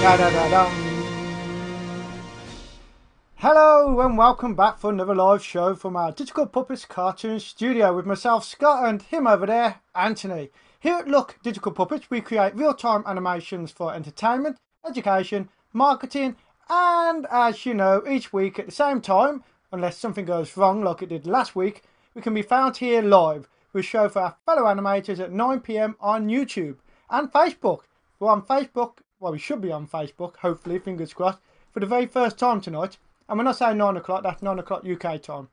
Da-da-da-dum. Hello and welcome back for another live show from our Digital Puppets cartoon studio with myself, Scott, and him over there, Anthony. Here at Look Digital Puppets, we create real-time animations for entertainment, education, marketing, and as you know, each week at the same time, unless something goes wrong like it did last week, we can be found here live with a show for our fellow animators at 9 PM on YouTube and Facebook. We're on Facebook. Well, we should be on Facebook, hopefully, fingers crossed, for the very first time tonight. And when I say 9 o'clock, that's 9 o'clock UK time.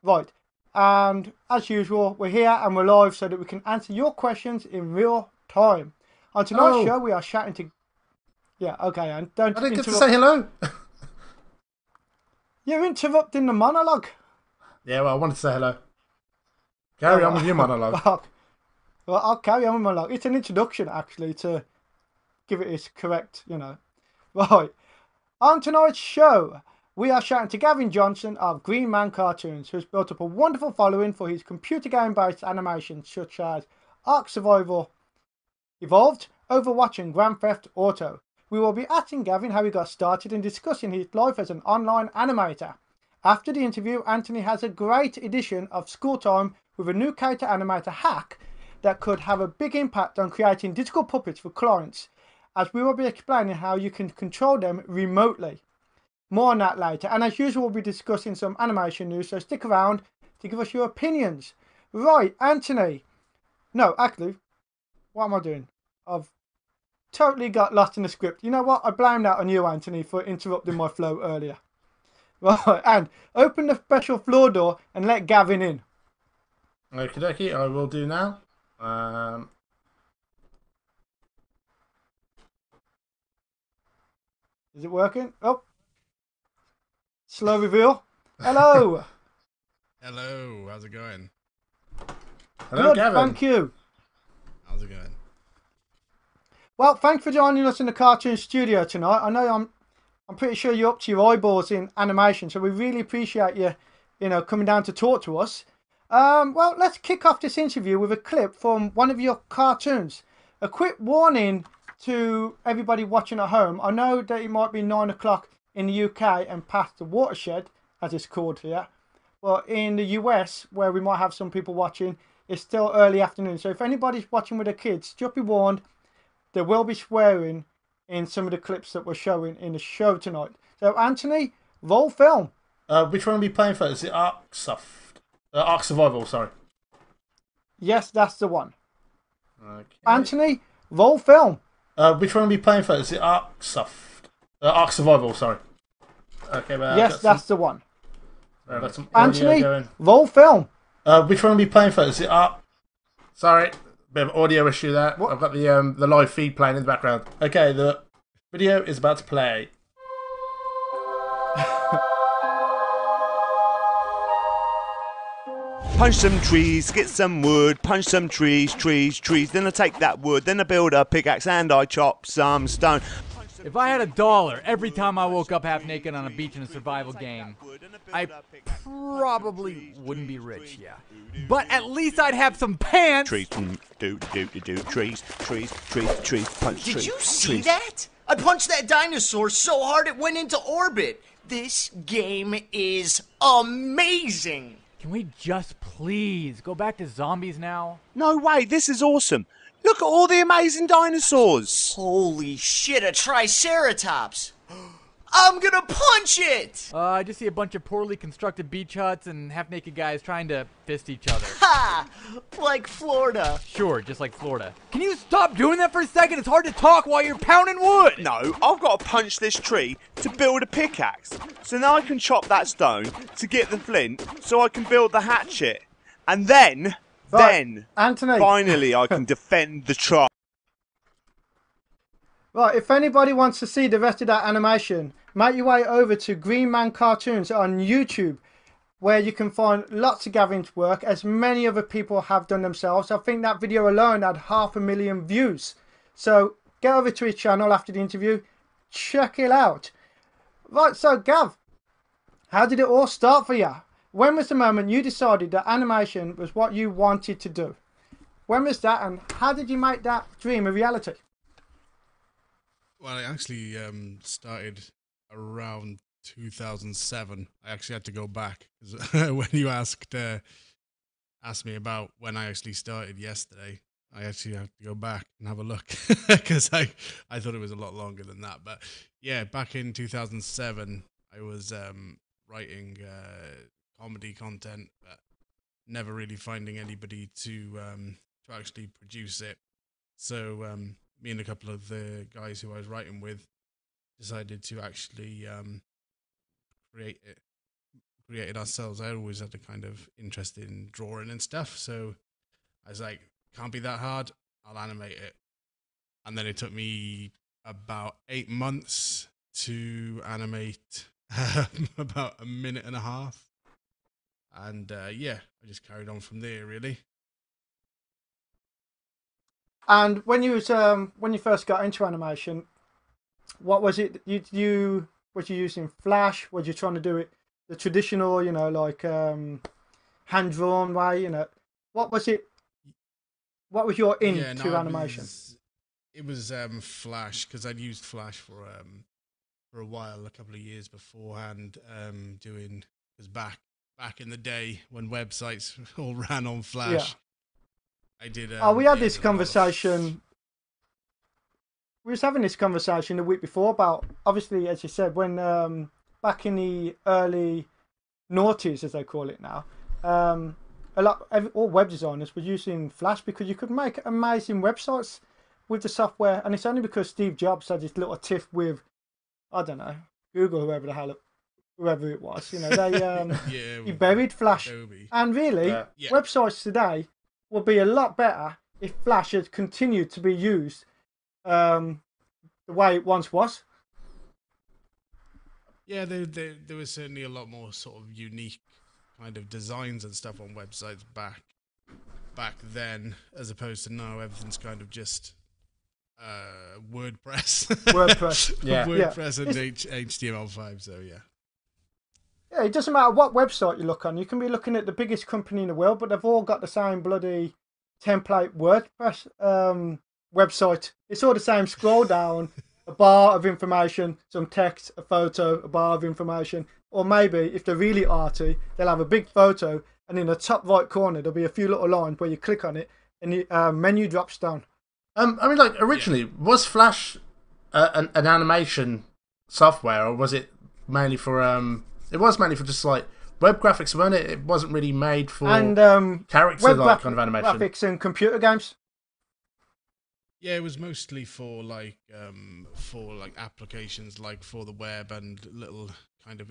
Right, and as usual, we're here and we're live so that we can answer your questions in real time. On tonight's show, we are chatting to... Yeah, okay, and don't I didn't get to say hello. You're interrupting the monologue. Yeah, well, I wanted to say hello. Carry on with your monologue. Well, I'll carry on with my monologue. It's an introduction, actually, to give it its correct, you know. Right. On tonight's show, we are chatting to Gavin Johnson of Green Man Cartoons, who's built up a wonderful following for his computer game-based animations such as Ark Survival Evolved, Overwatch and Grand Theft Auto. We will be asking Gavin how he got started and discussing his life as an online animator. After the interview, Anthony has a great edition of School Time with a new character animator hack that could have a big impact on creating digital puppets for clients, as we will be explaining how you can control them remotely. More on that later, and as usual we'll be discussing some animation news, so stick around to give us your opinions. Right, Anthony. No, actually, what am I doing? I've totally got lost in the script. You know what? I blame that on you, Anthony, for interrupting my flow earlier. Right, and open the special floor door and let Gavin in. Okie dokie, I will do now. Is it working? Oh. Slow reveal. Hello. Hello. How's it going? Hello, Good, Gavin. thank you. How's it going? Well, thanks for joining us in the cartoon studio tonight. I know I'm pretty sure you're up to your eyeballs in animation, so we really appreciate you, coming down to talk to us. Well, let's kick off this interview with a clip from one of your cartoons. A quick warning to everybody watching at home. I know that it might be 9 o'clock in the UK and past the watershed, as it's called here. But in the US, where we might have some people watching, it's still early afternoon. So if anybody's watching with their kids, just be warned, there will be swearing in some of the clips that we're showing in the show tonight. So Anthony, roll film. Which one are we playing first? Is it Ark Survival, sorry. Yes, that's the one. Okay. Anthony, roll film. Which one are we playing first? Is it Ark Survival, sorry. Okay, well, yes, that's the one. Got some Anthony, going. roll film. Which one are we playing first? Is it Ark? Sorry, bit of audio issue there. What? I've got the live feed playing in the background. Okay, the video is about to play. Punch some trees, get some wood, punch some trees, then I take that wood, then I build a pickaxe and I chop some stone. If I had $1 every time I woke up half naked on a beach in a survival game, I probably wouldn't be rich, yeah. But at least I'd have some pants! Trees, trees, punch trees. Did you see that? I punched that dinosaur so hard it went into orbit. This game is amazing. Can we just please go back to zombies now? No way, this is awesome. Look at all the amazing dinosaurs. Holy shit, a triceratops. I'm gonna punch it! I just see a bunch of poorly constructed beach huts and half-naked guys trying to fist each other. Ha! Like Florida. Sure, just like Florida. Can you stop doing that for a second? It's hard to talk while you're pounding wood! No, I've got to punch this tree to build a pickaxe. So now I can chop that stone to get the flint so I can build the hatchet. And then, Anthony. finally I can defend the tribe. Right, if anybody wants to see the rest of that animation, make your way over to Green Man Cartoons on YouTube, where you can find lots of Gavin's work, as many other people have done themselves. I think that video alone had 500,000 views. So get over to his channel after the interview, check it out. Right, so Gav, how did it all start for you? When was the moment you decided that animation was what you wanted to do? When was that, and how did you make that dream a reality? Well, I actually started around 2007. I actually had to go back because when you asked me about when I actually started yesterday, I actually have to go back and have a look because I thought it was a lot longer than that. But yeah, back in 2007, I was writing comedy content, but never really finding anybody to actually produce it. So me and a couple of the guys who I was writing with decided to actually create it, create it ourselves. I always had a kind of interest in drawing and stuff, so I was like, can't be that hard. I'll animate it, and then it took me about 8 months to animate about a minute and a half, and yeah, I just carried on from there really. And when you first got into animation, what was it you was you using Flash? Was you trying to do it the traditional, like hand drawn way? What was it? What was your into animation? It was Flash, because I'd used Flash for a while, a couple of years beforehand, doing, because back in the day when websites all ran on Flash. I did. We had this conversation. We was having this conversation the week before about, obviously, as you said, when back in the early noughties, as they call it now, all web designers were using Flash because you could make amazing websites with the software, and it's only because Steve Jobs had this little tiff with, I don't know, Google, whoever it was, they he buried Flash, Adobe. and really, websites today would be a lot better if Flash had continued to be used the way it once was. Yeah, there was certainly a lot more sort of unique kind of designs and stuff on websites back then, as opposed to now. Everything's kind of just WordPress. WordPress and HTML5. So yeah. Yeah, it doesn't matter what website you look on. You can be looking at the biggest company in the world, but they've all got the same bloody template WordPress website. It's all the same. Scroll down, a bar of information, some text, a photo, a bar of information. Or maybe, if they're really arty, they'll have a big photo, and in the top right corner, there'll be a few little lines where you click on it, and the menu drops down. I mean, like, originally, was Flash an animation software, or was it mainly for... It was mainly for just, like, web graphics, weren't it? It wasn't really made for character-like kind of animation. Graphics and computer games. Yeah, it was mostly for applications, like for the web and little kind of...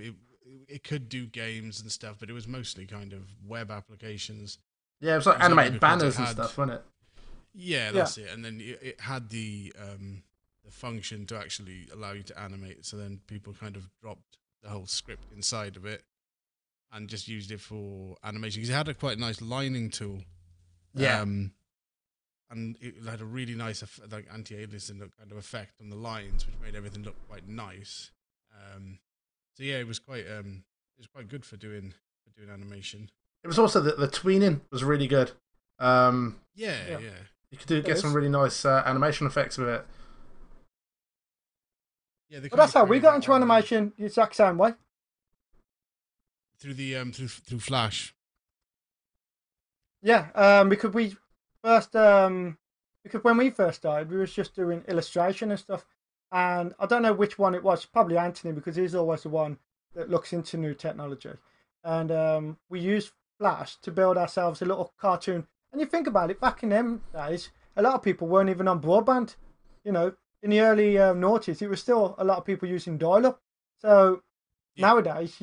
It could do games and stuff, but it was mostly kind of web applications. Yeah, it was like animated banners and stuff, wasn't it? Yeah, that's it. And then it had the function to actually allow you to animate. So then people kind of dropped the whole script inside of it and just used it for animation, because it had a quite nice lining tool. Yeah. And it had a really nice like anti-aliasing kind of effect on the lines, which made everything look quite nice. So yeah, it was quite good for doing animation. It was also the tweening was really good. Yeah. You could get some really nice animation effects with it. Yeah, but that's how we got into animation the exact same way. Through the through Flash. Yeah, because when we first started, we was just doing illustration and stuff. And I don't know which one it was, probably Anthony, because he's always the one that looks into new technology. And we used Flash to build ourselves a little cartoon. And you think about it, back in them days, a lot of people weren't even on broadband. In the early noughties, it was still a lot of people using dial-up. So nowadays,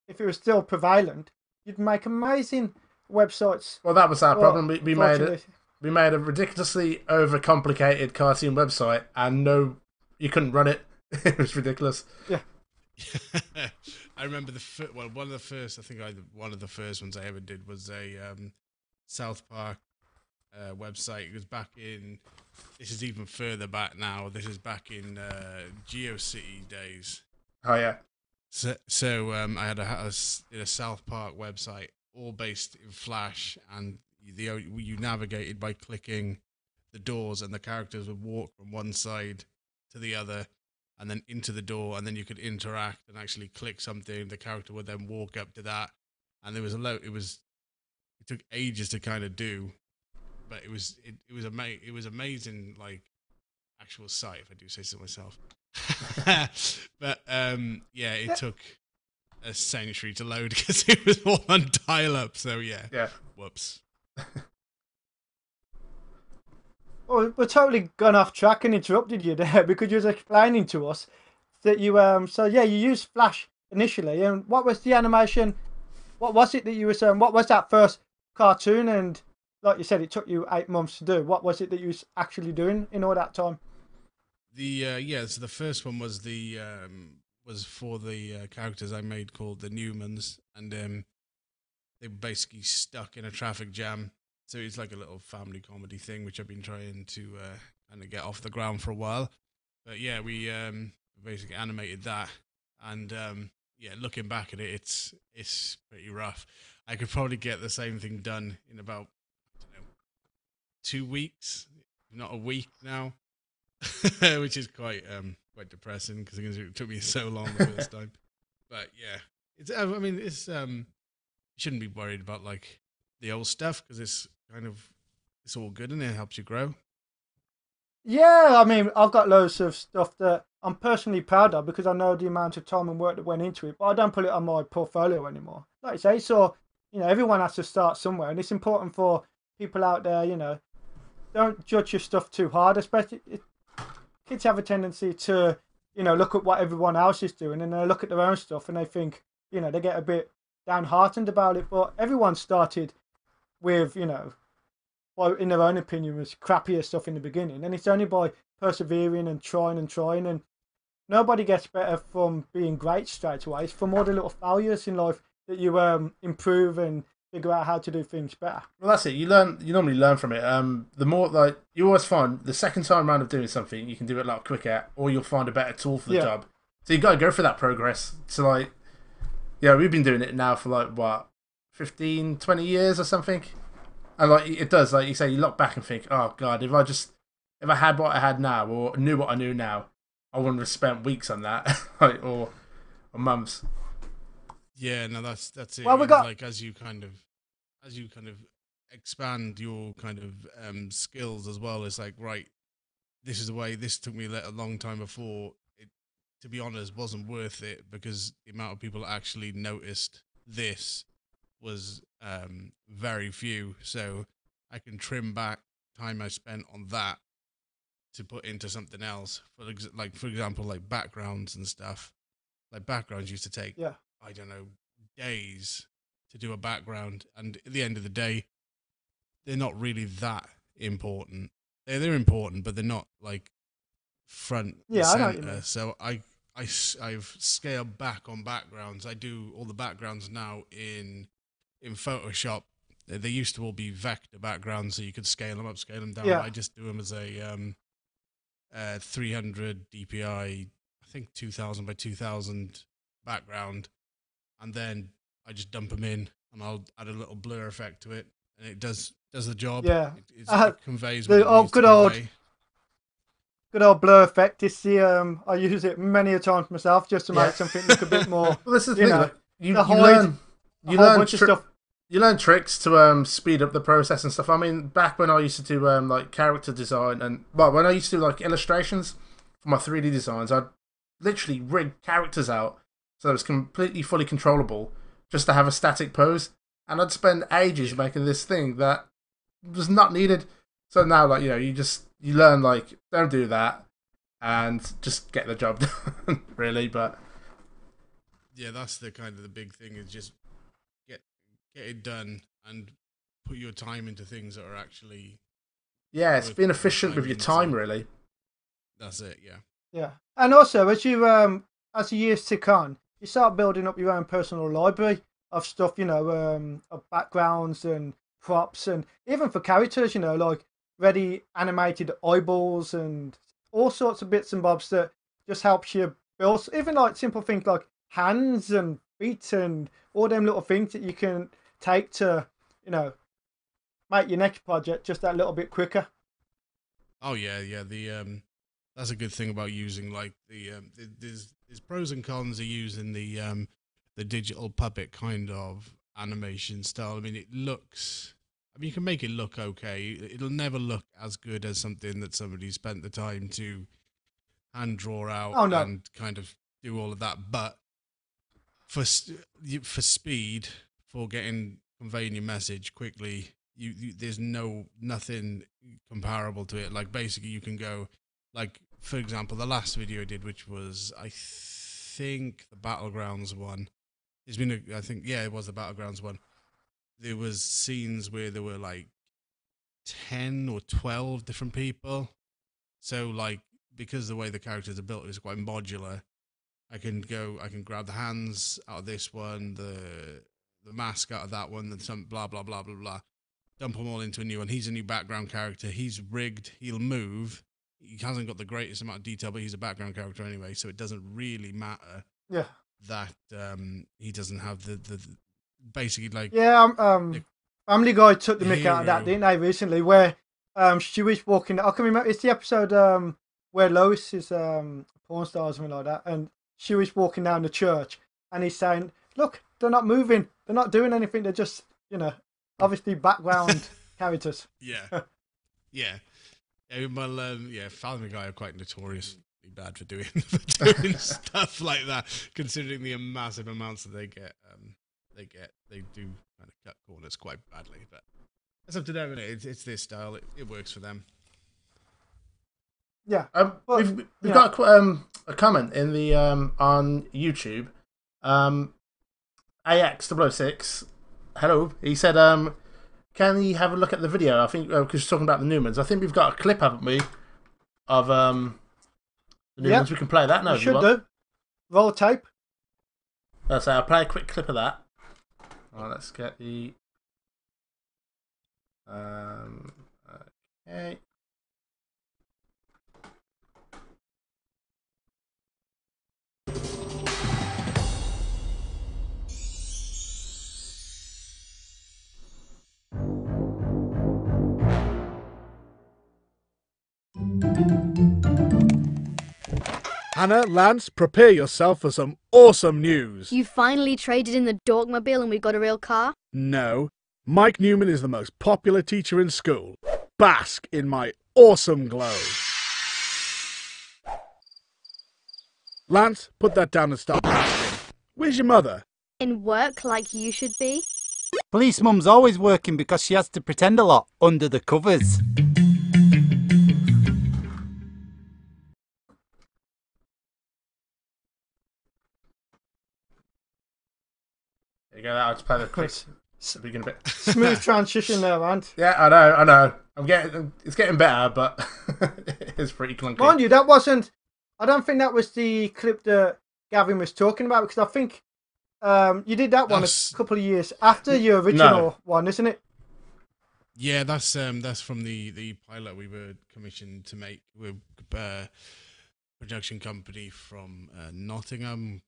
if it was still prevalent, you'd make amazing websites. Well, that was our problem. We made a ridiculously overcomplicated cartoon website, and you couldn't run it. It was ridiculous. Yeah. I remember one of the first ones I ever did was a South Park website. It was back in... This is even further back now. This is back in GeoCity days. Oh, yeah. So I had a South Park website, all based in Flash, and you navigated by clicking the doors, and the characters would walk from one side to the other, and then into the door, and then you could interact and actually click something. The character would then walk up to that, and there was a lot. It took ages to kind of do, but it was amazing, like actual sight, if I do say so myself. But yeah, it took a century to load because it was all on dial-up. So yeah, whoops. Well, we're totally gone off track and interrupted you there because you was explaining to us that you so yeah, you used Flash initially, and what was the animation? What was it that you were saying? What was that first cartoon? And like you said, it took you 8 months to do. What was it that you was actually doing in all that time? So the first one was was for the characters I made called the Newmans, and they were basically stuck in a traffic jam. So it's like a little family comedy thing, which I've been trying to kind of get off the ground for a while. But yeah, we basically animated that, and yeah, looking back at it, it's pretty rough. I could probably get the same thing done in about, I don't know, 2 weeks, not a week now, which is quite depressing because it took me so long the first time. But yeah, it's you shouldn't be worried about like the old stuff because it's all good and it helps you grow. Yeah, I mean, I've got loads of stuff that I'm personally proud of because I know the amount of time and work that went into it, but I don't put it on my portfolio anymore. Like I say, so, everyone has to start somewhere, and it's important for people out there, don't judge your stuff too hard, especially kids have a tendency to, look at what everyone else is doing and they look at their own stuff and they think, they get a bit downhearted about it, but everyone started with, well, in their own opinion, was crappier stuff in the beginning, and it's only by persevering and trying, and nobody gets better from being great straight away. It's from all the little failures in life that you improve and figure out how to do things better. Well, that's it. You normally learn from it. The more like you always find the second time round of doing something, you can do it a lot quicker, or you'll find a better tool for the job. So you got to go for that progress. So like, yeah, we've been doing it now for like what, 15, 20 years or something. And like it does, like you say, you look back and think, oh god, if I had what I had now or knew what I knew now, I wouldn't have spent weeks on that, like, or months. Yeah, no, that's it. Well, we got like as you kind of expand your kind of skills as well. It's like, right, this is the way. This took me a long time before. It, to be honest, wasn't worth it because the amount of people that actually noticed this was very few. So I can trim back time I spent on that to put into something else. For example, like backgrounds and stuff. Like backgrounds used to take, I don't know, days to do a background, and at the end of the day, they're not really that important. They're important, but they're not like front and I know what you center. mean. So I've scaled back on backgrounds. I do all the backgrounds now in Photoshop. They used to all be vector backgrounds, so you could scale them up, scale them down. Yeah. I just do them as a 300 DPI, I think 2000 by 2000 background, and then I just dump them in, and I'll add a little blur effect to it, and it does the job. Yeah. It conveys The what it needs to convey. Good old blur effect. It's the I use it many a times myself just to make something look a bit more. Well, this is the thing. Like, you a whole bunch of stuff. You learn tricks to speed up the process and stuff. I mean, back when I used to do like character design and when I used to do like illustrations for my 3D designs, I'd literally rig characters out so it was completely fully controllable just to have a static pose, and I'd spend ages making this thing that was not needed. So now, like, you learn like don't do that and just get the job done, really. But yeah, that's the kind of the big thing is just get it done and put your time into things that are actually it's being efficient with your time, really. That's it. Yeah, and also as the years tick on, you start building up your own personal library of stuff, of backgrounds and props, and even for characters, like ready animated eyeballs and all sorts of bits and bobs that just helps you build, even like simple things like hands and feet and all them little things that you can take to, make your next project just that little bit quicker. Oh yeah. The that's a good thing about using like there's pros and cons of using the digital puppet kind of animation style. I mean, it looks. I mean, you can make it look okay. It'll never look as good as something that somebody spent the time to hand draw out Oh, no. and kind of do all of that. But for speed, for conveying your message quickly, there's nothing comparable to it. Like basically, you can go like, for example, the last video I did, which was I think the Battlegrounds one. It was the Battlegrounds one. There was scenes where there were like 10 or 12 different people. So like, because the way the characters are built is quite modular, I can grab the hands out of this one, the mask out of that one, then some blah, blah, blah, blah, blah. Dump them all into a new one. He's a new background character. He's rigged. He'll move. He hasn't got the greatest amount of detail, but he's a background character anyway, so it doesn't really matter that he doesn't have the basically like... Yeah, Family Guy took the mick out of that, didn't they, recently, where Stewie's walking... I can remember, it's the episode where Lois is a porn star or something like that, and Stewie's walking down the church, and he's saying, look, they're not moving, they're not doing anything, they're just, obviously background characters. Yeah. Yeah. Well, Family Guy are quite notoriously bad for doing stuff like that, considering the massive amounts that they get. They do kind of cut corners quite badly, but it's up to them. It's their style. It works for them. Yeah. We've got a comment in the on YouTube. AX006. Hello. He said, can he have a look at the video? I think because he's talking about the Newmans. I think we've got a clip, haven't we, of the Newmans. We can play that now. We should do. Roll tape. So I'll play a quick clip of that. Let's get the. Okay. Hannah, Lance, prepare yourself for some awesome news. You finally traded in the Dorkmobile and we got a real car? No. Mike Newman is the most popular teacher in school. Bask in my awesome glow. Lance, put that down and stop basking. Where's your mother? In work like you should be? Police mum's always working because she has to pretend a lot under the covers. There you go. I'll just play the quick beginning bit. Smooth transition there, man. Yeah, I know. It's getting better, but it's pretty clunky. Mind you, that wasn't. I don't think that was the clip that Gavin was talking about, because I think you did that one a couple of years after your original one, isn't it? Yeah, that's from the pilot we were commissioned to make. We're a production company from Nottingham.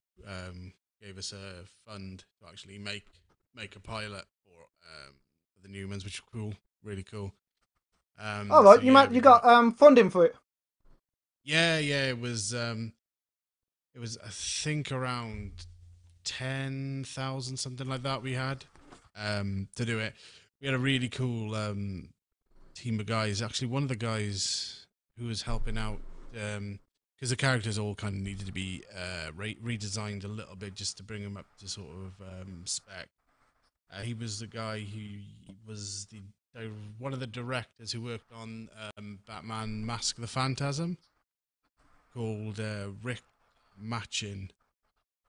Gave us a fund to actually make a pilot for the Newmans, which was cool, really cool. All right, so, you got funding for it. Yeah, it was I think around 10,000, something like that. We had to do it. We had a really cool team of guys. Actually, one of the guys who was helping out. Because the characters all kind of needed to be redesigned a little bit just to bring them up to sort of spec. He was the guy who was one of the directors who worked on Batman Mask of the Phantasm, called Rick Machin.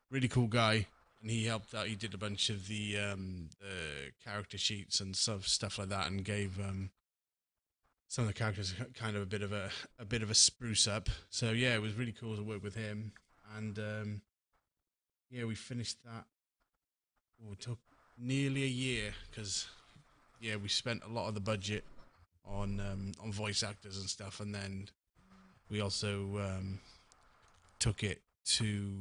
Really cool guy, and he helped out. He did a bunch of the character sheets and stuff like that, and gave some of the characters kind of a bit of a spruce up. So yeah, it was really cool to work with him, and we finished that. It took nearly a year because we spent a lot of the budget on voice actors and stuff, and then we also took it to,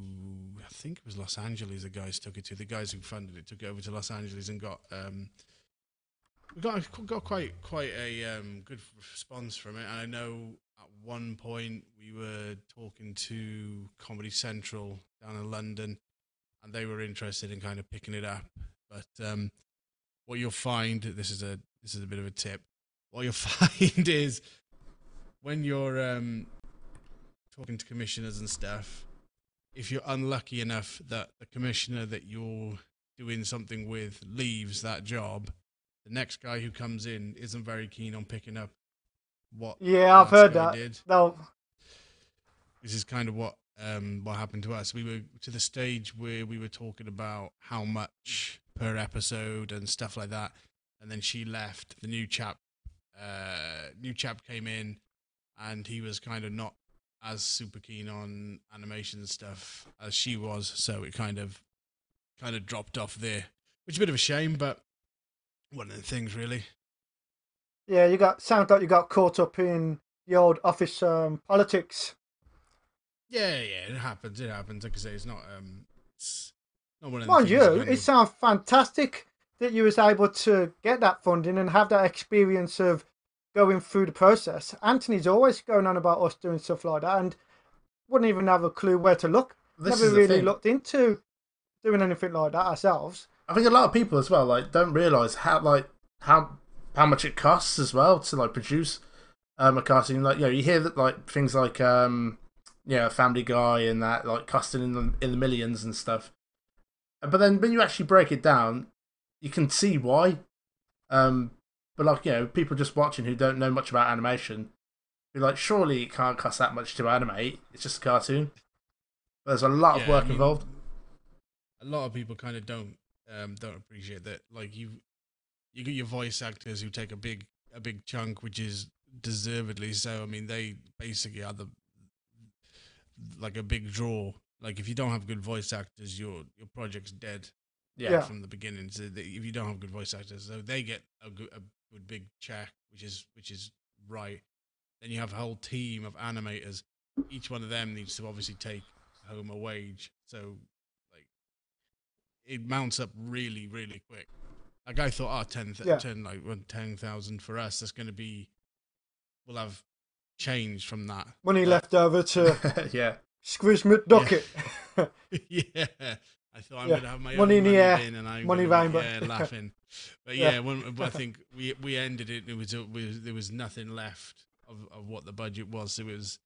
I think it was Los Angeles. The guys took it to. The guys who funded it took it over to Los Angeles and got. We got quite a good response from it, and I know at one point we were talking to Comedy Central down in London, and they were interested in kind of picking it up. But what you'll find, this is a bit of a tip. What you'll find is when you're talking to commissioners and stuff, if you're unlucky enough that the commissioner that you're doing something with leaves that job, the next guy who comes in isn't very keen on picking up what. Yeah, I've heard that. Did. No. This is kind of what happened to us. We were to the stage where we were talking about how much per episode and stuff like that, and then she left. The new chap came in, and he was kind of not as super keen on animation and stuff as she was, so it kind of dropped off there, which is a bit of a shame, but one of the things, really. Yeah, sounds like you got caught up in the old office politics. Yeah, it happens. Like I say, it's not one of the Mind things. you, it sounds fantastic that you was able to get that funding and have that experience of going through the process. Anthony's always going on about us doing stuff like that, and wouldn't even have a clue where to look. Never really looked into doing anything like that ourselves. I think a lot of people as well don't realise how much it costs as well to produce a cartoon. You hear that things like Family Guy and that costing in the millions and stuff. But then when you actually break it down, you can see why. But people just watching who don't know much about animation, be like, surely it can't cost that much to animate. It's just a cartoon. But there's a lot of work involved. A lot of people kind of don't appreciate that. You get your voice actors who take a big chunk, which is deservedly so. I mean, they basically are a big draw. If you don't have good voice actors, your project's dead. Yeah. From the beginning. So if you don't have good voice actors, so they get a good big check, which is right. Then you have a whole team of animators. Each one of them needs to obviously take home a wage. So it mounts up really, really quick. I thought, 10,000 for us. That's going to be. We'll have change from that. Money left over to yeah. Squish McDucket. Yeah. I thought I'm going to have my money own in the air, bin and I'm money gonna, rainbow. laughing. But I think we ended it. There was nothing left of what the budget was. So it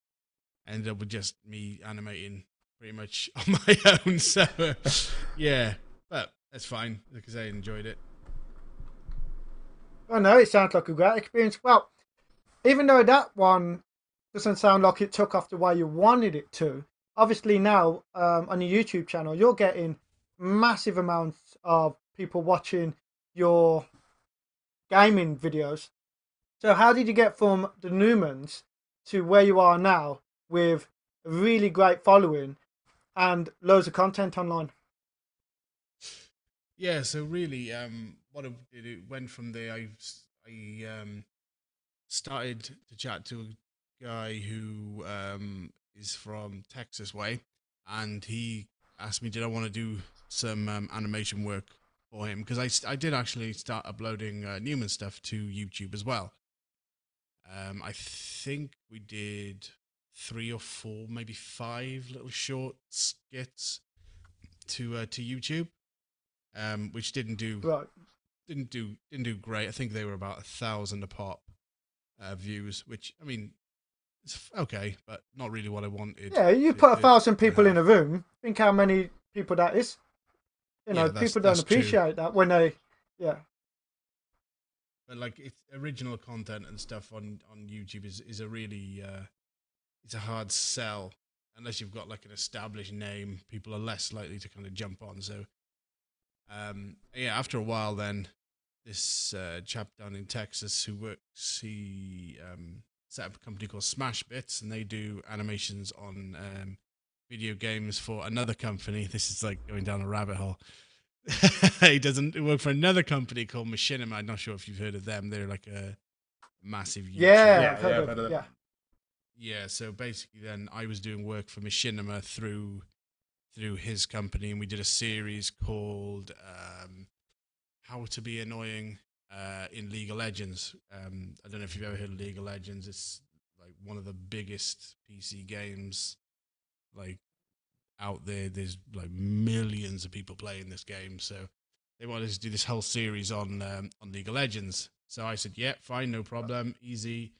ended up with just me animating pretty much on my own. So yeah, but that's fine because I enjoyed it. I know it sounds like a great experience. Well, even though that one doesn't sound like it took off the way you wanted it to, obviously now on your YouTube channel, you're getting massive amounts of people watching your gaming videos. So how did you get from the Newmans to where you are now with a really great following and loads of content online? Yeah, so really, what it did, it went from there. I started to chat to a guy who is from Texas way, and he asked me, did I want to do some animation work for him? Because I did actually start uploading Newman stuff to YouTube as well. I think we did 3 or 4, maybe 5 little short skits to YouTube. Which didn't do great. I think they were about 1,000 a pop views, which I mean, it's okay, but not really what I wanted. Yeah, you put 1,000 people in a room. Think how many people that is. People don't appreciate that when they, But it's original content and stuff on YouTube is a really it's a hard sell unless you've got an established name. People are less likely to kind of jump on. So. After a while then, this chap down in Texas he set up a company called Smash Bits, and they do animations on video games for another company. This is going down a rabbit hole. He doesn't work for another company called Machinima. I'm not sure if you've heard of them. They're a massive YouTube. Yeah, so basically then I was doing work for Machinima through his company, and we did a series called How to Be Annoying in League of Legends. I don't know if you've ever heard of League of Legends. It's like one of the biggest PC games like out there. There's like millions of people playing this game, so they wanted to do this whole series on League of Legends. So I said, yeah, fine, no problem, easy.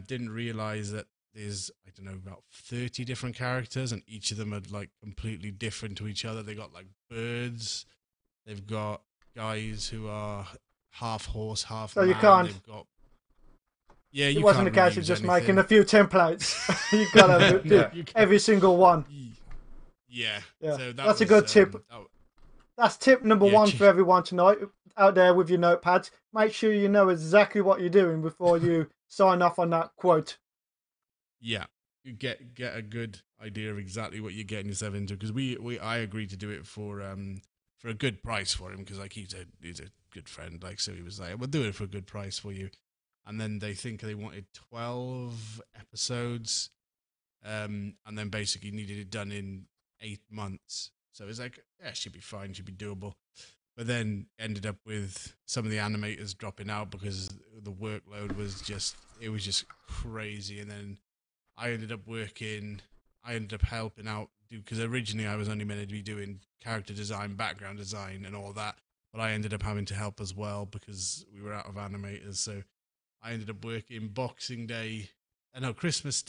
Didn't realize that there's, I don't know, about 30 different characters, and each of them are like completely different to each other. They got like birds, they've got guys who are half horse, half So man. you can't. They've got, yeah, It you wasn't a can't case really of use just anything. making a few templates. You gotta do You can't. every single one. Yeah. Yeah. So That's a good tip. That's tip number Yeah, one cheap. for everyone tonight out there with your notepads. Make sure you know exactly what you're doing before you sign off on that quote. Yeah, you get a good idea of exactly what you're getting yourself into, because I agreed to do it for a good price for him, because like he's a good friend, like, so he was like, we'll do it for a good price for you. And then they think they wanted 12 episodes, and then basically needed it done in 8 months. So it's like, yeah, it should be fine, should be doable. But then ended up with some of the animators dropping out because the workload was just crazy. And then I ended up helping out, because originally I was only meant to be doing character design, background design, and all that. But I ended up having to help as well because we were out of animators. So I ended up working Christmas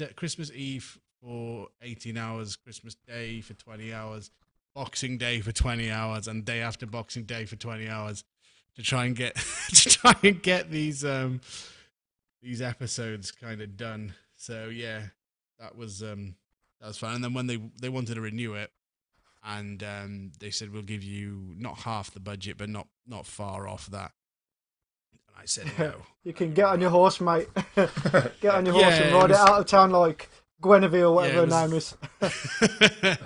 Eve for 18 hours, Christmas Day for 20 hours, Boxing Day for 20 hours, and day after Boxing Day for 20 hours to try and get these episodes kind of done. So yeah, that was fun. And then when they wanted to renew it, and they said, we'll give you not half the budget, but not far off that. And I said no. You can get on your horse, mate. Get on your horse Yeah, and ride it it was- out of town like Guinevere or whatever Yeah, her it was- name is.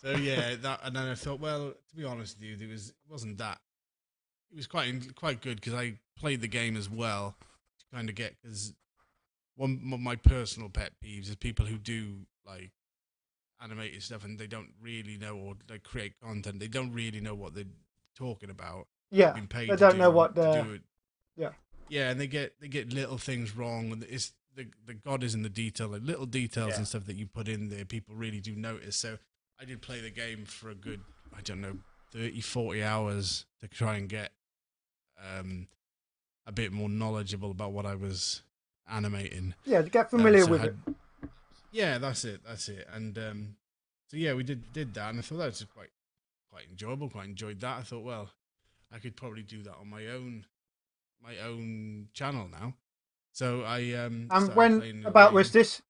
So yeah, and then I thought, well, to be honest with you, it wasn't that. It was quite good, because I played the game as well to kind of get, because one of my personal pet peeves is people who do like animated stuff and they don't really know, or they create content, they don't really know what they're talking about. Yeah, Been paid they to don't know do- what to they're... do it. Yeah. Yeah, and they get little things wrong, and it's the God is in the detail, like little details and stuff that you put in there, people really do notice. So I did play the game for a good, I don't know, 30, 40 hours to try and get a bit more knowledgeable about what I was animating. Yeah, to get familiar So with I it. had- Yeah, that's it. And so yeah, we did that, and I thought that was quite enjoyable. Quite enjoyed that. I thought, well, I could probably do that on my own channel now. So I And started when playing the about game. was this?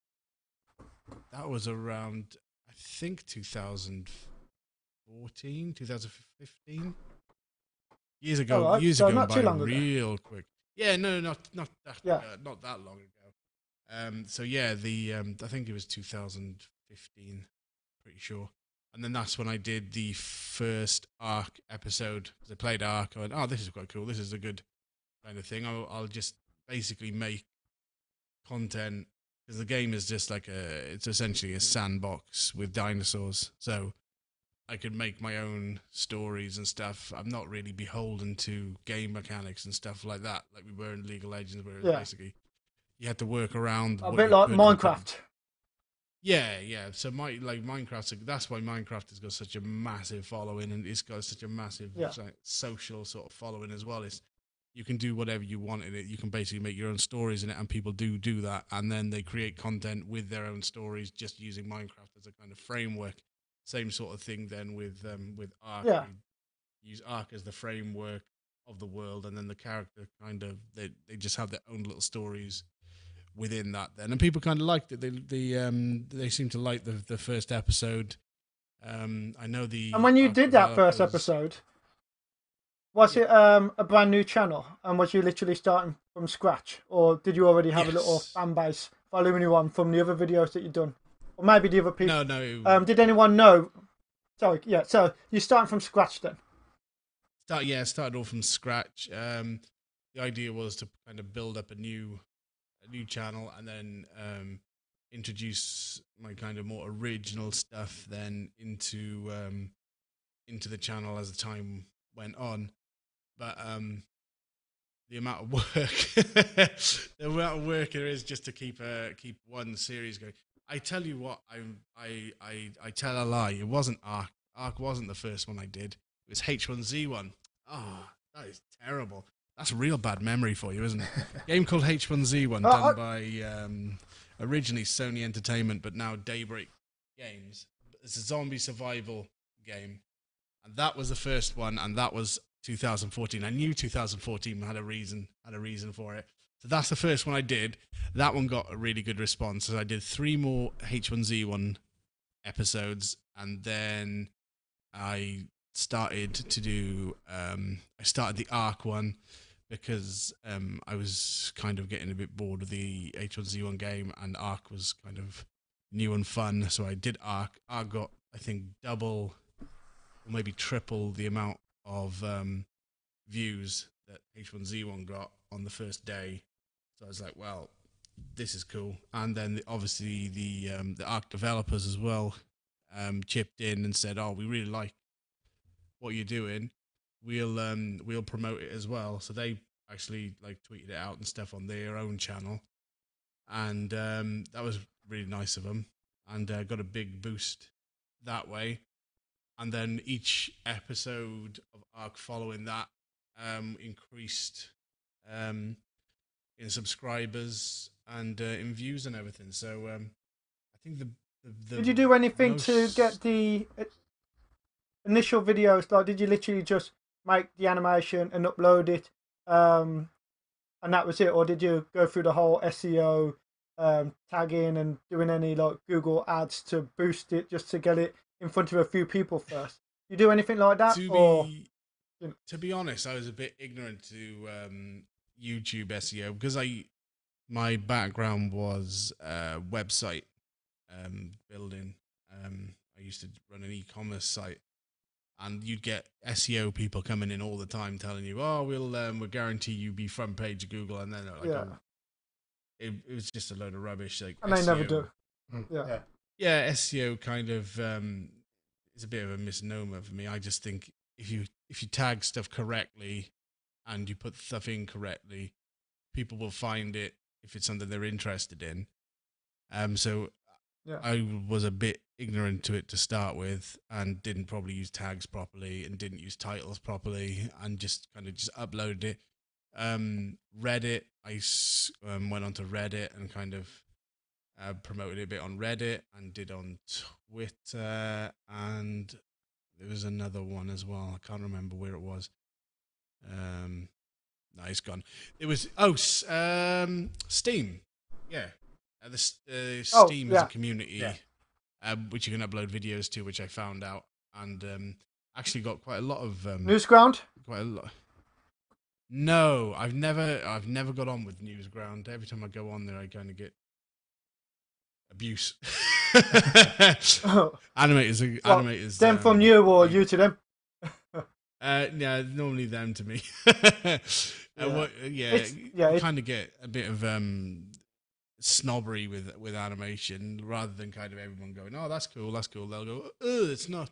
That was around, I think, 2014, 2015. Years ago. Alright, Years so ago, not by too long ago. real quick. Yeah, no, not that. Yeah. Not that long ago. So yeah, I think it was 2015, pretty sure. And then that's when I did the first Ark episode. 'Cause I played Ark. I went, oh, this is quite cool. This is a good kind of thing. I'll just basically make content, because the game is just like it's essentially a sandbox with dinosaurs. So I could make my own stories and stuff. I'm not really beholden to game mechanics and stuff like that, like we were in League of Legends, where Yeah. basically you had to work around A what bit you like could and couldn't. Minecraft. Yeah. So Minecraft. That's why Minecraft has got such a massive following, and it's got such a massive Yeah. like, social sort of following as well. It's, you can do whatever you want in it. You can basically make your own stories in it, and people do that, and then they create content with their own stories, just using Minecraft as a kind of framework. Same sort of thing then with Ark. Yeah. You use Ark as the framework of the world, and then the character kind of they just have their own little stories within that then, and people kind of liked it. They seem to like the first episode. I know the And when you Ark did that first developers- episode, was it a brand new channel? And was you literally starting from scratch? Or did you already have a little Yes. fan base following you on from the other videos that you've done? Or maybe the other people? No. Did anyone know? Sorry, yeah, so you're starting from scratch then? Started all from scratch. The idea was to kind of build up a new channel, and then introduce my kind of more original stuff then into the channel as the time went on. But the amount of work, the amount of work there is just to keep one series going. I tell you what, I tell a lie. It wasn't Ark. Ark wasn't the first one I did. It was H1Z1. Oh, that is terrible. That's real bad memory for you, isn't it? Game called H1Z1, done by originally Sony Entertainment, but now Daybreak Games. It's a zombie survival game, and that was the first one, and that was 2014. I knew 2014 had a reason for it. So that's the first one I did. That one got a really good response. So I did 3 more H1Z1 episodes, and then I started to do. I started the Ark one because I was kind of getting a bit bored of the H1Z1 game, and Ark was kind of new and fun. So I did Ark. Ark got, I think, double or maybe triple the amount of views that H1Z1 got on the first day. So I was like, well, this is cool. And then obviously the Ark developers as well chipped in and said, oh, we really like what you're doing. We'll promote it as well. So they actually like tweeted it out and stuff on their own channel, and that was really nice of them, and got a big boost that way. And then each episode of Ark following that increased in subscribers and in views and everything. So I think the did you do anything to get the initial videos? Like, did you literally just make the animation and upload it, and that was it, or did you go through the whole SEO, tagging and doing any like Google ads to boost it just to get it in front of a few people first? You do anything like that? To be honest, I was a bit ignorant to YouTube SEO because my background was website building. I used to run an e-commerce site, and you'd get SEO people coming in all the time telling you, "Oh, we'll guarantee you be front page of Google," and then it was just a load of rubbish. Like, and SEO, they never do. Yeah, SEO kind of is a bit of a misnomer for me. I just think if you tag stuff correctly and you put stuff in correctly, people will find it if it's something they're interested in. So I was a bit ignorant to it to start with, and didn't probably use tags properly, and didn't use titles properly, and just kind of just uploaded it. Reddit, I went onto Reddit and kind of promoted it a bit on Reddit, and did on Twitter, and there was another one as well. I can't remember where it was. No, it's gone. It was Steam. Yeah, Steam is a community which you can upload videos to, which I found out, and actually got quite a lot of Newsground. Quite a lot. No, I've never got on with Newsground. Every time I go on there, I kind of get abuse. Animators. Them from you or you to them? Yeah, normally them to me. You kind of get a bit of snobbery with animation, rather than kind of everyone going, "Oh, that's cool." They'll go, "Oh, it's not.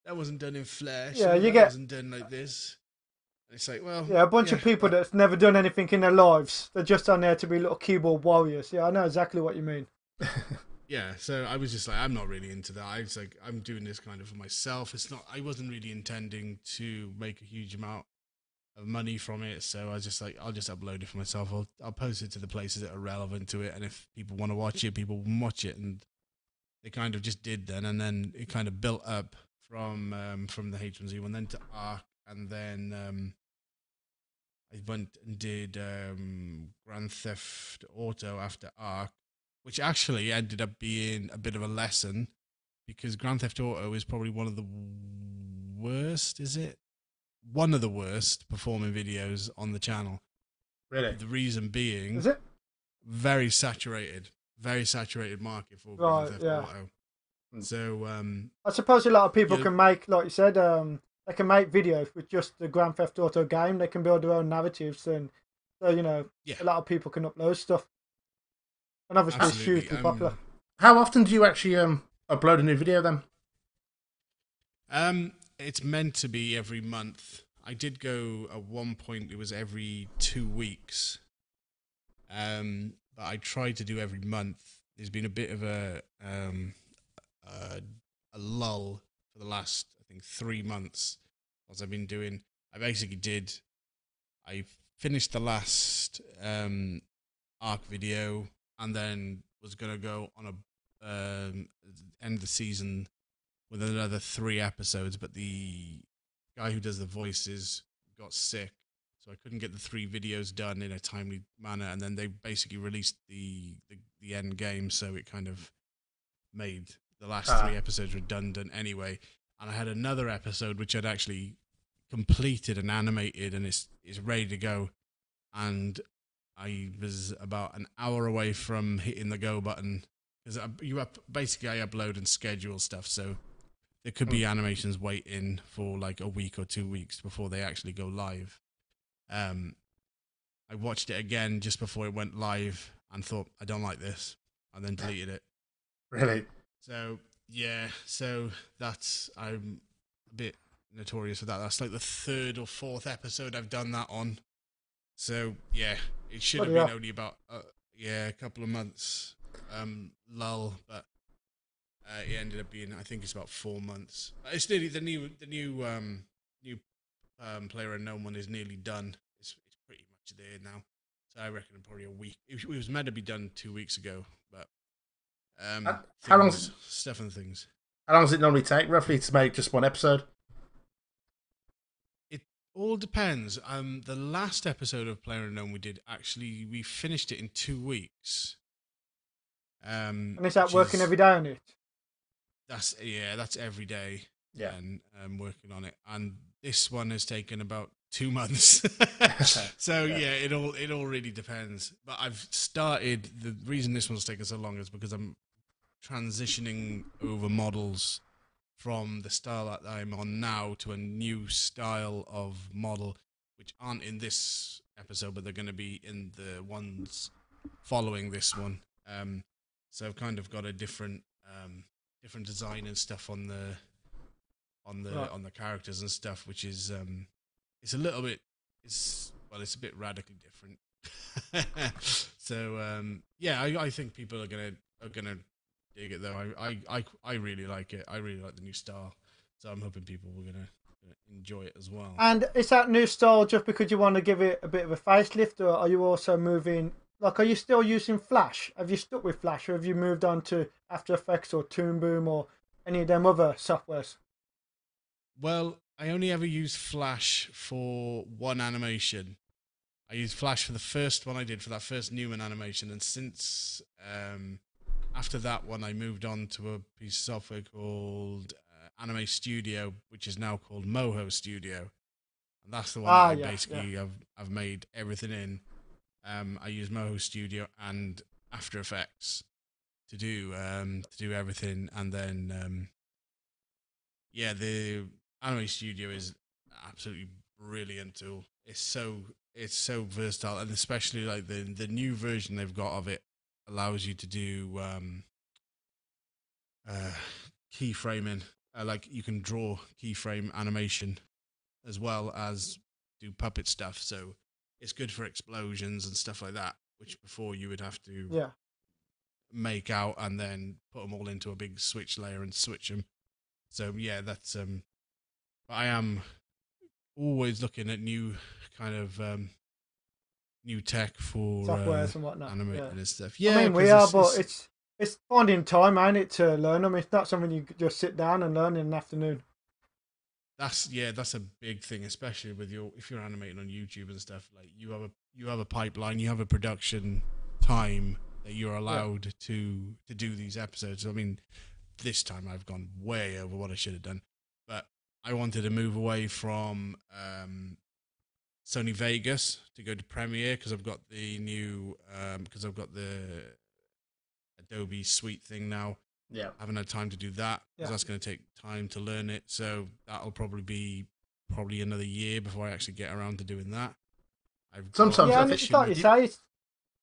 That wasn't done in Flash. Yeah, wasn't done like this." And it's like, well, a bunch of people that's never done anything in their lives. They're just on there to be little keyboard warriors. Yeah, I know exactly what you mean. Yeah, so I was just like, I'm not really into that. I was like, I'm doing this kind of for myself. I wasn't really intending to make a huge amount of money from it. So I was just like, I'll just upload it for myself. I'll post it to the places that are relevant to it. And if people want to watch it, people will watch it. And they kind of just did then. And then it kind of built up from the H1Z1 then to Ark. And then I went and did Grand Theft Auto after Ark, which actually ended up being a bit of a lesson, because Grand Theft Auto is probably one of the worst, is it? One of the worst performing videos on the channel. Really? The reason being, is it? Very saturated market for Grand Theft Auto. So I suppose a lot of people can make, like you said, they can make videos with just the Grand Theft Auto game. They can build their own narratives, and so a lot of people can upload stuff. And obviously, it's hugely popular. How often do you actually upload a new video then? It's meant to be every month. I did go at one point. It was every 2 weeks. But I tried to do every month. There's been a bit of a lull for the last, I think, 3 months. As I've been doing, I finished the last arc video, and then was gonna go on a end the season with another 3 episodes. But the guy who does the voices got sick, so I couldn't get the 3 videos done in a timely manner. And then they basically released the end game, so it kind of made the last 3 episodes redundant anyway. And I had another episode which I'd actually completed and animated, and it's ready to go. And I was about an hour away from hitting the go button, because I upload and schedule stuff, so there could be animations waiting for like a week or 2 weeks before they actually go live. I watched it again just before it went live and thought, I don't like this, and then deleted it. Really? So yeah, I'm a bit notorious for that. That's like the 3rd or 4th episode I've done that on. So yeah, it should have been only about a couple of months lull, but it ended up being, I think it's about 4 months. It's nearly the new PlayerUnknown one is nearly done. It's pretty much there now. So I reckon probably a week. It was meant to be done 2 weeks ago, but how long? Stuff and things. How long does it normally take, roughly, to make just one episode? It all depends. The last episode of PlayerUnknown we finished it in 2 weeks. And is that working every day on it? That's every day. Yeah. And working on it. And this one has taken about 2 months. So yeah, it all really depends. But I've started. The reason this one's taken so long is because I'm transitioning over models from the style that I'm on now to a new style of model, which aren't in this episode, but they're going to be in the ones following this one. So I've kind of got a different design and stuff on the characters and stuff, which is it's a bit radically different. So yeah, I think people are gonna dig it though. I really like it. I really like the new style, so I'm hoping people are gonna enjoy it as well. And is that new style just because you want to give it a bit of a facelift, or are you also moving? Like, are you still using Flash? Have you stuck with Flash, or have you moved on to After Effects or Toon Boom or any of them other softwares? Well, I only ever used Flash for one animation. I used Flash for the first one I did, for that first Newman animation, and since after that one, I moved on to a piece of software called Anime Studio, which is now called Moho Studio, and that's the one I've made everything in. I use Moho Studio and After Effects to do everything, and then the Anime Studio is absolutely brilliant tool. It's so versatile, and especially like the new version they've got of it allows you to do keyframing. Like you can draw keyframe animation as well as do puppet stuff. So it's good for explosions and stuff like that, which before you would have to make out and then put them all into a big switch layer and switch them. So yeah, that's I am always looking at new kind of new tech for softwares and whatnot, animating and stuff. Yeah, I mean we are, but it's finding time, ain't it, to learn them. It's not something you just sit down and learn in an afternoon. That's a big thing, especially with if you're animating on YouTube and stuff. Like you have a pipeline, you have a production time that you're allowed to do these episodes. I mean, this time I've gone way over what I should have done, but I wanted to move away from Sony Vegas to go to Premiere because I've got the new because I've got the Adobe Suite thing now. Yeah, I haven't had time to do that because that's going to take time to learn it. So that'll probably be another year before I actually get around to doing that. Sometimes I think like you say,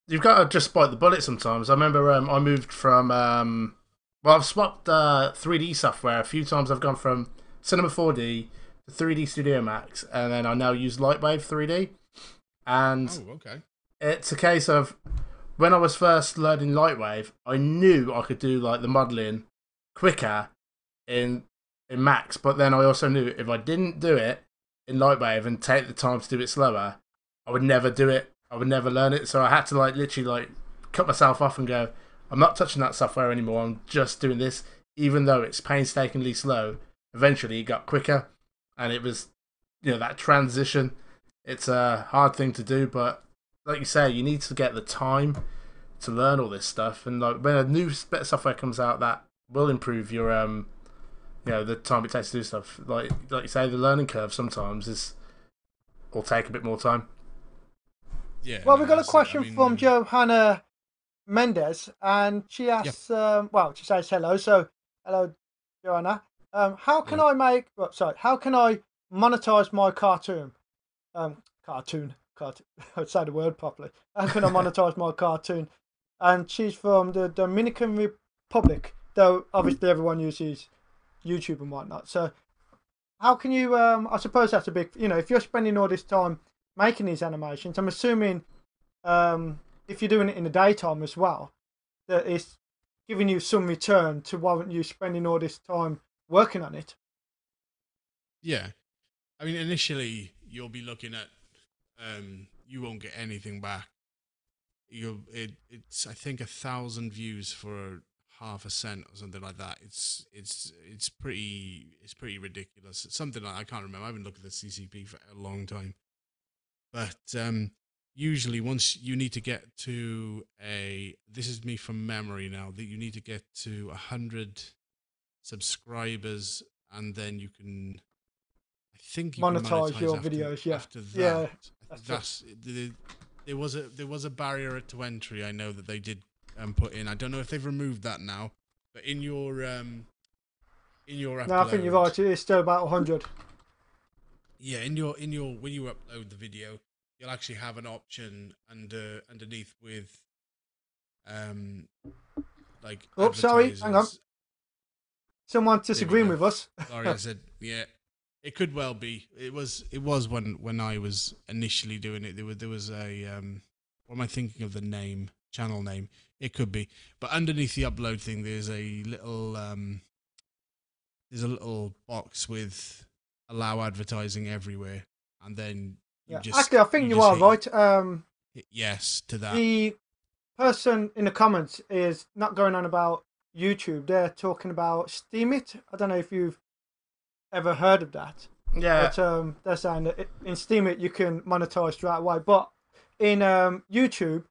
you've got to just bite the bullet. Sometimes I remember I moved from I've swapped 3D software a few times. I've gone from Cinema 4D to 3D Studio Max, and then I now use Lightwave 3D. And Oh, okay. it's a case of when I was first learning Lightwave, I knew I could do like the modeling quicker in Max, but then I also knew if I didn't do it in Lightwave and take the time to do it slower, I would never do it. I would never learn it. So I had to like literally like cut myself off and go, I'm not touching that software anymore. I'm just doing this, even though it's painstakingly slow. Eventually, it got quicker, and it was, that transition. It's a hard thing to do, but like you say, you need to get the time to learn all this stuff. And like when a new bit of software comes out, that will improve your the time it takes to do stuff. Like you say, the learning curve sometimes will take a bit more time. Yeah. Well, we've got a question from Johanna Mendez, and she asks, she says hello. So, hello, Johanna. How can I monetize my cartoon? Cartoon. I'd say the word properly. How can I monetize my cartoon? And she's from the Dominican Republic, though obviously everyone uses YouTube and whatnot. So, how can you? I suppose that's a big. If you're spending all this time making these animations, I'm assuming, if you're doing it in the daytime as well, that it's giving you some return to warrant you spending all this time working on it. Yeah. I mean, initially, you'll be looking at, you won't get anything back. It's I think 1,000 views for half a cent or something like that. It's pretty ridiculous. It's something like, I can't remember. I haven't looked at the CCP for a long time. But usually once you need to get to this is me from memory now, that you need to get to 100 subscribers, and then you can, I think you monetize can your after, videos. Yeah, after that. yeah. There was a barrier to entry. I know that they did put in. I don't know if they've removed that now, but in your upload, No, I think you're right. It's still about 100. Yeah, in your when you upload the video, you'll actually have an option underneath with like. Oh, sorry, hang on. Someone disagreeing with us. Sorry, I said yeah. It could well be. It was when I was initially doing it. There was a what am I thinking of the name? Channel name. It could be. But underneath the upload thing, there's a little box with allow advertising everywhere, and then actually, I think you are right. Hit yes to that. The person in the comments is not going on about YouTube. They're talking about Steemit. I don't know if you've ever heard of that. Yeah. But they're saying that in Steemit you can monetize straight away, but in YouTube,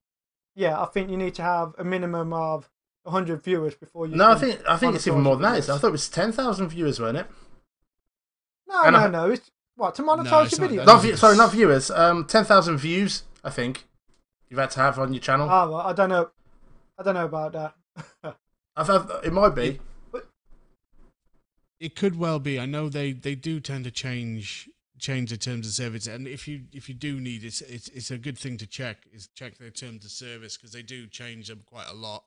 I think you need to have a minimum of 100 viewers before you. No, I think it's even more than that. I thought it was 10,000 viewers, weren't it? No. It's what to monetize your video. Not viewers. 10,000 views. I think you've had to have on your channel. Oh, well, I don't know about that. I thought it might be. It could well be. I know they do tend to change the terms of service, and if you do need it's a good thing to check their terms of service, because they do change them quite a lot,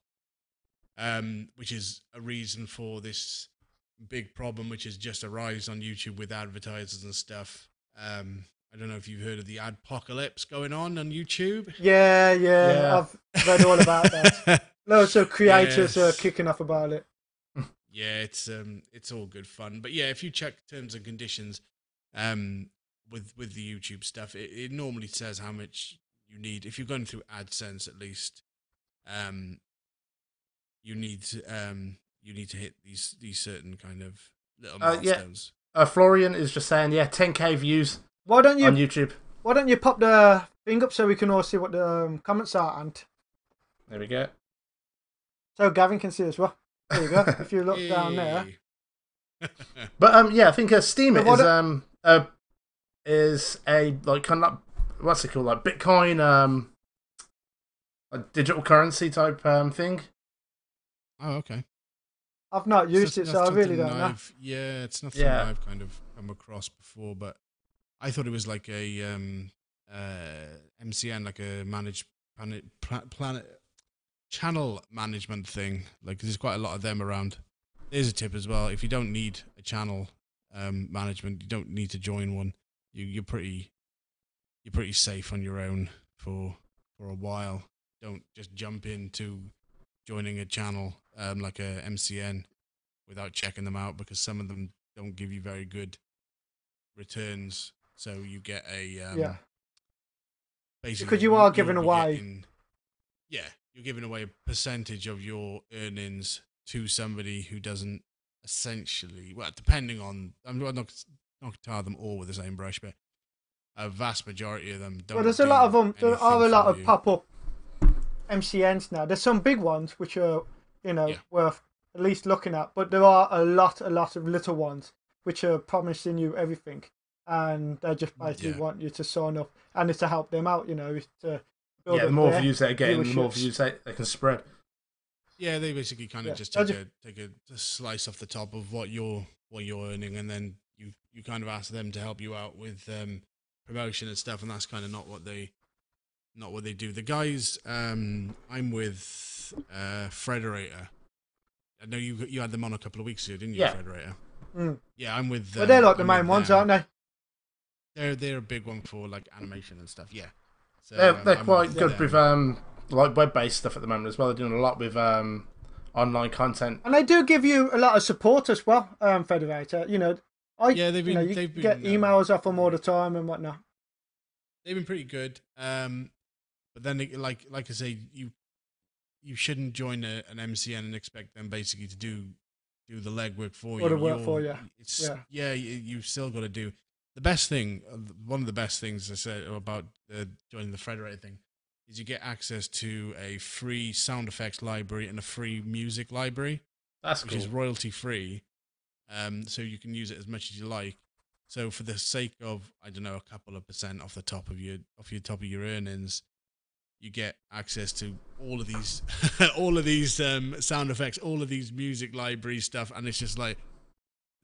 which is a reason for this big problem which has just arisen on YouTube with advertisers and stuff. I don't know if you've heard of the adpocalypse going on YouTube. Yeah. I've read all about that. Loads of creators are kicking off about it. Yeah, it's all good fun, but yeah, if you check terms and conditions, with the YouTube stuff, it normally says how much you need. If you're going through AdSense, at least, you need to hit these certain kind of little milestones. Florian is just saying, 10k views. Why don't you on YouTube? Why don't you pop the thing up so we can all see what the comments are? And there we go. So Gavin can see as well. There you go. If you look down there. But I think Steemit is a like kind of what's it called, like Bitcoin, a digital currency type thing. Oh, okay. I've not used it, so I really don't know. Yeah, it's nothing I've kind of come across before, but I thought it was like a MCN, like a managed planet channel management thing. Like there's quite a lot of them around. There's a tip as well. If you don't need a channel, management. You don't need to join one. You're pretty safe on your own for a while. Don't just jump into joining a channel like a MCN without checking them out, because some of them don't give you very good returns. So you get a basically because you are giving away. You're giving away a percentage of your earnings to somebody who doesn't essentially. Well, depending on, I'm not going to tar them all with the same brush, but a vast majority of them don't. Well, there's a lot of them. There are a lot of pop-up MCNs now. There's some big ones which are, worth at least looking at, but there are a lot of little ones which are promising you everything, and they just basically want you to sign up, and it's to help them out. It's to build the up more their views they're getting, the more viewerships. views they can spread. Yeah, they basically kind of just take a slice off the top of what you're earning, and then you kind of ask them to help you out with promotion and stuff, and that's kind of not what they do. The guys I'm with, Frederator. I know you had them on a couple of weeks ago, didn't you, Frederator? Mm. Yeah, I'm with. But they're like the main ones, aren't they? They're a big one for like animation and stuff. Yeah, so, they're quite good with like web-based stuff at the moment as well. They're doing a lot with online content, and they do give you a lot of support as well. Federator, they've been get emails off them all the time and whatnot. They've been pretty good, but then like I say, you shouldn't join an MCN and expect them basically to do the legwork for you. Or the work for you. You've still got to do the best thing. One of the best things I said about joining the Federator thing is you get access to a free sound effects library and a free music library. That's which is royalty free, so you can use it as much as you like. So for the sake of, I don't know, a couple of percent off the top of your earnings, you get access to all of these sound effects, all of these music library stuff, and it's just like,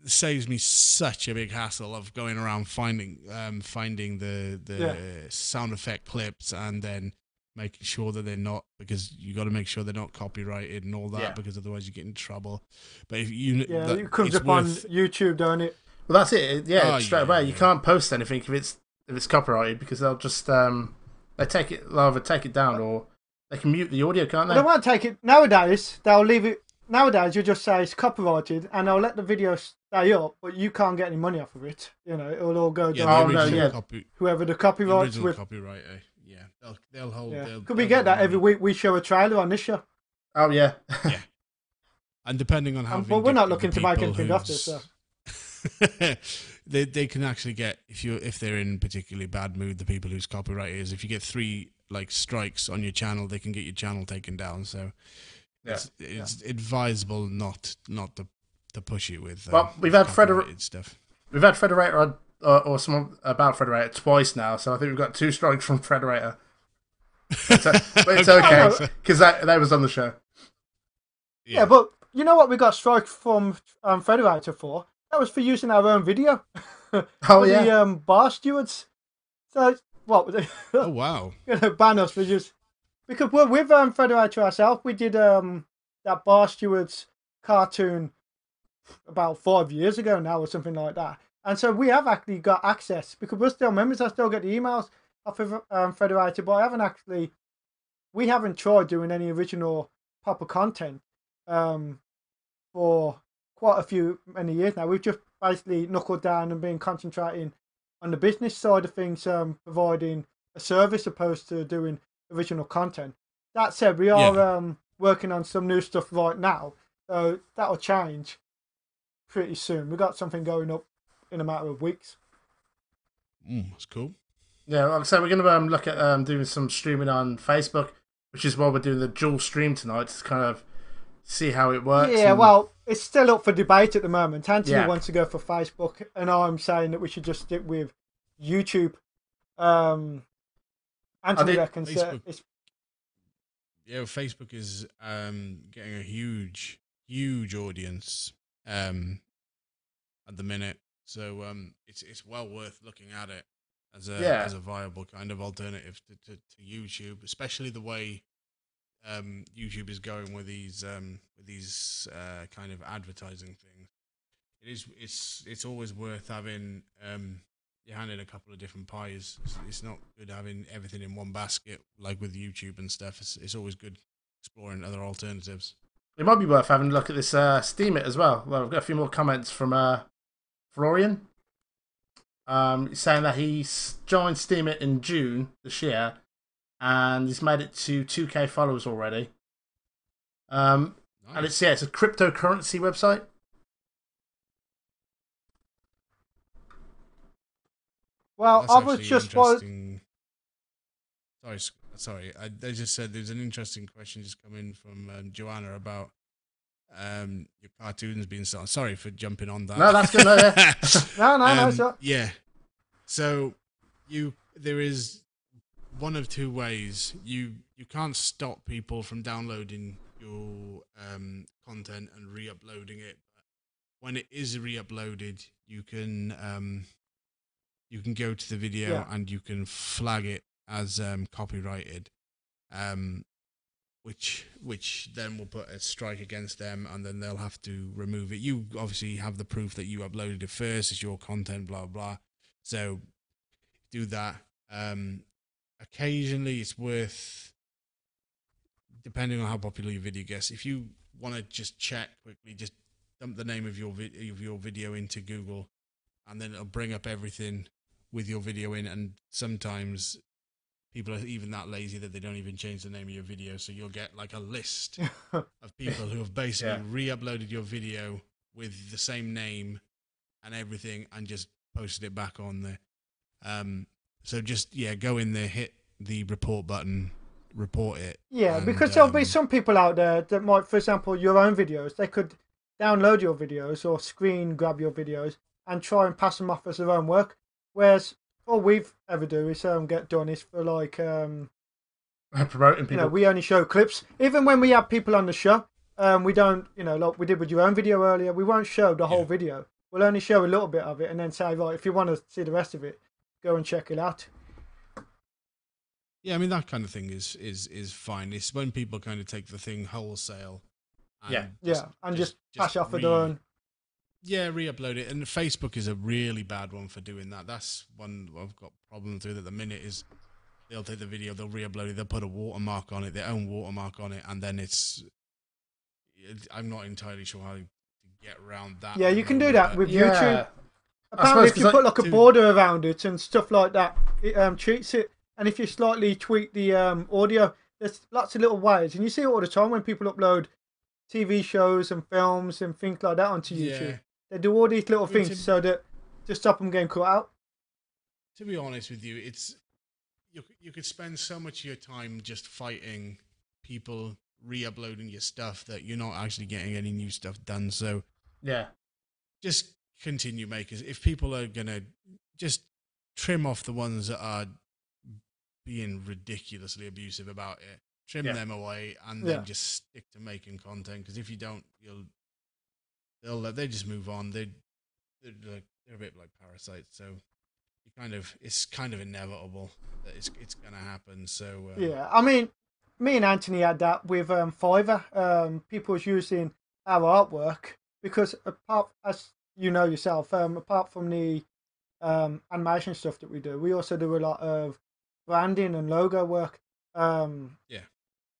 it saves me such a big hassle of going around finding the sound effect clips and then making sure that they're not, because you got to make sure they're not copyrighted and all that, because otherwise you get in trouble. But if it comes up on YouTube, don't it? Well, that's it. Straight away. You can't post anything if it's copyrighted, because they'll just they'll either take it down or they can mute the audio, can't they? They won't take it nowadays. They'll leave it. Nowadays, you just say it's copyrighted, and they'll let the video stay up, but you can't get any money off of it. It'll all go down. Whoever the copyrights with. Copyright, they'll hold. Yeah. They'll, Could we get that every week? We show a trailer on this show. Oh yeah. Yeah. And depending on how. But we're not looking to make anything off this. So. they can actually get, if they're in particularly bad mood, the people whose copyright is, if you get 3 strikes on your channel, they can get your channel taken down. So it's advisable not to push it with. Well, we've had stuff. We've had Federator or someone about Federator twice now, so I think we've got 2 strikes from Federator. But it's okay, because that was on the show. Yeah, but you know what we got strikes from Federator for? That was for using our own video. The bar stewards. So what? Oh wow! Ban us for just because we're with Federator ourselves. We did that bar stewards cartoon about 5 years ago now, or something like that. And so we have actually got access because we're still members. I still get the emails off of Federator, but we haven't tried doing any original proper content for quite many years now. We've just basically knuckled down and been concentrating on the business side of things, providing a service opposed to doing original content. That said, we are working on some new stuff right now, so that'll change pretty soon. We've got something going up in a matter of weeks. That's cool. Yeah, like I said, we're going to look at doing some streaming on Facebook, which is why we're doing the dual stream tonight, to kind of see how it works. Yeah, well, it's still up for debate at the moment. Anthony wants to go for Facebook, and I'm saying that we should just stick with YouTube. Anthony reckons Facebook, Facebook is getting a huge audience at the minute, so it's well worth looking at it as a viable kind of alternative to YouTube, especially the way YouTube is going with these kind of advertising things. it is. It's always worth having your hand in a couple of different pies. It's not good having everything in one basket like with YouTube and stuff. It's always good exploring other alternatives. It might be worth having a look at this Steam It as well. Well, I've got a few more comments from Florian. Saying that he's joined Steam It in June this year, and he's made it to 2K followers already. Nice. And it's a cryptocurrency website. Well, That's I was just Sorry. They just said there's an interesting question just come in from Joanna about your cartoons being sold. Sorry for jumping on that. No, that's good. No, yeah. no, sure. Yeah. So there is one of two ways. You can't stop people from downloading your content and re-uploading it. But when it is re-uploaded, you can go to the video and you can flag it as copyrighted, which then will put a strike against them, and then they'll have to remove it. You obviously have the proof that you uploaded it first. It's your content, blah blah. So do that. Occasionally, it's worth, depending on how popular your video gets. If you want to just check quickly, just dump the name of your video into Google, and then it'll bring up everything with your video in. And sometimes people are even that lazy that they don't even change the name of your video. So you'll get like a list of people who have basically re-uploaded your video with the same name and everything and just posted it back on there. So just, go in there, hit the report button, report it. Yeah, and, because there'll be some people out there that might, for example, your own videos, they could download your videos or screen grab your videos and try and pass them off as their own work. Whereas all we've ever do is get done is for like promoting people. We only show clips. Even when we have people on the show, we don't, like we did with your own video earlier, we won't show the whole video. We'll only show a little bit of it and then say, right, if you want to see the rest of it, go and check it out. Yeah, I mean, that kind of thing is fine. It's when people kind of take the thing wholesale. And just pass off of their own. Yeah, re-upload it. And Facebook is a really bad one for doing that. That's one I've got problems with at the minute is they'll take the video, they'll re-upload it, they'll put a watermark on it, their own watermark on it, and then I'm not entirely sure how to get around that. Yeah, you can do that with YouTube. Apparently, if you put like a border around it and stuff like that, it treats it. And if you slightly tweak the audio, there's lots of little ways. And you see it all the time when people upload TV shows and films and things like that onto YouTube. Yeah. They do all these little things so that to stop them getting cut out. To be honest with you, it's you could spend so much of your time just fighting people re-uploading your stuff that you're not actually getting any new stuff done. So just continue making. If people are gonna just trim off the ones that are being ridiculously abusive about it, trim them away, and then just stick to making content. Because if you don't, they just move on. They're a bit like parasites. So it's kind of inevitable that it's gonna happen. So I mean, me and Anthony had that with Fiverr. People was using our artwork because as you know yourself, apart from the animation stuff that we do, we also do a lot of branding and logo work. And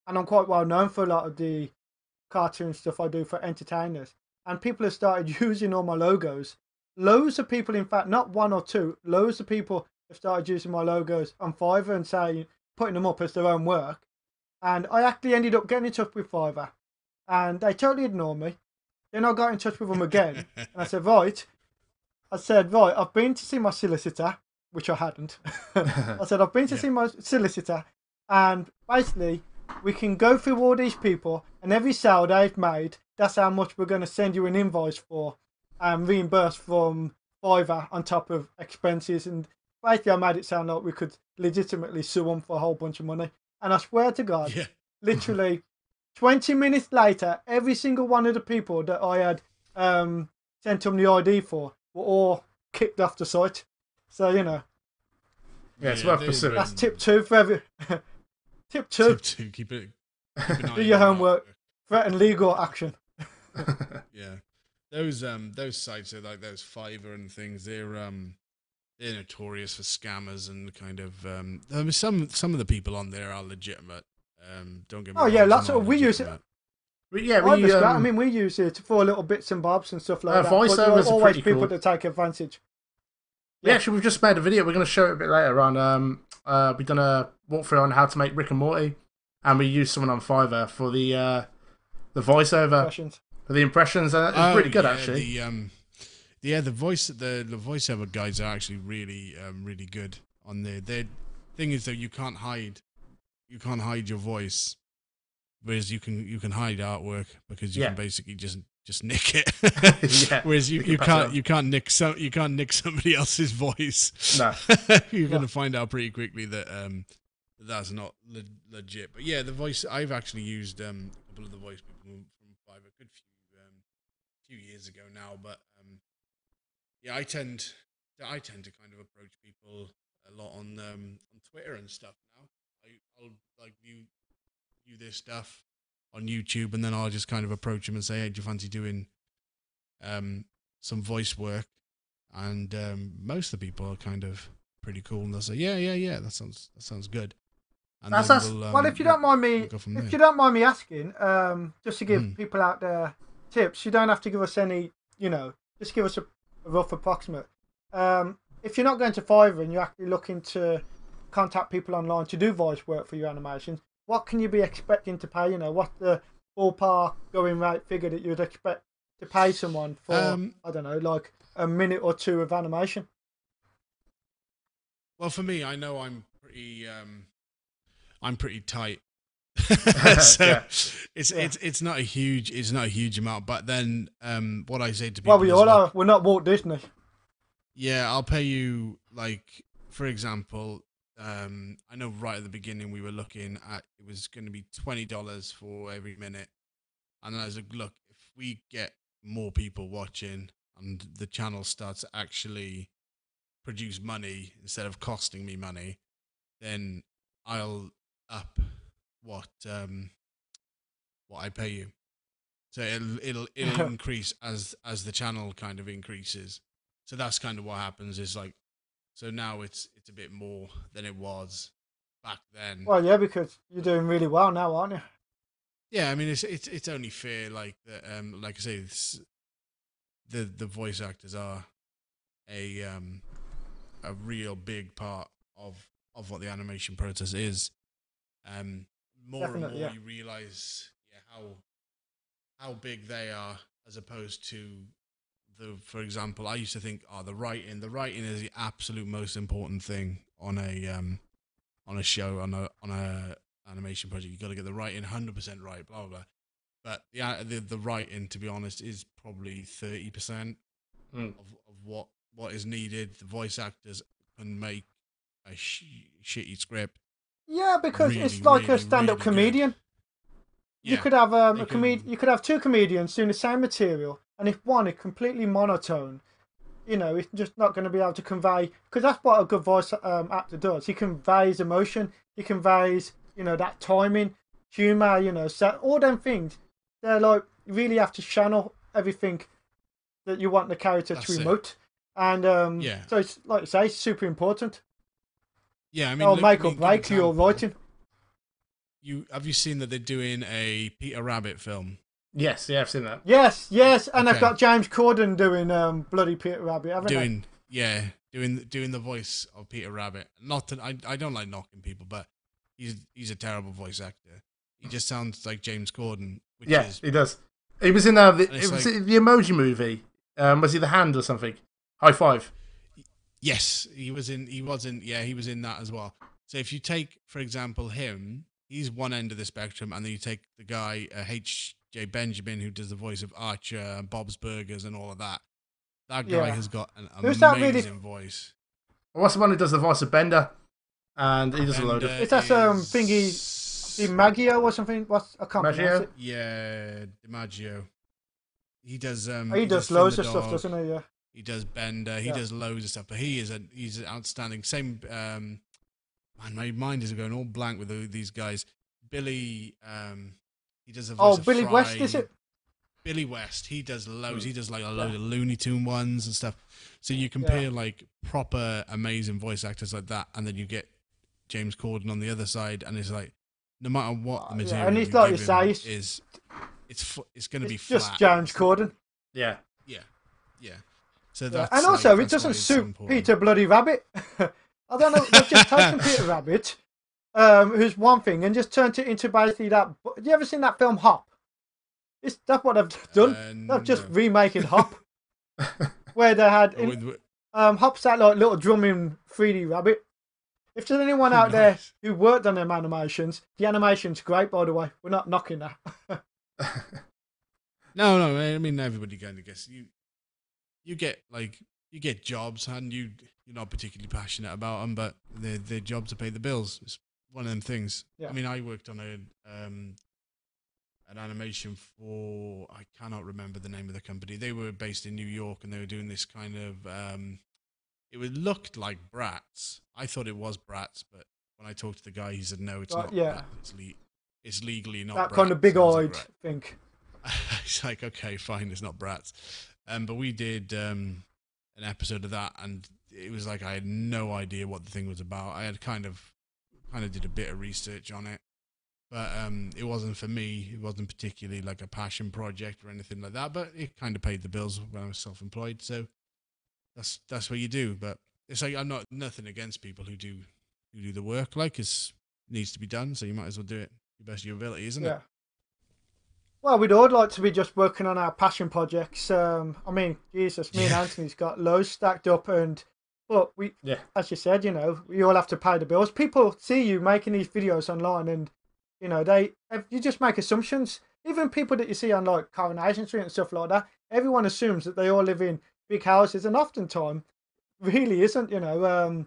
I'm quite well known for a lot of the cartoon stuff I do for entertainers. And people have started using all my logos. Loads of people, in fact, not one or two, loads of people have started using my logos on Fiverr and putting them up as their own work. And I actually ended up getting in touch with Fiverr. And they totally ignored me. Then I got in touch with them again. And I said, right, I've been to see my solicitor, which I hadn't. I said, I've been to see my solicitor. And basically, we can go through all these people. And every sale they've made, that's how much we're going to send you an invoice for. And reimburse from Fiverr on top of expenses. And basically, I made it sound like we could legitimately sue them for a whole bunch of money. And I swear to God, literally 20 minutes later, every single one of the people that I had sent them the ID for were all kicked off the site. So, Yeah, it's worth pursuing. That's tip 2 for every... Tip 2. Tip 2, keep an eye do your homework. Threaten legal action. Yeah. those sites are like those Fiverr and things. They're notorious for scammers and kind of. I mean, some of the people on there are legitimate. Don't get me wrong. Yeah, some lots are of we use it. legitimate. I mean, we use it for little bits and bobs and stuff like that. But there are always people that take advantage. Yeah, actually, we've just made a video. We're going to show it a bit later on. We've done a walkthrough on how to make Rick and Morty, and we used someone on Fiverr for the voiceover, for the impressions, and it's really good actually. The voiceover guides are actually really really good on there. The thing is though, you can't hide your voice, whereas you can hide artwork because you can basically just nick it. Whereas you can't nick somebody else's voice. No, you're gonna find out pretty quickly that that's not legit. But yeah, the voice, I've actually used a couple of the voice people from Fiverr a good few years ago now. But yeah, I tend to kind of approach people a lot on Twitter and stuff now. I'll like view this stuff on YouTube, and then I'll just kind of approach them and say, "Hey, do you fancy doing some voice work?" And most of the people are kind of pretty cool, and they'll say, "Yeah, that sounds good." And well, if you don't mind me asking, just to give people out there tips, you don't have to give us any, just give us a rough approximate. If you're not going to Fiverr and you're actually looking to contact people online to do voice work for your animations, what can you be expecting to pay? What's the ballpark going rate figure that you'd expect to pay someone for, I don't know, like a minute or two of animation? Well, for me, I know I'm pretty tight. So it's not a huge amount, but then what I say to people, well, we all are. We're not Walt Disney. Yeah, I'll pay you, like, for example, I know right at the beginning we were looking at, it was going to be $20 for every minute, and then I was like, look, if we get more people watching and the channel starts to actually produce money instead of costing me money, then I'll up what I pay you. So it'll increase as the channel kind of increases. So that's kind of what happens, is like, so now it's a bit more than it was back then. Well, yeah, because you're doing really well now, aren't you? Yeah, I mean, it's only fair, like that. Like I say, the voice actors are a real big part of what the animation process is. More Definitely, and more you realize how big they are, as opposed to for example, I used to think, the writing is the absolute most important thing on a show, on a animation project. You got to get the writing 100% right, blah blah blah. But the writing, to be honest, is probably 30% of what is needed. The voice actors can make a shitty script. Yeah, because really, it's like really, a stand-up really comedian. Yeah, you could have you could have two comedians doing the same material, and if one is completely monotone, it's just not going to be able to convey. Because that's what a good voice actor does. He conveys emotion. He conveys, that timing, humor. So all them things, they're like, you really have to channel everything that you want the character to emote. And so it's like you say, it's super important. Yeah, I mean, it'll make or break your writing. Have you seen that they're doing a Peter Rabbit film? Yes, yeah, I've seen that. Yes, and they've got James Corden doing bloody Peter Rabbit, haven't they? Doing the voice of Peter Rabbit. Not that I don't like knocking people, but he's a terrible voice actor. He just sounds like James Corden. He does. He was in the Emoji Movie. Was he the hand or something? High Five. Yes, he was in that as well. So if you take, for example, him, he's one end of the spectrum, and then you take the guy H.J. Benjamin, who does the voice of Archer and Bob's Burgers and all of that. That guy has got an amazing voice. What's the one who does the voice of Bender? And he does a load of... Is that thingy, DiMaggio or something? I can't pronounce it. Yeah, DiMaggio. He does... he does loads of stuff, doesn't he? Yeah. He does Bender. He does loads of stuff, but he's outstanding. Same, man, my mind is going all blank with these guys. Billy, he does a voice of Billy Fry. West, is it? Billy West, he does loads. He does like a load of Looney Tune ones and stuff. So you compare like proper amazing voice actors like that, and then you get James Corden on the other side, and it's like no matter what the material and it's you like give you say, him it's going to be just flat. James Corden. Yeah. So that's and also, like, it doesn't that's why suit it's important. Peter Bloody Rabbit. I don't know. They've just taken Peter Rabbit, who's one thing, and just turned it into basically that. Have you ever seen that film Hop? That's what they've done. They've just remaking Hop, where they had Hop's that like little drumming 3D rabbit. If there's anyone out there who worked on them animations, the animation's great, by the way. We're not knocking that. No, I mean everybody kind of gets you get jobs and you're not particularly passionate about them, but their job to pay the bills. It's one of them things. Yeah. I mean, I worked on an animation for, I cannot remember the name of the company. They were based in New York, and they were doing this kind of looked like Bratz. I thought it was Bratz, but when I talked to the guy, he said no, it's not. Yeah, Bratz. It's legally not. That Bratz. kind of big-eyed thing. It's like, okay, fine, it's not Bratz. But we did an episode of that, and it was like I had no idea what the thing was about. I had kind of did a bit of research on it, but it wasn't for me. It wasn't particularly like a passion project or anything like that. But it kind of paid the bills when I was self-employed, so that's what you do. But it's like I'm not nothing against people who do the work. Like it needs to be done, so you might as well do it to the best of your ability, isn't it? Well, we'd all like to be just working on our passion projects. I mean, Jesus, me and Anthony's got loads stacked up, but we, as you said, we all have to pay the bills. People see you making these videos online, and you just make assumptions. Even people that you see on like Coronation Street and stuff like that, everyone assumes that they all live in big houses, and oftentimes really isn't. The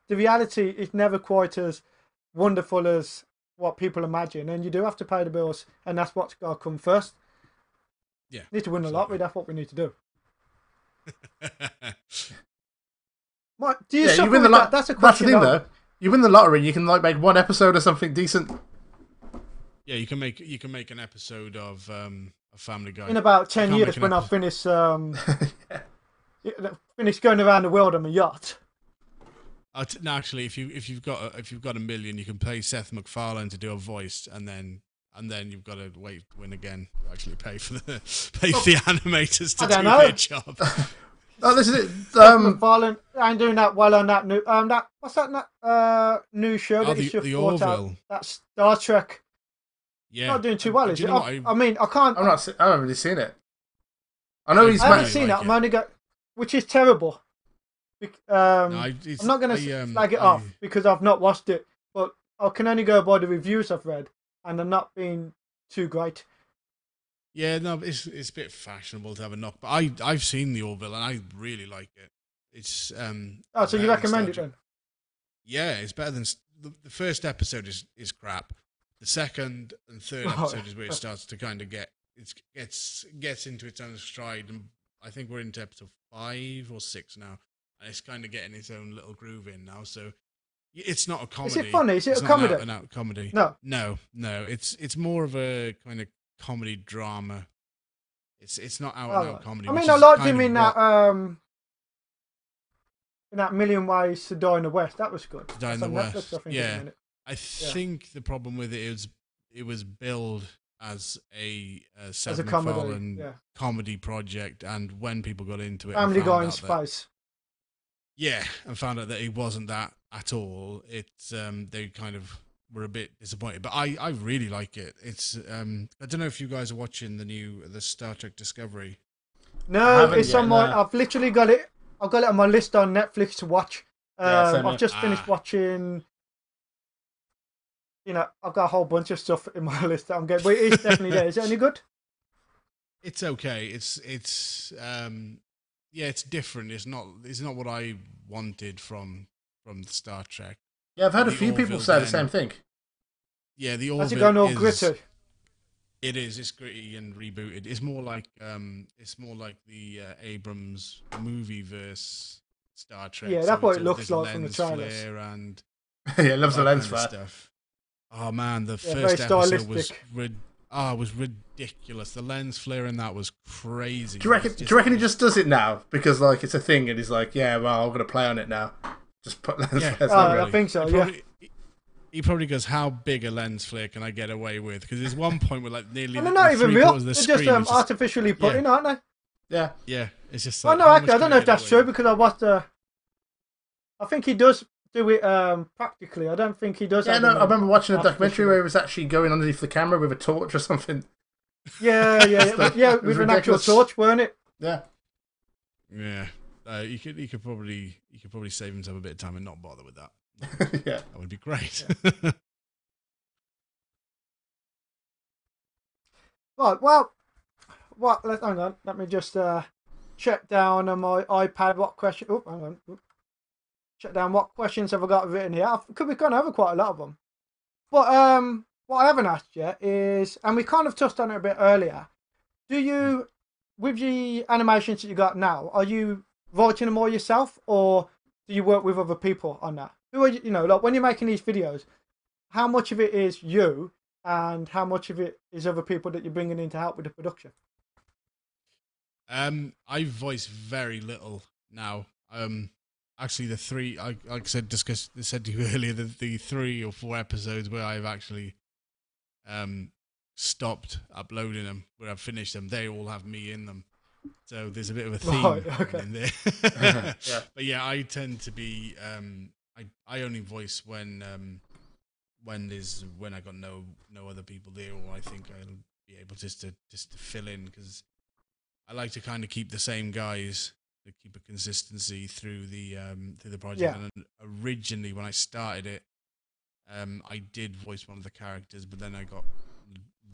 reality is never quite as wonderful as what people imagine, and you do have to pay the bills, and that's what's got to come first. Yeah, need to win the lottery. That's what we need to do. Do you you win the lottery? That's a question. That's the thing, though. You win the lottery, you can like make one episode or something decent. Yeah, you can make an episode of a Family Guy in about 10 years when I finish finish going around the world on a yacht. No, actually, if you've got $1 million, you can pay Seth MacFarlane to do a voice, and then you've got to wait to win again to actually pay for the animators to do their job. Oh, this is it. MacFarlane ain't doing that well on that new what's that new show that he's just brought out? That Star Trek. Yeah, not doing too well, is it? I mean, I haven't really seen it. I know he's. I haven't seen it. I'm only got, which is terrible. I'm not going to slag it off because I've not watched it, but I can only go by the reviews I've read, and they're not being too great. Yeah, no, it's a bit fashionable to have a knock, but I've seen the Orville and I really like it. It's so you recommend it then? Yeah, it's better than the first episode is crap. The second and third episode is where it starts to kind of gets into its own stride, and I think we're into episode 5 or 6 now. And it's kind of getting its own little groove in now, so it's not a comedy. Is it funny? Is it it's a comedy? An out comedy. No. It's more of a kind of comedy drama. It's not out comedy. I mean, I liked him in that Million Ways to Die in the West. That was good. Die in the West. I think the problem with it was billed as a Seth MacFarlane comedy project, and when people got into it, Family Guy in space. Yeah, and found out that it wasn't that at all. They kind of were a bit disappointed, but I really like it. It's I don't know if you guys are watching the Star Trek Discovery. No, it's on my. I've literally got it. I've got it on my list on Netflix to watch. I've just finished watching. I've got a whole bunch of stuff in my list that I'm getting, but it's definitely there. Is it any good? It's okay. It's different. It's not what I wanted from the Star Trek. Yeah, I've heard a few people say the same thing. Yeah, the Orville has it gone all gritty? It is. It's gritty and rebooted. It's more like the Abrams movie verse Star Trek. Yeah, that's what it looks like from the trailers. And yeah, it loves the lens flare stuff. Oh man, the first episode was Oh, it was ridiculous. The lens flare in that was crazy. Do you reckon he just does it now because like it's a thing and he's like, yeah, well, I'm gonna play on it now. Just put lens flares on. I think so. He probably goes, how big a lens flare can I get away with? Because there's one point where like nearly and they're not even real. They're just artificially put in, aren't they? Yeah. Yeah. It's just. Like, no, actually, I don't know if that's true because I watched. I think he does do it practically. I don't think he does. Yeah, no, I remember watching a documentary where he was actually going underneath the camera with a torch or something. Yeah, with an actual torch, weren't it? Yeah. Yeah. You could probably save himself a bit of time and not bother with that. Yeah, that would be great. Yeah. Right, well, hang on. Let me just check down on my iPad what question. Oh, hang on. Check down what questions have I got written here. We've gone over quite a lot of them. But what I haven't asked yet is, and we kind of touched on it a bit earlier. Do you, with the animations that you got now, are you writing them all yourself, or do you work with other people on that? Who are you know, like when you're making these videos, how much of it is you and how much of it is other people that you're bringing in to help with the production? I voice very little now. Actually, the three, like I said to you earlier, the 3 or 4 episodes where I've actually stopped uploading them, where I've finished them, they all have me in them. So there's a bit of a theme in there. Yeah. But yeah, I tend to be I only voice when I got no other people there, or I think I'll be able just to fill in, because I like to kind of keep the same guys to keep a consistency through the project. Yeah. And originally when I started it, I did voice one of the characters, but then I got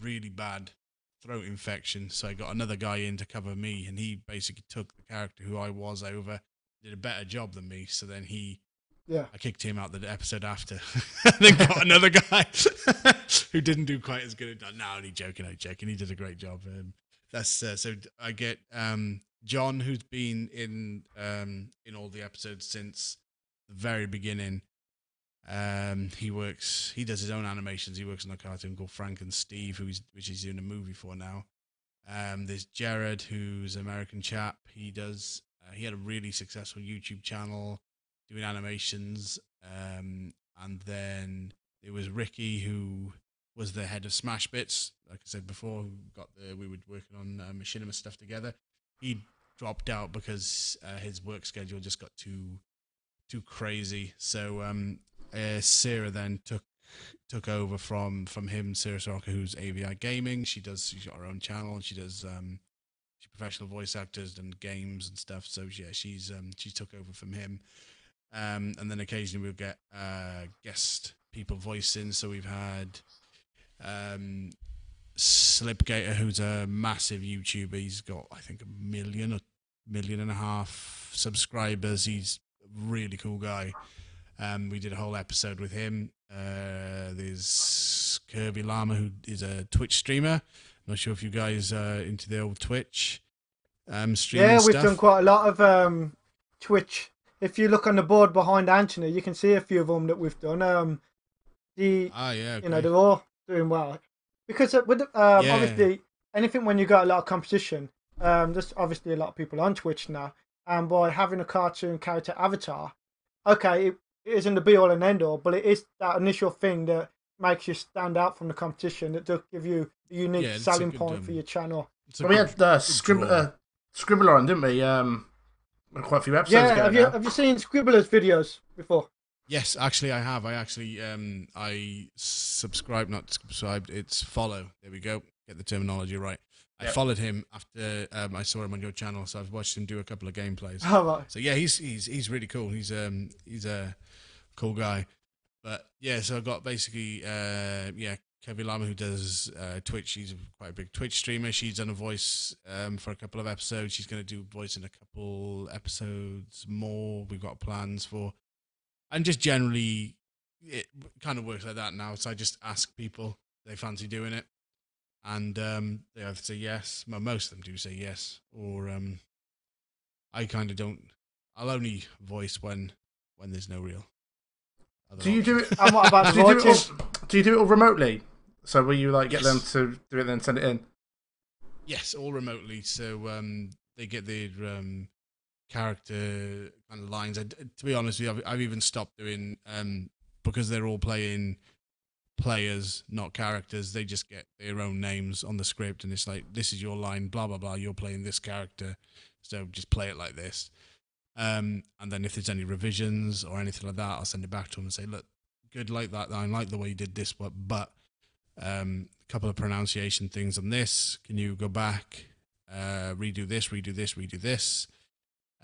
really bad throat infection, so I got another guy in to cover me, and he basically took the character who I was over, did a better job than me. So then I kicked him out the episode after, and then got another guy who didn't do quite as good. No, only joking. He did a great job. That's so I get John, who's been in all the episodes since the very beginning. He does his own animations. He works on a cartoon called Frank and Steve, which he's doing a movie for now. There's Jared, who's an American chap. He had a really successful YouTube channel doing animations. And then there was Ricky, who was the head of Smash Bits, like I said before, we were working on machinima stuff together. He dropped out because his work schedule just got too crazy. So Sarah then took over from him. Sarah Soroka, who's AVI Gaming. She's got her own channel, and she's professional voice actors and games and stuff. So yeah, she's took over from him. And then occasionally we'll get guest people voicing. So we've had Slipgator, who's a massive YouTuber. He's got, I think, 1 million or 1.5 million subscribers. He's a really cool guy. We did a whole episode with him. There's Kirby Llama, who is a Twitch streamer. I'm not sure if you guys are into the old Twitch streaming. Yeah, we've stuff. done quite a lot of Twitch. If you look on the board behind Anthony, you can see a few of them that we've done. You know, they're all doing well. Because with obviously anything when you got a lot of competition, there's obviously a lot of people on Twitch now, and by having a cartoon character avatar, okay, it isn't the be all and end all, but it is that initial thing that makes you stand out from the competition, that does give you a unique selling point for your channel. We had Scribbler on, didn't we? Quite a few episodes ago. Have you seen Scribbler's videos before? Yes, actually I have. I subscribed, it's follow. There we go. Get the terminology right. I followed him after I saw him on your channel, so I've watched him do a couple of gameplays. Oh, right. So yeah, he's really cool. He's a cool guy. But yeah, so I got basically Kevin Lama, who does Twitch. She's quite a big Twitch streamer. She's done a voice for a couple of episodes. She's going to do voice in a couple episodes more. We've got plans for. And just generally, it kind of works like that now. So I just ask people if they fancy doing it. And they either say yes. Well, most of them do say yes. Or I kind of don't. I'll only voice when there's no real. Do you do it? And what about do you do it all remotely? So will you like get them to do it then send it in? Yes, all remotely. So they get their character kind of lines. To be honest with you, I've even stopped doing because they're all playing players, not characters. They just get their own names on the script, and it's like, this is your line, blah blah blah. You're playing this character, so just play it like this. And then if there's any revisions or anything like that, I'll send it back to them and say, look, good like that. I like the way you did this, but a couple of pronunciation things on this. Can you go back, redo this?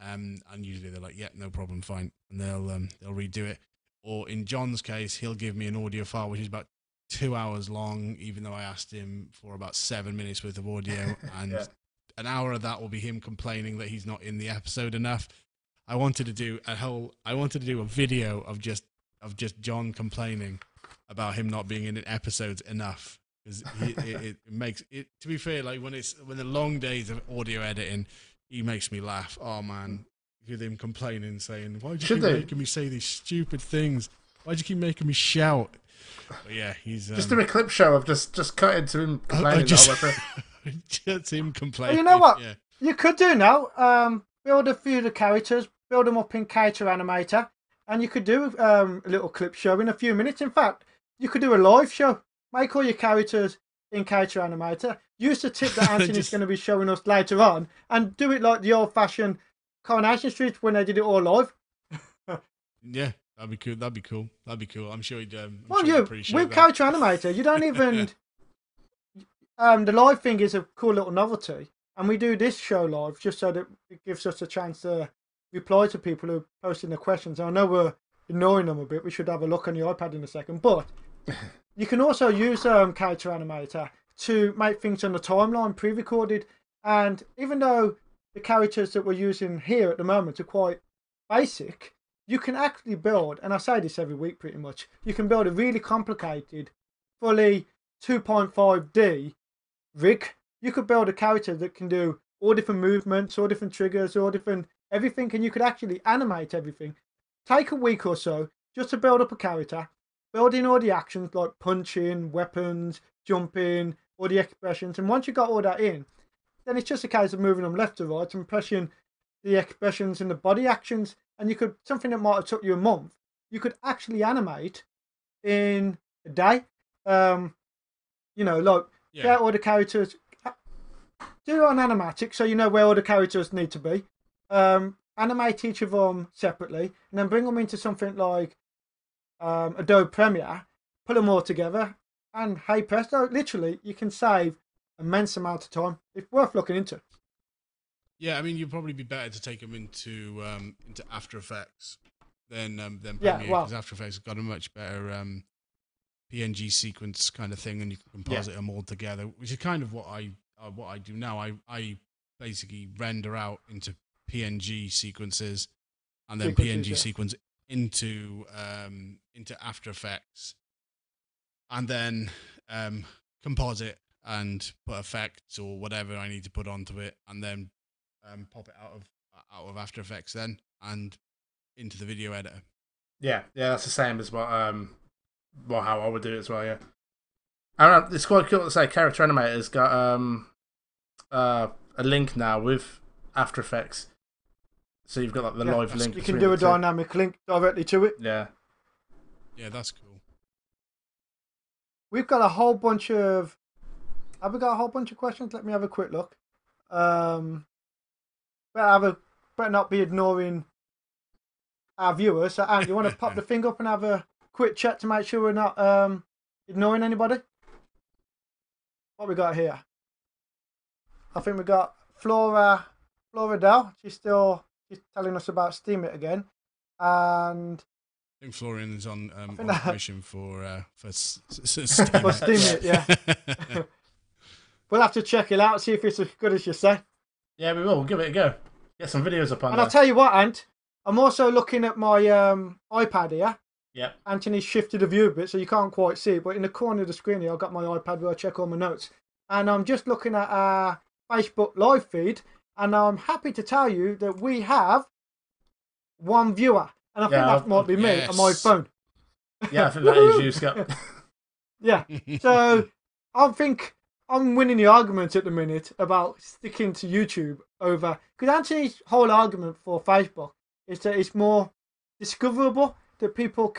And usually they're like, yeah, no problem, fine, and they'll redo it. Or in John's case, he'll give me an audio file which is about 2 hours long, even though I asked him for about 7 minutes worth of audio, and an hour of that will be him complaining that he's not in the episode enough. I wanted to do a video of just John complaining about him not being in episodes enough, because it makes it. To be fair, like when the long days of audio editing, he makes me laugh. Oh man, with him complaining, saying, "Why do you keep making me say these stupid things? Why do you keep making me shout?" But yeah, he's just do a clip show of just cut into him complaining. Just him complaining. Well, you know what? Yeah. You could do now. Build a few of the characters, build them up in Character Animator, and you could do a little clip show in a few minutes. In fact, you could do a live show. Make all your characters in Character Animator. Use the tip that Anthony's going to be showing us later on, and do it like the old-fashioned Coronation Street when they did it all live. Yeah, that'd be cool. I'm sure he'd. Appreciate with that. Character Animator, you don't even. The live thing is a cool little novelty. And we do this show live just so that it gives us a chance to reply to people who are posting their questions. I know we're ignoring them a bit. We should have a look on the iPad in a second. But you can also use Character Animator to make things on the timeline pre-recorded. And even though the characters that we're using here at the moment are quite basic, you can actually build, and I say this every week pretty much, you can build a really complicated, fully 2.5D rig. You could build a character that can do all different movements, all different triggers, all different everything, and you could actually animate everything. Take a week or so just to build up a character, build in all the actions like punching, weapons, jumping, all the expressions, and once you got all that in, then it's just a case of moving them left to right and pressing the expressions and the body actions, and you could, something that might have took you a month, you could actually animate in a day. Get all the characters. Do it on animatic so you know where all the characters need to be. Animate each of them separately, and then bring them into something like Adobe Premiere, put them all together, and hey presto, literally you can save immense amount of time. It's worth looking into. Yeah, I mean, you'd probably be better to take them into After Effects than Premiere, because After Effects has got a much better PNG sequence kind of thing, and you can composite them all together, which is kind of what I do now. I basically render out into PNG sequences, and then PNG sequence into After Effects, and then composite and put effects or whatever I need to put onto it, and then pop it out of After Effects then and into the video editor. Yeah, that's the same as what how I would do it as well. Yeah, I don't know, it's quite cool to say Character Animator's got a link now with After Effects, so you've got like the live link. You can do a dynamic link directly to it. Yeah, that's cool. We've got a whole bunch of. Have we got a whole bunch of questions? Let me have a quick look. Better not be ignoring our viewers. So, Ant, you want to pop the thing up and have a quick chat to make sure we're not ignoring anybody? What we got here? I think we got Flora Dell. She's telling us about Steam It again, and I think Florian is on mission for Steam It. Yeah. We'll have to check it out, see if it's as good as you say. Yeah, we will. We'll give it a go. Get some videos up on and there. I'll tell you what, Ant, I'm also looking at my iPad here. Yep. Anthony's shifted the view a bit, so you can't quite see it, but in the corner of the screen here, I've got my iPad where I check all my notes. And I'm just looking at our Facebook live feed, and I'm happy to tell you that we have one viewer. And I think that might be me on my phone. Yeah, I think that is you, Scott. Yeah. So I think I'm winning the argument at the minute about sticking to YouTube over, because Anthony's whole argument for Facebook is that it's more discoverable, that people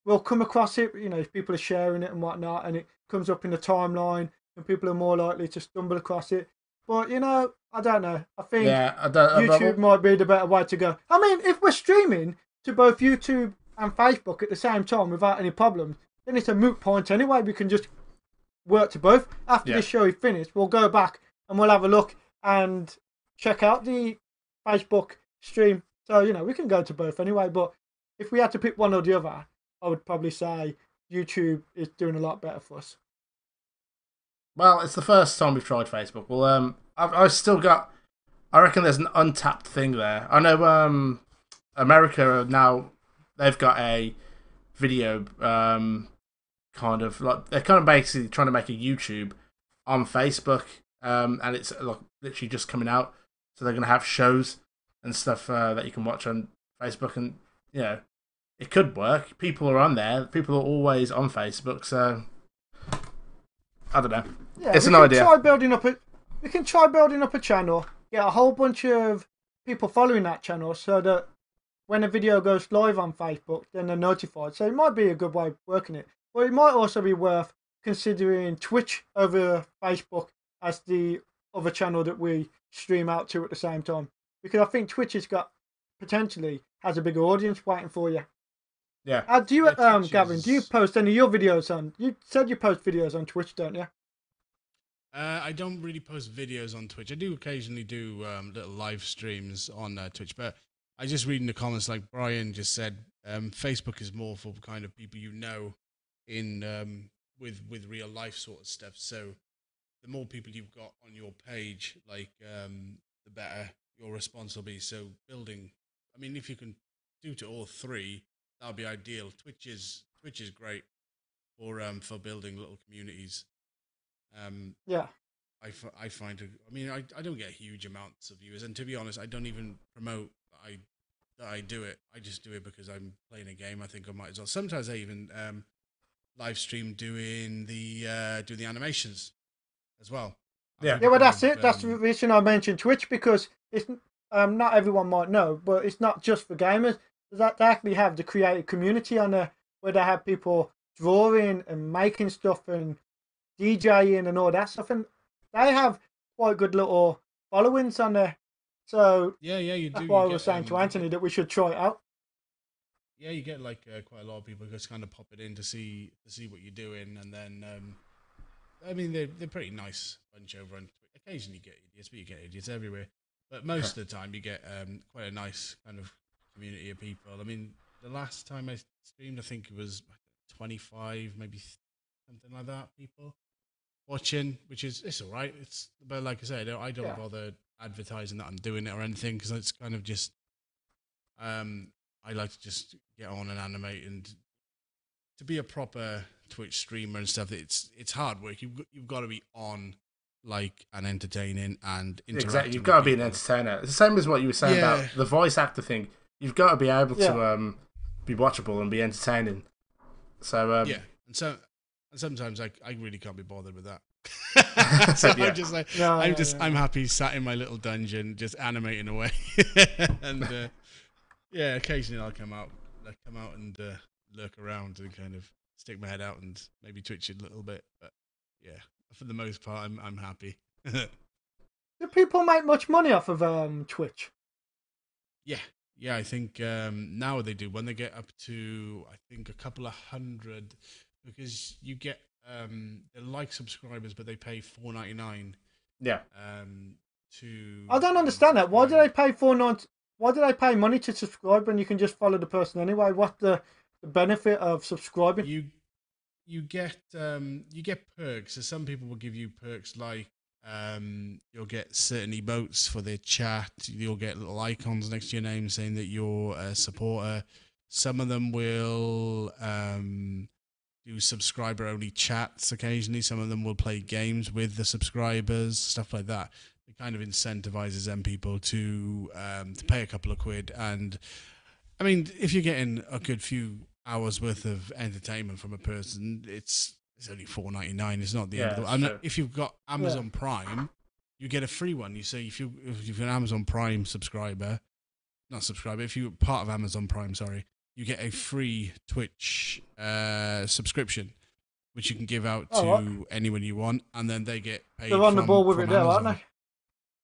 will come across it. You know, if people are sharing it and whatnot, and it comes up in the timeline, and people are more likely to stumble across it. But you know, I don't know. I think YouTube might be the better way to go. I mean, if we're streaming to both YouTube and Facebook at the same time without any problems, then it's a moot point anyway. We can just work to both. After this show is finished, we'll go back and we'll have a look and check out the Facebook stream. So, you know, we can go to both anyway. But if we had to pick one or the other, I would probably say YouTube is doing a lot better for us. Well, it's the first time we've tried Facebook. Well, I've still got. I reckon there's an untapped thing there. I know America now, they've got a video kind of like, they're kind of basically trying to make a YouTube on Facebook, and it's like literally just coming out. So they're going to have shows and stuff that you can watch on Facebook, and you know, it could work. People are on there. People are always on Facebook, so I don't know. Yeah, it's an idea. We can try building up a channel, get a whole bunch of people following that channel, so that when a video goes live on Facebook, then they're notified. So it might be a good way of working it. But it might also be worth considering Twitch over Facebook as the other channel that we stream out to at the same time. Because I think Twitch potentially has a bigger audience waiting for you. Yeah. Do you, Gavin, do you post any of your videos on? You said you post videos on Twitch, don't you? I don't really post videos on Twitch. I do occasionally do little live streams on Twitch, but I just read in the comments, like Brian just said, Facebook is more for kind of people you know in with real life sort of stuff. So the more people you've got on your page, like the better your response will be. So building, I mean, if you can do to all three, that would be ideal. Twitch is great for building little communities. Yeah. I find it, I mean, I don't get huge amounts of viewers, and to be honest, I don't even promote that I do it. I just do it because I'm playing a game. I think I might as well. Sometimes I even live stream doing the animations as well. Yeah. Yeah, well, that's it. That's the reason I mentioned Twitch, because it's not everyone might know, but it's not just for gamers. They actually have the creative community on there, where they have people drawing and making stuff and DJing and all that stuff, and they have quite good little followings on there. So yeah, you do. That's why I was saying to Anthony that we should try it out. Yeah, you get like quite a lot of people just kind of pop it in to see what you're doing, and then I mean they're pretty nice bunch over on Twitter. Occasionally you get idiots, but you get idiots everywhere. But most of the time you get quite a nice kind of community of people. I mean, the last time I streamed, I think it was 25, maybe something like that, people watching, which is, it's all right. But like I said, I don't bother advertising that I'm doing it or anything, because it's kind of just I like to just get on and animate, and to be a proper Twitch streamer and stuff, it's hard work. You've got to be on, like, and entertaining and interacting. Exactly, you've got to be an entertainer. It's the same as what you were saying about the voice actor thing. You've got to be able to be watchable and be entertaining. So yeah, and sometimes I really can't be bothered with that. So I'm just like, I'm happy sat in my little dungeon just animating away, and yeah, occasionally I'll come out and lurk around and kind of stick my head out and maybe twitch it a little bit. But yeah, for the most part, I'm happy. Do people make much money off of Twitch? Yeah, I think now they do. When they get up to, I think, a couple of hundred, because you get they're like subscribers, but they pay $4.99. Yeah. I don't understand that. Why do they pay $4.99? Why do they pay money to subscribe when you can just follow the person anyway? What's the benefit of subscribing? You get perks. So some people will give you perks like you'll get certain emotes for their chat. You'll get little icons next to your name saying that you're a supporter. Some of them will do subscriber-only chats occasionally. Some of them will play games with the subscribers, stuff like that. It kind of incentivizes them people to pay a couple of quid. And I mean, if you're getting a good few hours worth of entertainment from a person, it's it's only $4.99. It's not the end Yeah, of the it's world. true. If you've got Amazon Prime, you get a free one. You say if you're an Amazon Prime subscriber, not subscriber, if you're part of Amazon Prime, sorry, you get a free Twitch subscription, which you can give out to anyone you want, and then they get paid. They're on the ball with it from there, Amazon. aren't they?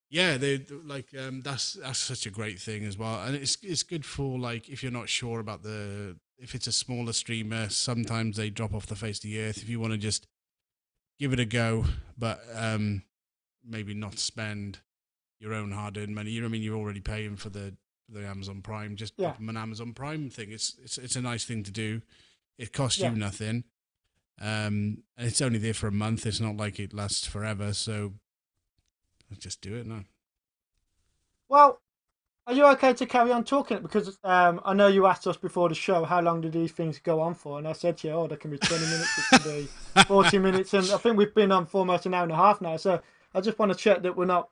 Yeah, they like that's such a great thing as well, and it's good for like if you're not sure about if it's a smaller streamer, sometimes they drop off the face of the earth. If you want to just give it a go, but maybe not spend your own hard-earned money. You know what I mean? You're already paying for the Amazon Prime. Just give them an Amazon Prime thing. It's a nice thing to do. It costs you nothing, and it's only there for a month. It's not like it lasts forever. So just do it now. Well, are you okay to carry on talking? Because I know you asked us before the show how long do these things go on for, and I said to you, they can be 20 minutes, it can be 40 minutes, and I think we've been on for almost an hour and a half now. So I just want to check that we're not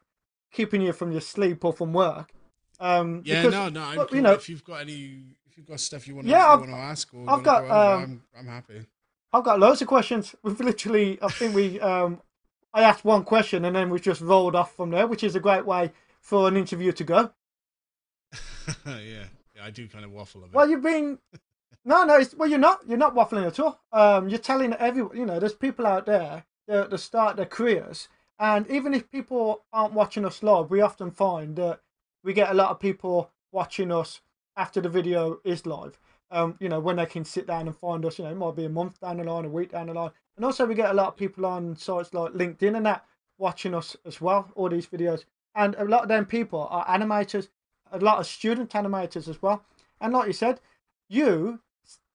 keeping you from your sleep or from work. No. If you've got stuff you want to ask, or I've got. I'm happy. I've got loads of questions. We've literally, I think I asked one question and then we just rolled off from there, which is a great way for an interview to go. yeah, I do kind of waffle a bit. Well, you've been. No, you're not waffling at all. You're telling everyone, there's people out there that start their careers, and even if people aren't watching us live, we often find that we get a lot of people watching us after the video is live. When they can sit down and find us, it might be a month down the line, a week down the line. And also we get a lot of people on sites like LinkedIn and that watching us as well, all these videos. And a lot of them people are animators, a lot of student animators as well. And like you said, you,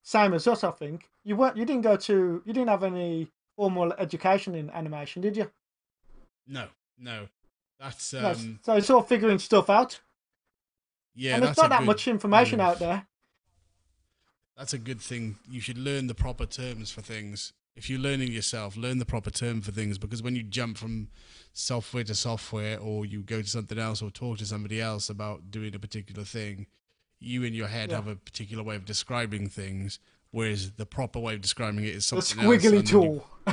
same as us, I think, you didn't have any formal education in animation, did you? No. That's so it's sort of figuring stuff out. Yeah, and there's not that much information out there. That's a good thing. You should learn the proper terms for things. If you're learning yourself, learn the proper term for things, because when you jump from software to software, or you go to something else or talk to somebody else about doing a particular thing, you in your head have a particular way of describing things, whereas the proper way of describing it is something else. The squiggly tool. The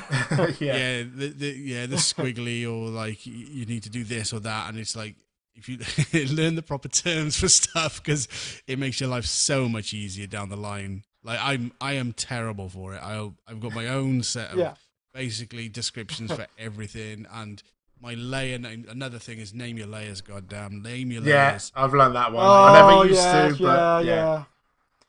squiggly, or like you need to do this or that, and it's like, if you learn the proper terms for stuff, because it makes your life so much easier down the line. Like I am terrible for it. I've got my own set of basically descriptions for everything, and my layer name. Another thing is name your layers. Goddamn, name your layers. Yeah, I've learned that one. I never used to, but yeah.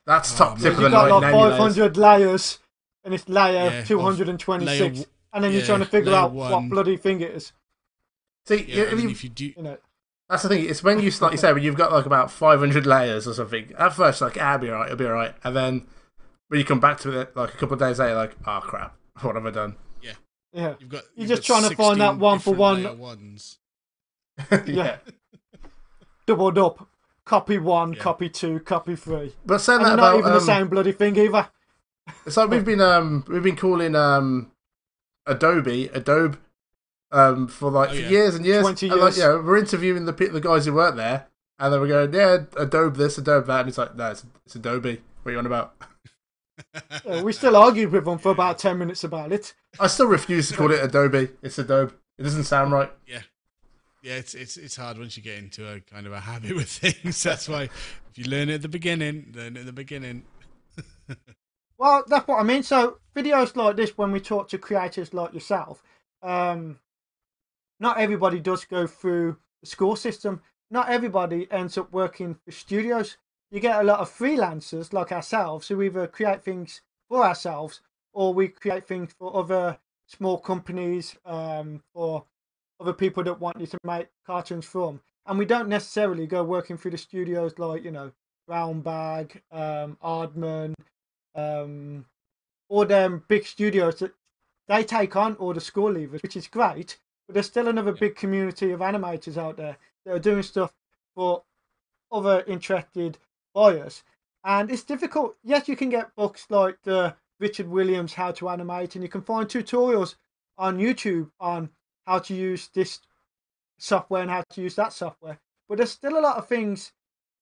That's top tip of the You've got night. like 500 layers, and it's layer 226, and then you're trying to figure out what bloody thing it is. See, if you do, that's the thing. It's when you, like you say, when you've got like about 500 layers or something. At first, like, it'll be alright, and then when you come back to it, like a couple of days later, like, oh crap, what have I done? Yeah. You're just trying to find that one for one. Ones. Yeah. Doubled up. Copy 1, copy 2, copy 3. But saying that about not even the same bloody thing either. It's like we've been calling Adobe for like for years and years. 20 and years. Like, we're interviewing the guys who work there, and then we're going, Adobe this, Adobe that, and it's like, no, it's Adobe. What are you on about? We still argued with them for about 10 minutes about it. I still refuse to call it Adobe. It's Adobe. It doesn't sound right. Yeah, it's hard once you get into a kind of a habit with things. That's why if you learn it at the beginning, learn it at the beginning. Well, that's what I mean. So videos like this, when we talk to creators like yourself, not everybody does go through the school system. Not everybody ends up working for studios. You get a lot of freelancers like ourselves who either create things for ourselves or we create things for other small companies, or other people that want you to make cartoons from. And we don't necessarily go working through the studios like, Brown Bag, Aardman, all them big studios that they take on all the school leavers, which is great. But there's still another big community of animators out there that are doing stuff for other interested buyers. And it's difficult. Yes, you can get books like the Richard Williams How to Animate, and you can find tutorials on YouTube on how to use this software and how to use that software. But there's still a lot of things,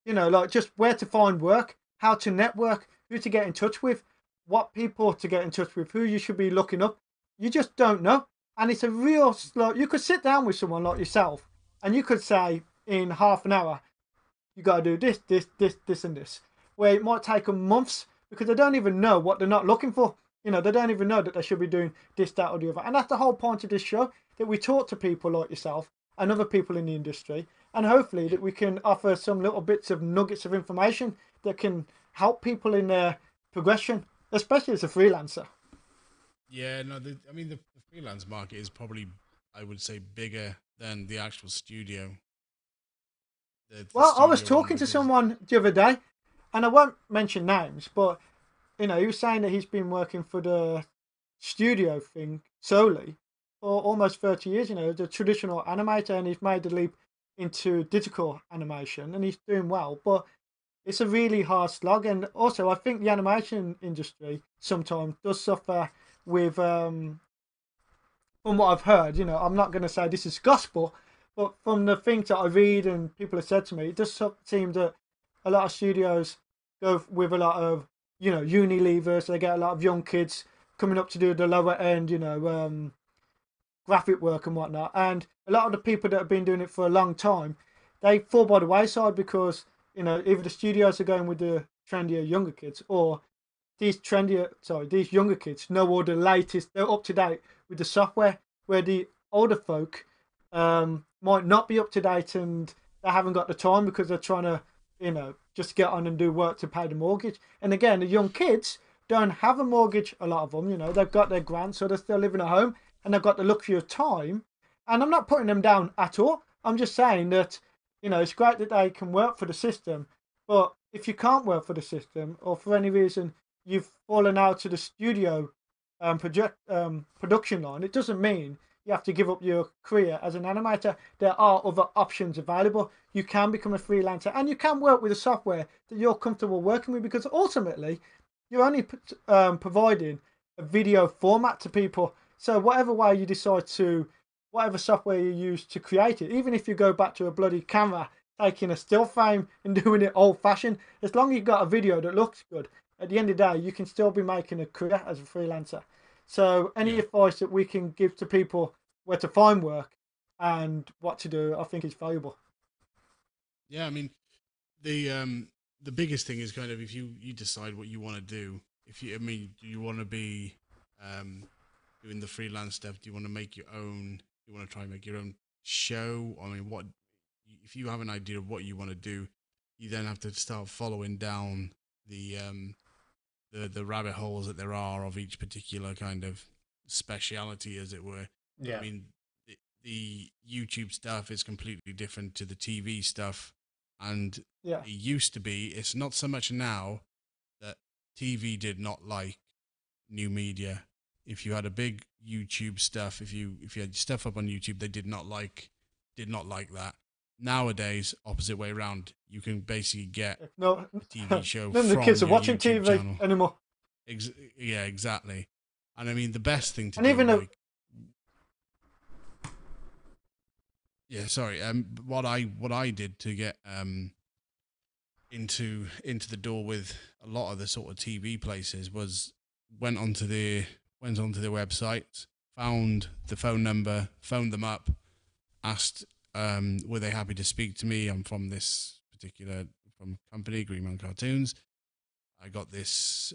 like just where to find work, how to network, who to get in touch with, what people to get in touch with, who you should be looking up. you just don't know. And it's a real slow. You could sit down with someone like yourself, and you could say in half an hour, you got to do this, this, this, this, and this. Where it might take them months because they don't even know what they're not looking for. You know, they don't even know that they should be doing this, that, or the other. And that's the whole point of this show, that we talk to people like yourself and other people in the industry, and hopefully that we can offer some little bits of nuggets of information that can help people in their progression, especially as a freelancer. Yeah, no, I mean, the freelance market is probably, I would say, bigger than the actual studio. Well, I was talking to someone the other day, and I won't mention names, but you know, he was saying that he's been working for the studio thing solely for almost 30 years. You know, the traditional animator, and he's made the leap into digital animation, and he's doing well. But it's a really hard slog, and also I think the animation industry sometimes does suffer with, from what I've heard. You know, I'm not going to say this is gospel, but from the things that I read and people have said to me, it does seem that a lot of studios go with a lot of, you know, uni leavers. They get a lot of young kids coming up to do the lower end, you know, graphic work and whatnot. And a lot of the people that have been doing it for a long time, they fall by the wayside because, you know, either the studios are going with the trendier younger kids, or these younger kids know all the latest, they're up to date with the software, where the older folk might not be up to date, and they haven't got the time because they're trying to, you know, just get on and do work to pay the mortgage. And again, the young kids don't have a mortgage, a lot of them, you know, they've got their grants, so they're still living at home, and they've got the luxury of time. And I'm not putting them down at all. I'm just saying that, you know, it's great that they can work for the system, but if you can't work for the system, or for any reason you've fallen out to the studio production line, it doesn't mean you have to give up your career as an animator. There are other options available. You can become a freelancer, and you can work with a software that you're comfortable working with, because ultimately you're only providing a video format to people. So whatever way you decide to, whatever software you use to create it, even if you go back to a bloody camera, taking a still frame and doing it old fashioned, as long as you've got a video that looks good, at the end of the day, you can still be making a career as a freelancer. So any advice that we can give to people where to find work and what to do, I think is valuable. Yeah, I mean, the biggest thing is kind of, if you decide what you want to do. If you, I mean, do you want to be doing the freelance stuff? Do you want to make your own? Do you want to try and make your own show? I mean, what if you have an idea of what you want to do? You then have to start following down the rabbit holes that there are of each particular kind of speciality, as it were. Yeah. I mean, the YouTube stuff is completely different to the TV stuff, and it used to be. It's not so much now that TV did not like new media. If you had a big YouTube stuff, if you had stuff up on YouTube, they did not like that. Nowadays, opposite way around, you can basically get a TV show. None of the kids are watching TV channel anymore. Yeah, exactly. And I mean, the best thing to and do. Even though, yeah, sorry. What I did to get into the door with a lot of the sort of TV places was went onto their website, found the phone number, phoned them up, asked were they happy to speak to me. I'm from this particular company, Green Man Cartoons. I got this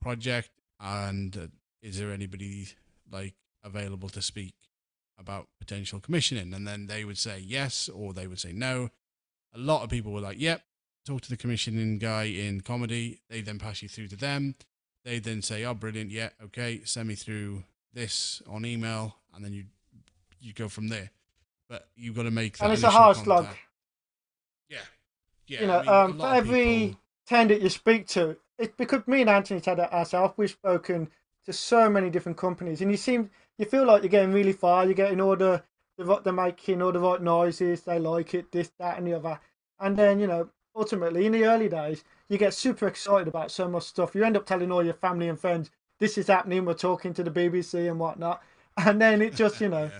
project, and is there anybody like available to speak about potential commissioning? And then they would say yes, or they would say no. A lot of people were like, yep, talk to the commissioning guy in comedy. They then pass you through to them. They then say, oh, brilliant, yeah, okay, send me through this on email, and then you go from there. But you've got to make that. And it's a hard contact. slog. Yeah. You know, for every 10 that you speak to, it's because me and Anthony said it ourselves, we've spoken to so many different companies, and you feel like you're getting really far. You're getting all they're making all the right noises, they like it, this, that, and the other. And then, you know, ultimately, in the early days, you get super excited about so much stuff. You end up telling all your family and friends, this is happening, we're talking to the BBC and whatnot. And then it just, you know,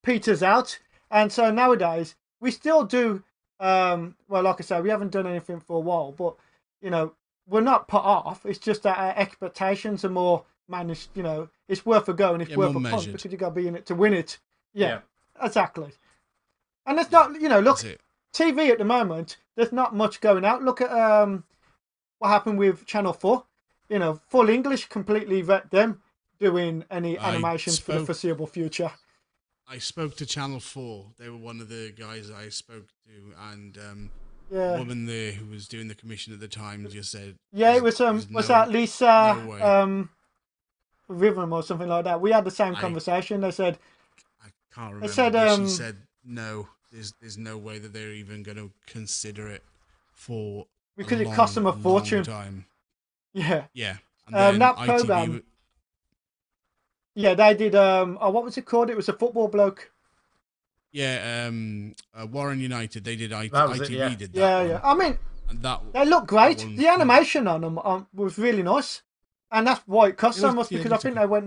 peters out. And so nowadays, we still do, well, like I said, we haven't done anything for a while, but, you know, we're not put off. It's just that our expectations are more man, it's worth a go and it's worth a punt measured. because you got to be in it to win it. Yeah, Yeah. exactly. And there's not, look, That's it. TV at the moment, there's not much going out. Look at what happened with Channel 4. Full English completely wrecked them doing any animations for the foreseeable future. I spoke to Channel 4. They were one of the guys I spoke to, and Yeah. a woman there who was doing the commission at the time just said, Yeah, it was that Lisa no way. Rhythm or something like that. We had the same conversation. They said, I can't remember. said, but she said, no, there's no way that they're even going to consider it for because a it cost them a long fortune. time. Yeah. Yeah. And then that ITV program. Yeah, they did. What was it called? It was a football bloke. Yeah, Warren United. They did. That was ITV it, yeah. did that. I mean, And that they look great. one- The animation on them was really nice, and that's why it cost It so was- much yeah, because it I was think okay. they went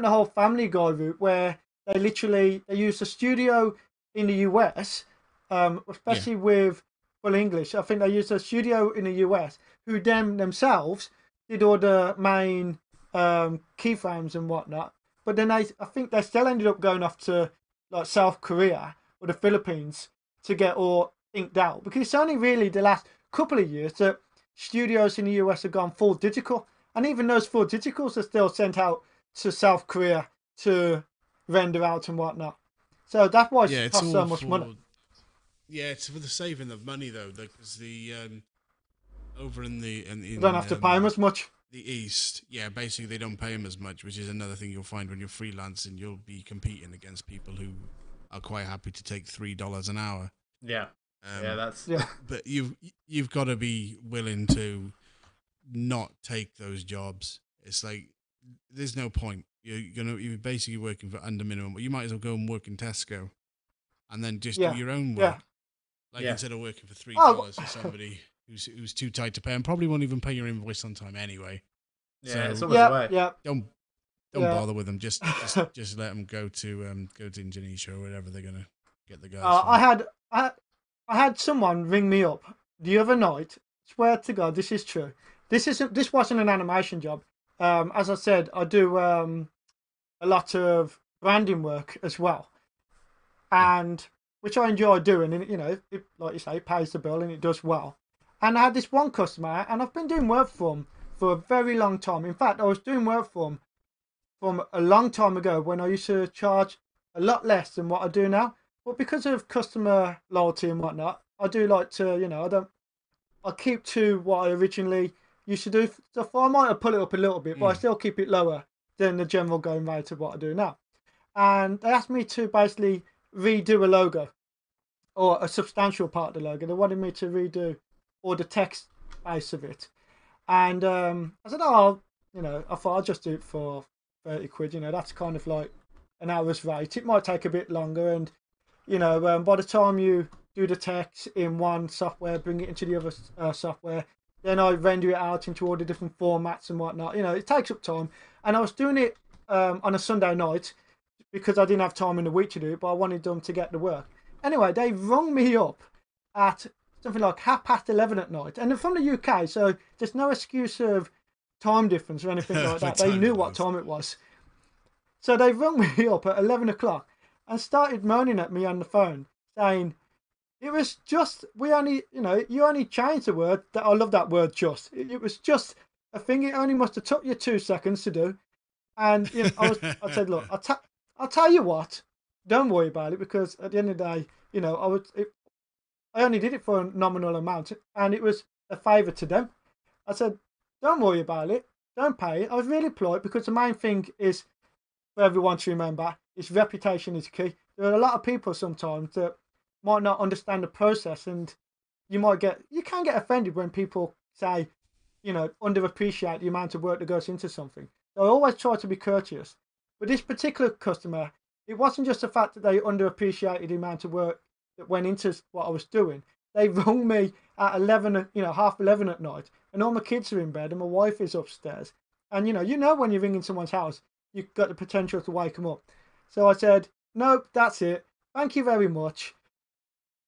the whole Family Guy route where they used a studio in the US, especially with Full English. I think they used a studio in the US who themselves did all the main keyframes and whatnot. But then I think they still ended up going off to like South Korea or the Philippines to get all inked out, because it's only really the last couple of years that studios in the US have gone full digital, and even those full digitals are still sent out to South Korea to render out and whatnot. So that's why it costs so much money. Yeah, it's for the saving of money though, because the over in You don't have to pay them as much. The East, yeah, basically they don't pay them as much, which is another thing you'll find when you're freelancing. You'll be competing against people who are quite happy to take $3 an hour. Yeah. That's But you've got to be willing to not take those jobs. It's like there's no point. You're basically working for under minimum. You might as well go and work in Tesco, and then just do your own work. Instead of working for $3 for somebody who's too tight to pay, and probably won't even pay your invoice on time anyway. Yeah, it's so always the way. Yeah. don't bother with them. Just let them go to Indonesia or wherever they're gonna get the guys. I had someone ring me up the other night. Swear to God, this is true. This wasn't an animation job. As I said, I do a lot of branding work as well, and which I enjoy doing. And it, like you say, it pays the bill and it does well. And I had this one customer, and I've been doing work for him for a very long time. In fact, I was doing work for him from a long time ago when I used to charge a lot less than what I do now. But because of customer loyalty and whatnot, I do like to, I keep to what I originally used to do stuff for. I might have put it up a little bit, but I still keep it lower than the general going rate of what I do now. And they asked me to basically redo a logo, or a substantial part of the logo. They wanted me to redo all the text base of it. And I said, I thought I'd just do it for 30 quid. That's kind of like an hour's rate. It might take a bit longer, and by the time you do the text in one software, bring it into the other software, then I render it out into all the different formats and whatnot. It takes up time. And I was doing it on a Sunday night because I didn't have time in the week to do it, but I wanted them to get the work. Anyway, they rung me up at something like 11:30 at night. And they're from the UK, so there's no excuse of time difference or anything like that. They knew what time it was. So they rung me up at 11 o'clock and started moaning at me on the phone, saying, it was just, you only changed the word. I love that word, just. It was just a thing. It only must have took you 2 seconds to do. And I said, look, I'll tell you what, don't worry about it, because at the end of the day, I only did it for a nominal amount, and it was a favour to them. I said, don't worry about it, don't pay it. I was really polite, because the main thing is for everyone to remember is reputation is key. There are a lot of people sometimes that might not understand the process, and you can get offended when people say, underappreciate the amount of work that goes into something. So I always try to be courteous. But this particular customer, it wasn't just the fact that they underappreciated the amount of work that went into what I was doing. They rung me at 11:30 at night, and all my kids are in bed and my wife is upstairs. And when you're ringing someone's house, you've got the potential to wake them up. So I said, nope, that's it. Thank you very much.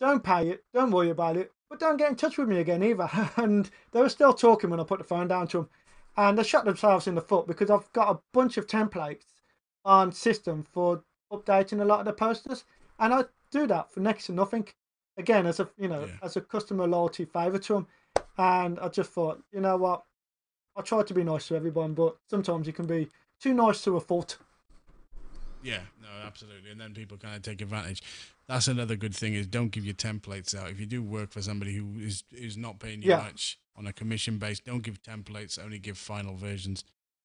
Don't pay it. Don't worry about it. But don't get in touch with me again either. And they were still talking when I put the phone down to them. and they shot themselves in the foot because I've got a bunch of templates on system for updating a lot of the posters, and I do that for next to nothing. Again, as a as a customer loyalty favour to them, and I just thought, you know what, I try to be nice to everyone, but sometimes you can be too nice to a fault. Yeah, no, absolutely. And then people kind of take advantage. That's another good thing is don't give your templates out. If you do work for somebody who is not paying you much on a commission base, don't give templates. Only give final versions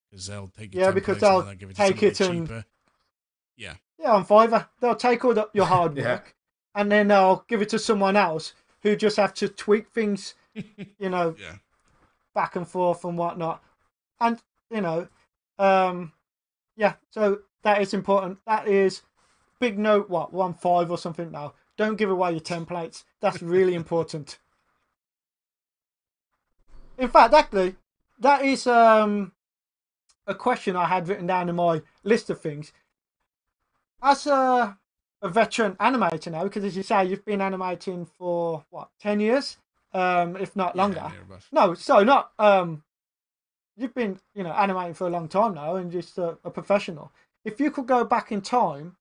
because they'll take your templates because they'll and give it take to it and cheaper. Yeah, on Fiverr they'll take all your hard work and then they'll give it to someone else who just have to tweak things, back and forth and whatnot, and so that is important. That is big note. What, 1.5 or something now? Don't give away your templates. That's really important. In fact, actually, that is a question I had written down in my list of things. As a veteran animator now, because as you say, you've been animating for 10 years, if not longer. No, so not. You've been animating for a long time now, and just a professional. If you could go back in time,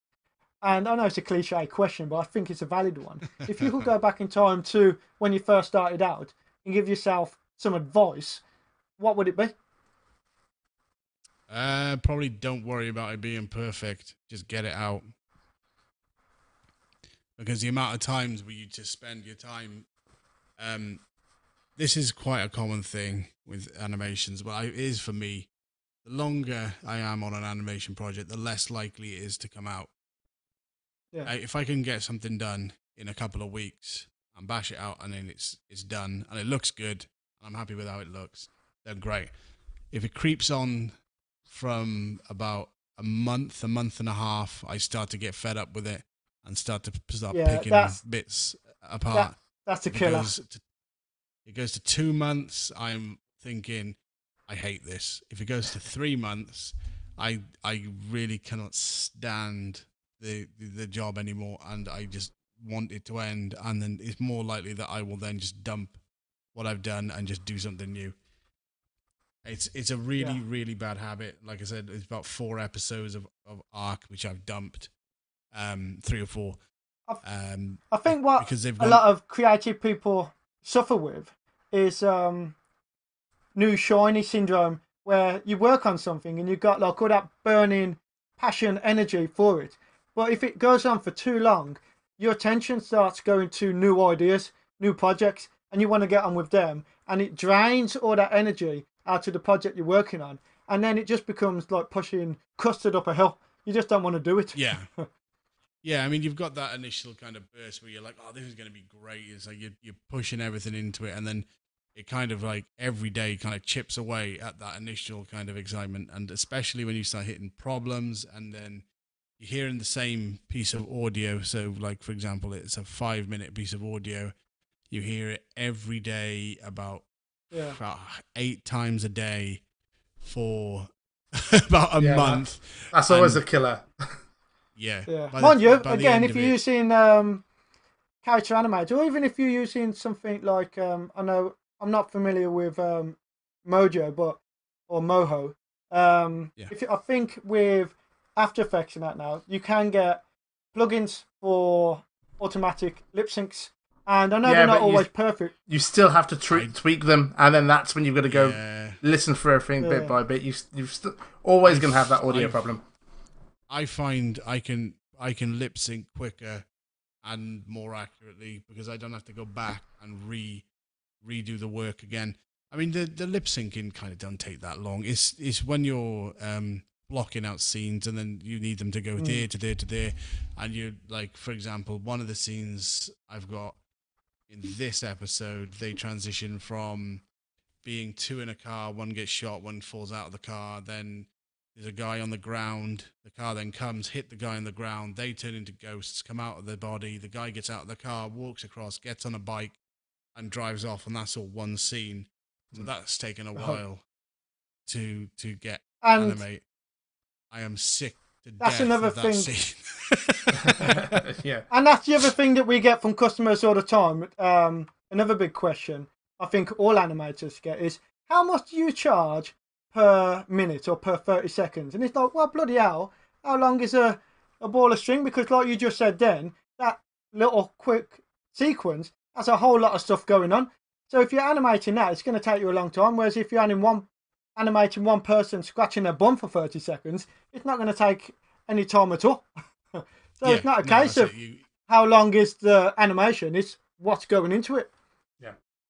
and I know it's a cliche question, but I think it's a valid one. If you could go back in time to when you first started out and give yourself some advice, what would it be? Probably don't worry about it being perfect. Just get it out. Because the amount of times where you just spend your time, this is quite a common thing with animations, but it is for me. The longer I am on an animation project, the less likely it is to come out. Yeah. If I can get something done in a couple of weeks and bash it out and then it's done and it looks good and I'm happy with how it looks, then great. If it creeps on from about a month and a half, I start to get fed up with it and start picking bits apart. That's a killer. It goes to 2 months, I'm thinking, I hate this. If it goes to 3 months, I really cannot stand the job anymore, and I just want it to end. And then it's more likely that I will then just dump what I've done and just do something new. It's a really really bad habit. Like I said, it's about 4 episodes of Ark which I've dumped, 3 or 4. I think what a lot of creative people suffer with is new shiny syndrome, where you work on something and you've got like all that burning passion, energy for it. But if it goes on for too long, your attention starts going to new ideas, new projects, and you want to get on with them. And it drains all that energy out of the project you're working on. And then it just becomes like pushing custard up a hill. You just don't want to do it. Yeah. Yeah, I mean, you've got that initial kind of burst where you're like, oh, this is going to be great. It's like you're pushing everything into it. And then it kind of like every day kind of chips away at that initial kind of excitement. And especially when you start hitting problems and then you're hearing the same piece of audio. So like, for example, it's a 5-minute piece of audio. You hear it every day about 8 times a day for about a month. That's always a killer. Yeah. Mind you, again, if you're using character animator, or even if you're using something like, I know I'm not familiar with Mojo, or Moho. I think with After Effects and that now, you can get plugins for automatic lip syncs. And I know they're not always perfect. You still have to tweak them, and then that's when you've got to go listen for everything bit by bit. You've always going to have that audio problem. I find I can lip sync quicker and more accurately because I don't have to go back and redo the work again. I mean, the lip syncing kind of don't take that long. It's when you're blocking out scenes and then you need them to go there to there to there, and you like, for example, one of the scenes I've got in this episode, they transition from being 2 in a car, one gets shot, one falls out of the car, then there's a guy on the ground, the car then comes, hit the guy on the ground, they turn into ghosts, come out of their body, the guy gets out of the car, walks across, gets on a bike, and drives off, and that's all one scene. So that's taken a while to get animate. I am sick to that's death another of that thing. Scene. And that's the other thing that we get from customers all the time. Another big question I think all animators get is, how much do you charge per minute or per 30 seconds. And it's like, well, bloody hell, how long is a ball of string? Because like you just said then, that little quick sequence has a whole lot of stuff going on. So if you're animating that, it's going to take you a long time. Whereas if you're animating one person scratching their bum for 30 seconds, it's not going to take any time at all. So it's not a case of how long is the animation, it's what's going into it.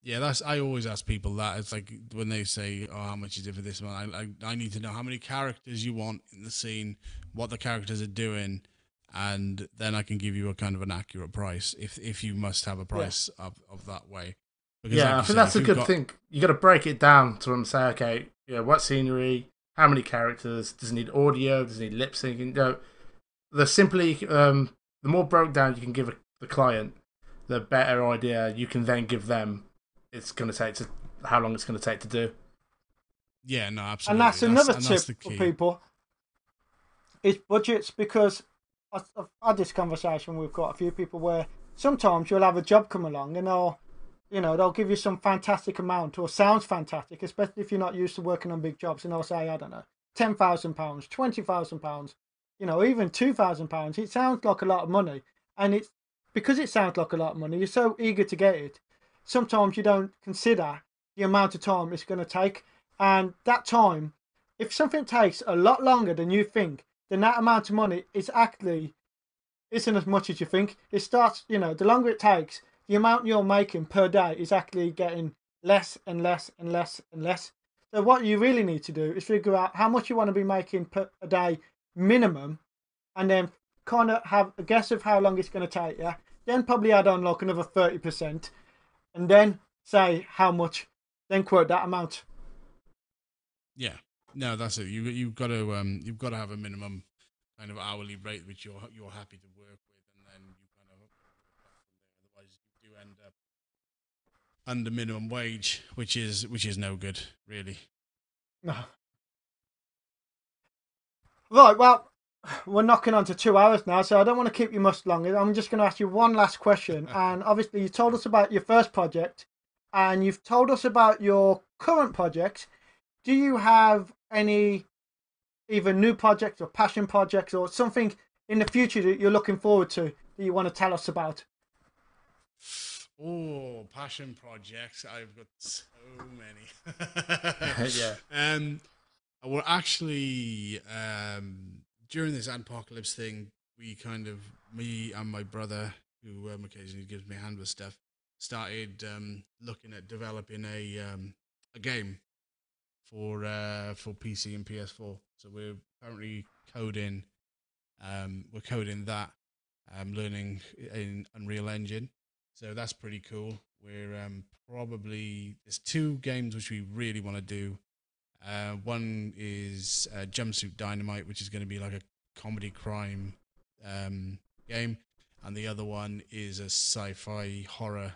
Yeah, I always ask people that. It's like when they say, "Oh, how much is it for this one?" I need to know how many characters you want in the scene, what the characters are doing, and then I can give you a kind of an accurate price if you must have a price of that way. Because I think that's a good thing. You got to break it down to them. Say, okay, what scenery, how many characters, does it need audio, does it need lip syncing? The more broke down you can give the client, the better idea you can then give them. It's going to take how long it's going to take to do. Yeah, no, absolutely. And that's another tip for people. Is budgets, because I've had this conversation with quite a few people where sometimes you'll have a job come along and they'll give you some fantastic amount or sounds fantastic, especially if you're not used to working on big jobs, and they'll say, I don't know, £10,000, £20,000, even £2,000. It sounds like a lot of money, and it's because it sounds like a lot of money, you're so eager to get it. Sometimes you don't consider the amount of time it's going to take. And that time, if something takes a lot longer than you think, then that amount of money isn't as much as you think. It starts, the longer it takes, the amount you're making per day is actually getting less and less and less and less. So what you really need to do is figure out how much you want to be making per a day minimum, and then kind of have a guess of how long it's going to take you. Then probably add on like another 30%. And then say how much, then quote that amount. Yeah, no, that's it. You've got to have a minimum kind of hourly rate which you're happy to work with, and then you kind of otherwise you do end up under minimum wage, which is no good, really. No. Right, well, we're knocking on to 2 hours now, so I don't want to keep you much longer. I'm just going to ask you one last question. And obviously, you told us about your first project, and you've told us about your current project. Do you have any either new projects or passion projects or something in the future that you're looking forward to that you want to tell us about? Oh, passion projects. I've got so many. Yeah. We're actually... during this apocalypse thing, me and my brother, who occasionally gives me a hand with stuff, started looking at developing a game for PC and PS4. So we're currently coding. We're coding that, learning in Unreal Engine. So that's pretty cool. We're there's 2 games which we really want to do. One is Jumpsuit Dynamite, which is going to be like a comedy crime game, and the other one is a sci-fi horror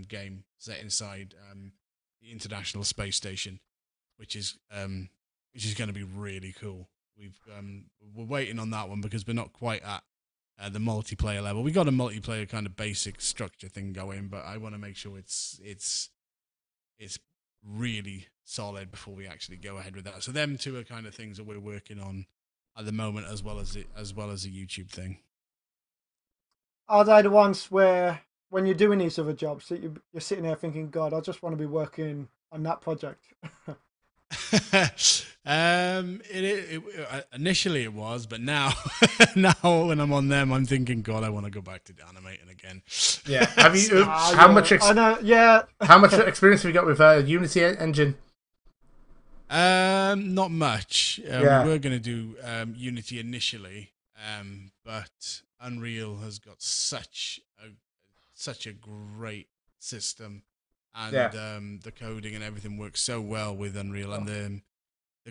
game set inside the International Space Station, which is going to be really cool. We're waiting on that one because we're not quite at the multiplayer level. We got a multiplayer kind of basic structure thing going, but I want to make sure it's really solid before we actually go ahead with that. So them 2 are kind of things that we're working on at the moment, as well as the YouTube thing. Are they the ones where, when you're doing these other jobs, that you're sitting there thinking, God, I just want to be working on that project? Initially it was, but now when I'm on them, I'm thinking, God, I want to go back to animating again. Yeah. Have you? How much experience have you got with Unity engine? Not much. We were going to do Unity initially, but Unreal has got such a great system, and the coding and everything works so well with Unreal, and the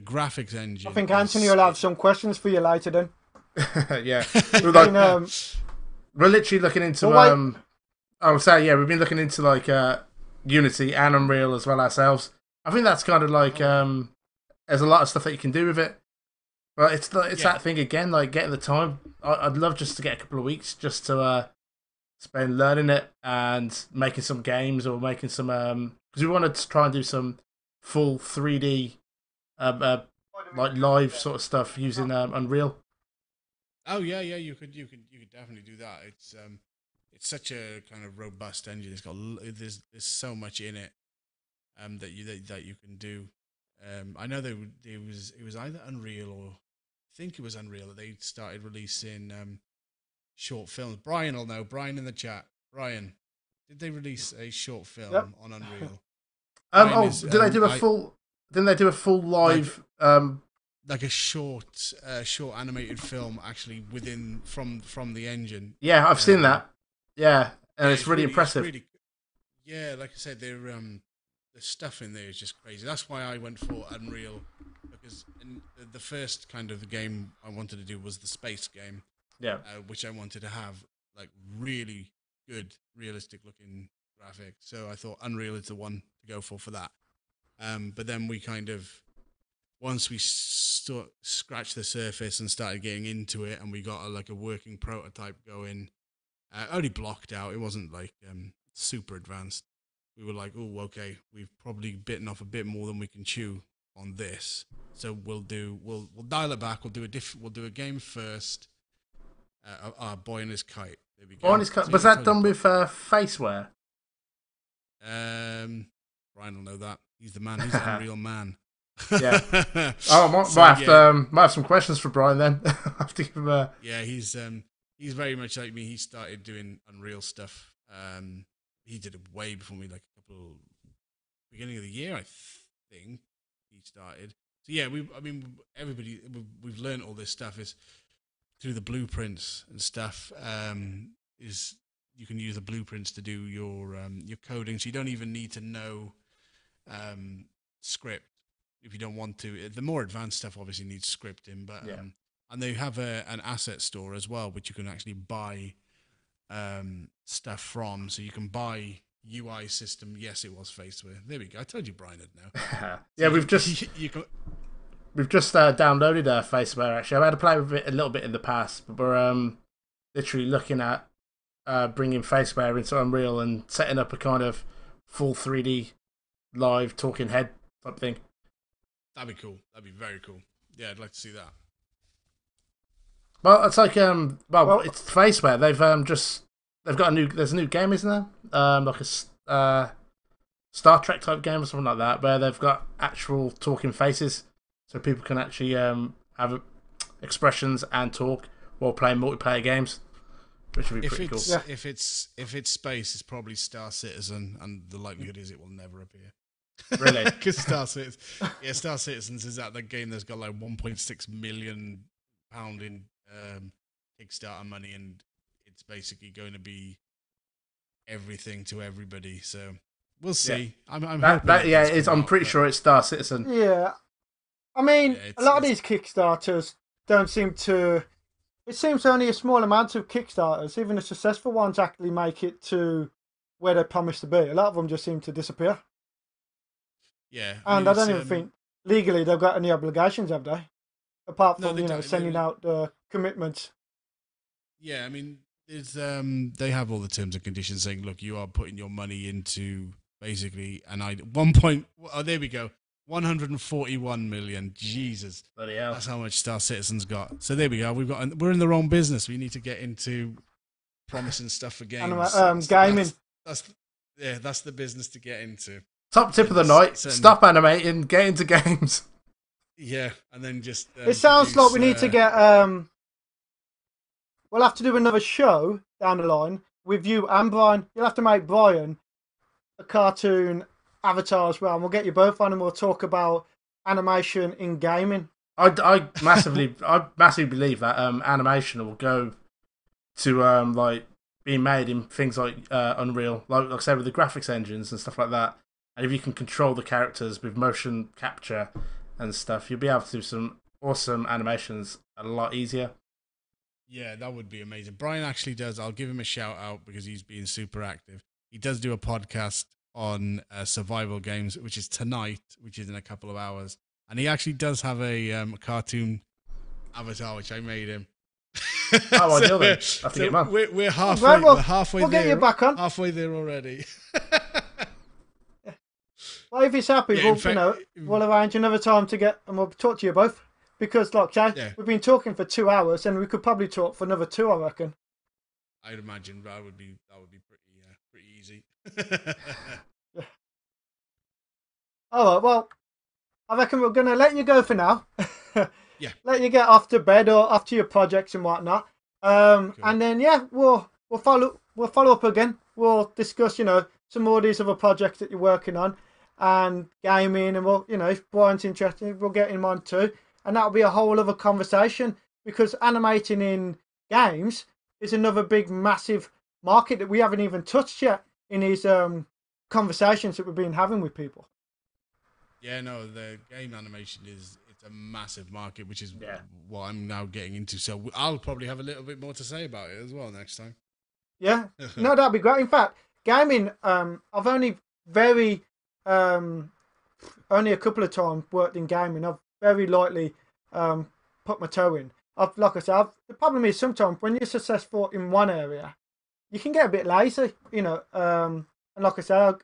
graphics engine. I think Anthony will have some questions for you later then. Yeah. We're literally looking into we've been looking into like Unity and Unreal as well ourselves. I think that's kind of like there's a lot of stuff that you can do with it, but it's that thing again, like getting the time. I'd love just to get a couple of weeks just to spend learning it and making some games or making some because we wanted to try and do some full 3D like live sort of stuff using Unreal. Oh yeah, you could definitely do that. It's such a kind of robust engine. It's got there's so much in it that you can do. I know it was either Unreal or I think it was Unreal that they started releasing short films. Brian will know. Brian in the chat. Brian, did they release a short film on Unreal? Did they do a full? Didn't they do a full live? Like a short animated film, actually from the engine. Yeah, I've seen that. Yeah, and it's really impressive. Yeah, like I said, the stuff in there is just crazy. That's why I went for Unreal, because the first kind of game I wanted to do was the space game. Yeah, which I wanted to have like really good, realistic looking graphics. So I thought Unreal is the one to go for that. But then we kind of, once we scratched the surface and started getting into it, and we got a working prototype going, only blocked out. It wasn't like super advanced. We were like, oh, okay, we've probably bitten off a bit more than we can chew on this. So we'll dial it back. We'll do a game first. Boy and His Kite. There we go. Boy and His Kite. Was that done with Faceware? Brian will know that. He's the man. He's the Unreal man. Yeah. Might have some questions for Brian then. I have to give him Yeah, he's very much like me. He started doing Unreal stuff. He did it way before me, like a couple beginning of the year, I think he started. So yeah, we've learned all this stuff is through the blueprints and stuff. Is you can use the blueprints to do your coding, so you don't even need to know script if you don't want to. The more advanced stuff obviously needs scripting, but and they have an asset store as well, which you can actually buy stuff from. So you can buy UI system. Yes, it was Faceware. There we go. I told you Brian had now. Yeah, we've just downloaded Faceware. Actually, I've had to play with it a little bit in the past, but we're literally looking at bringing Faceware into Unreal and setting up a kind of full 3D live talking head type thing. That'd be cool. That'd be very cool. Yeah, I'd like to see that. Well, it's like it's Faceware. They've got there's a new game, isn't there? Like a Star Trek type game or something like that, where they've got actual talking faces, so people can actually have expressions and talk while playing multiplayer games, which would be pretty cool. Yeah. If it's space, it's probably Star Citizen, and the likelihood is it will never appear. Really? Because Star Citizens is that the game that's got like 1.6 million pound in Kickstarter money, and it's basically going to be everything to everybody. So we'll see. Yeah. I'm pretty sure it's Star Citizen. Yeah, I mean, a lot of these Kickstarters don't seem to. It seems only a small amount of Kickstarters, even the successful ones, actually make it to where they promise to be. A lot of them just seem to disappear. Yeah, and I don't even think legally they've got any obligations, have they? Apart from sending out the commitments. Yeah, I mean, it's they have all the terms and conditions saying, look, you are putting your money into basically there we go, 141 million. Jesus, bloody hell, that's how much Star Citizen's got. So there we go. We're in the wrong business. We need to get into promising stuff for games. Gaming. That's the business to get into. Top tip of the night: stop animating, get into games. Yeah, and then just. It sounds like we need to get. We'll have to do another show down the line with you and Brian. You'll have to make Brian a cartoon avatar as well, and we'll get you both on, and we'll talk about animation in gaming. I massively believe that animation will go to like being made in things like Unreal, like I said, with the graphics engines and stuff like that. And if you can control the characters with motion capture and stuff, you'll be able to do some awesome animations a lot easier. Yeah, that would be amazing. Brian actually does. I'll give him a shout out because he's being super active. He does do a podcast on survival games, which is tonight, which is in a couple of hours. And he actually does have a cartoon avatar, which I made him. Oh, ideal then. I have to get him on. We're halfway. We're halfway we'll there. Get you back on. Halfway there already. Well, if he's happy, Yeah, we'll, in fact- we'll arrange another time to get and we'll talk to you both. Because, like, Yeah. we've been talking for 2 hours, and we could probably talk for another 2, I reckon. I'd imagine that would be pretty easy. All right, well, I reckon we're going to let you go for now. Yeah. Let you get off to bed or off to your projects and whatnot. And then, we'll follow up again. We'll discuss, some more of these other projects that you're working on and gaming. And we'll, if Brian's interested, we'll get him on too. And that'll be a whole other conversation because animating in games is another big, massive market that we haven't even touched yet in these conversations that we've been having with people. Yeah, no, the game animation it's a massive market, which is what I'm now getting into. So I'll probably have a little bit more to say about it as well next time. Yeah, no, that'd be great. In fact, gaming, I've only only a couple of times worked in gaming. I've very lightly put my toe in. Like I said, the problem is sometimes when you're successful in one area, you can get a bit lazy, and like I said,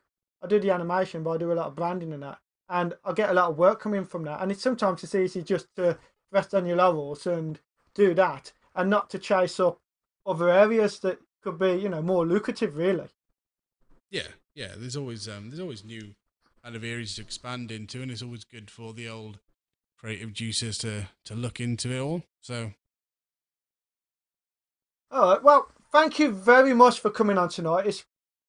I do the animation, but I do a lot of branding and that, and I get a lot of work coming from that. And sometimes it's easy just to rest on your laurels and do that, and not to chase up other areas that could be, more lucrative, really. Yeah. There's always new kind of areas to expand into, and it's always good for the old creative juices to look into it all. So, all right. Well, thank you very much for coming on tonight. It's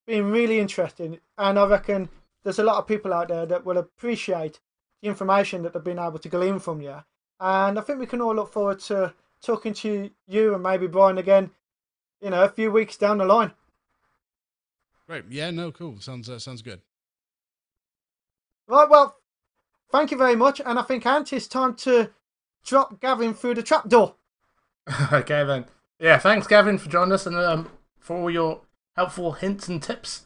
been really interesting, and I reckon there's a lot of people out there that will appreciate the information that they've been able to glean from you. And I think we can all look forward to talking to you and maybe Brian again, a few weeks down the line. great. Yeah, no, cool. Sounds good. Right, well, thank you very much. And I think, Ant, it's time to drop Gavin through the trapdoor. Okay, then. Yeah, thanks, Gavin, for joining us and for all your helpful hints and tips.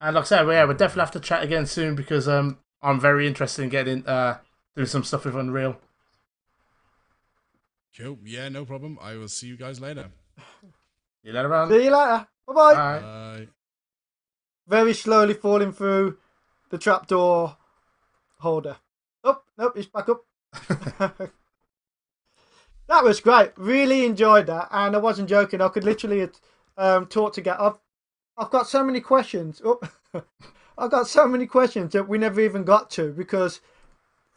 And like I said, we'll definitely have to chat again soon because I'm very interested in getting doing some stuff with Unreal. Cool. Yeah, no problem. I will see you guys later. See you later, man. See you later. Bye-bye. Bye. Bye. Very slowly falling through the trapdoor holder. Oh, nope, it's back up. That was great. Really enjoyed that. And I wasn't joking. I could literally talk to get up. I've got so many questions. Oh, I've got so many questions that we never even got to because,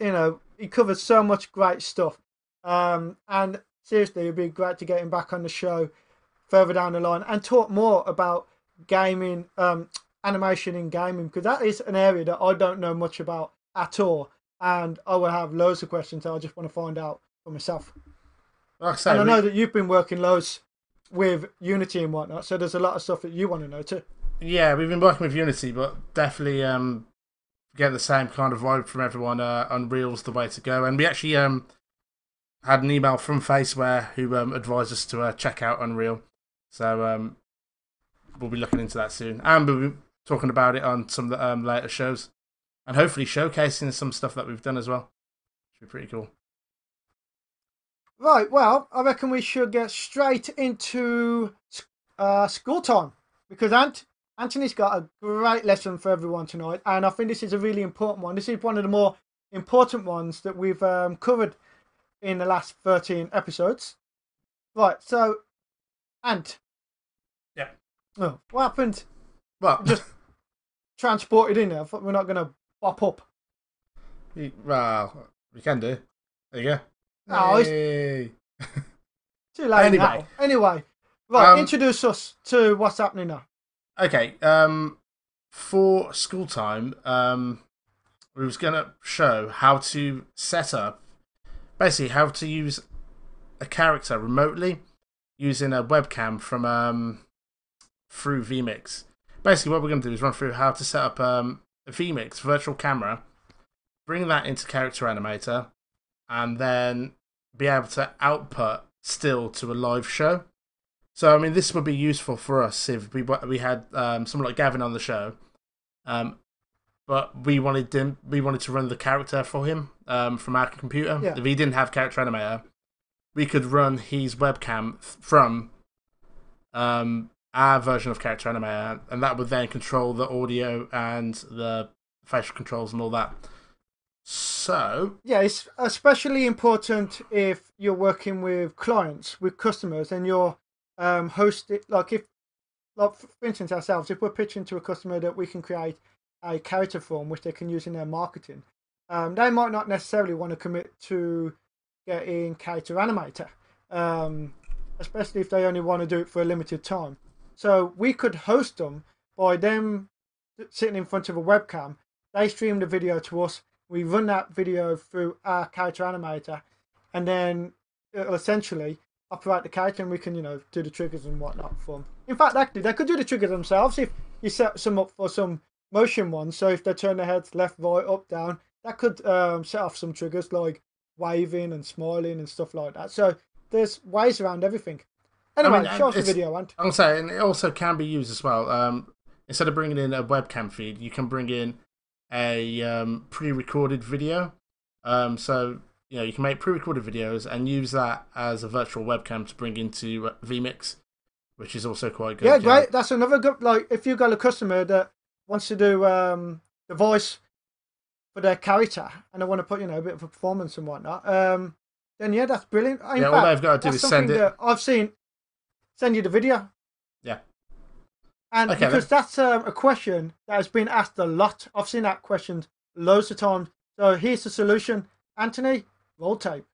he covers so much great stuff. And seriously, it'd be great to get him back on the show further down the line and talk more about gaming, animation in gaming, because that is an area that I don't know much about at all. And I will have loads of questions that I just want to find out for myself. Like I said, and I know that you've been working loads with Unity and whatnot, so there's a lot of stuff that you want to know too. Yeah, we've been working with Unity, but definitely get the same kind of vibe from everyone. Unreal's the way to go. And we actually had an email from Faceware who advised us to check out Unreal. So we'll be looking into that soon. And we'll be talking about it on some of the later shows. And hopefully showcasing some stuff that we've done as well. Should be pretty cool. Right, well, I reckon we should get straight into school time. Because Anthony's got a great lesson for everyone tonight. And I think this is a really important one. This is one of the more important ones that we've covered in the last 13 episodes. Right, so, Ant. Yeah. Oh, what happened? Well, just transported in there. I thought we're not going to bop up. Well, we can do. There you go. No, it's too late now. Anyway, right, introduce us to what's happening now. Okay, for school time, we was going to show how to set up, basically how to use a character remotely using a webcam from through vMix. Basically, what we're going to do is run through how to set up a vMix virtual camera, bring that into Character Animator, and then be able to output still to a live show. So, I mean, this would be useful for us if we had someone like Gavin on the show, but we wanted to run the character for him from our computer. Yeah. If he didn't have Character Animator, we could run his webcam from our version of Character Animator, and that would then control the audio and the facial controls and all that. So yeah, it's especially important if you're working with clients, with customers, and you're hosting. Like for instance, ourselves, if we're pitching to a customer that we can create a character form which they can use in their marketing, they might not necessarily want to commit to getting character animator, especially if they only want to do it for a limited time. So we could host them by them sitting in front of a webcam. They stream the video to us. We run that video through our character animator, and then it'll essentially operate the character, and we can, do the triggers and whatnot for them. In fact, actually, they could do the triggers themselves if you set some up for some motion ones. So if they turn their heads left, right, up, down, that could set off some triggers like waving and smiling and stuff like that. So there's ways around everything. Anyway, show us the video, Ant. I'm saying it also can be used as well. Instead of bringing in a webcam feed, you can bring in a pre-recorded video. So you can make pre-recorded videos and use that as a virtual webcam to bring into vMix, which is also quite good. Yeah, great. That's another good. Like, if you've got a customer that wants to do the voice for their character and they want to put a bit of a performance and whatnot, then yeah, that's brilliant. In fact, all they've got to do is send it. I've seen. Send you the video. Yeah. And okay, because that's a question that has been asked a lot. I've seen that question loads of times. So here's the solution. Anthony, roll tape.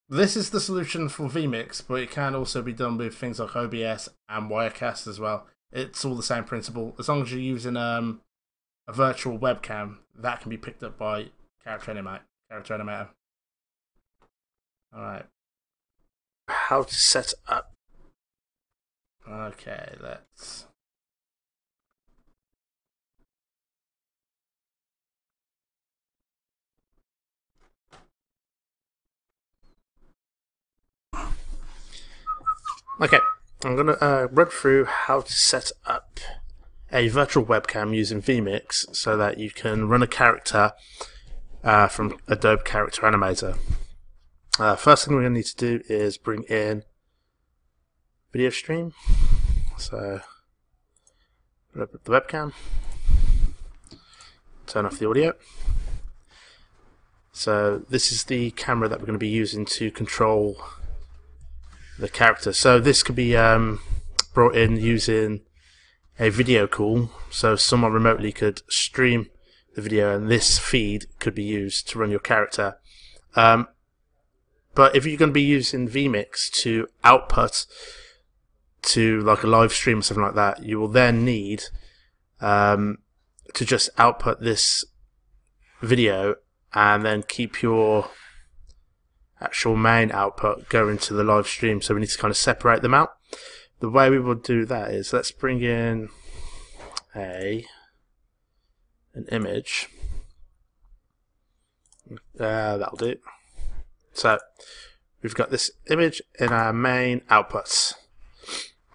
This is the solution for vMix, but it can also be done with things like OBS and Wirecast as well. It's all the same principle. As long as you're using a virtual webcam, that can be picked up by Character Animator. Alright. How to set up. Okay, let's... Okay, I'm going to run through how to set up a virtual webcam using vMix so that you can run a character from Adobe Character Animator. First thing we're going to need to do is bring in video stream. So, open up the webcam, turn off the audio. So this is the camera that we're going to be using to control the character. So this could be brought in using a video call, so someone remotely could stream the video and this feed could be used to run your character. But if you're going to be using vMix to output to like a live stream or something like that, you will then need to just output this video and then keep your actual main output going to the live stream. So we need to kind of separate them out. The way we will do that is, let's bring in an image. That'll do. So we've got this image in our main outputs,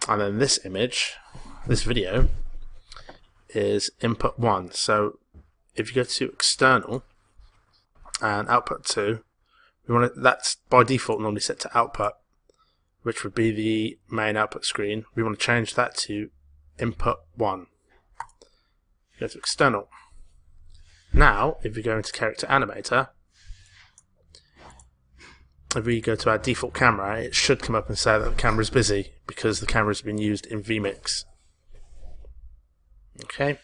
and then this image, this video, is input 1. So if you go to external and output 2, we want it, that's by default normally set to output, which would be the main output screen. We want to change that to input 1. Go to external. Now, if we go into Character Animator, if we go to our default camera, it should come up and say that the camera is busy because the camera has been used in vMix. Okay,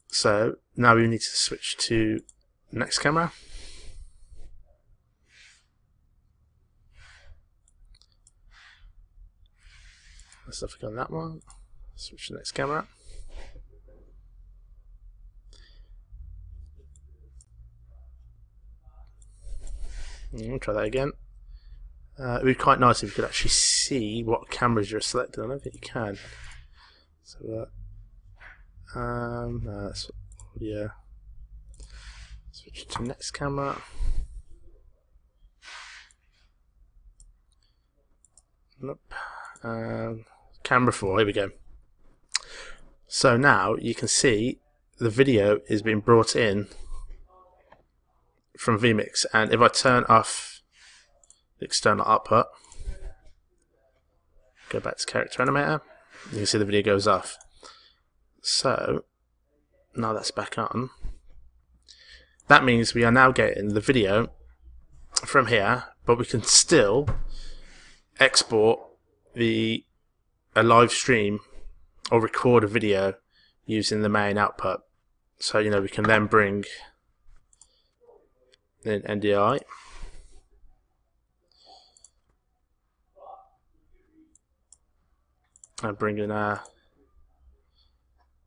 so now we need to switch to next camera. Let's have a go on that one. Switch to the next camera. We'll try that again. It would be quite nice if you could actually see what cameras you're selecting. I don't think you can. So, no, that's audio. Switch to next camera. Nope. Camera 4. Here we go. So now you can see the video is being brought in from vMix, and if I turn off the external output, go back to Character Animator, you can see the video goes off. So now that's back on, that means we are now getting the video from here, but we can still export a live stream or record a video using the main output. So, you know, we can then bring in NDI. And bring in a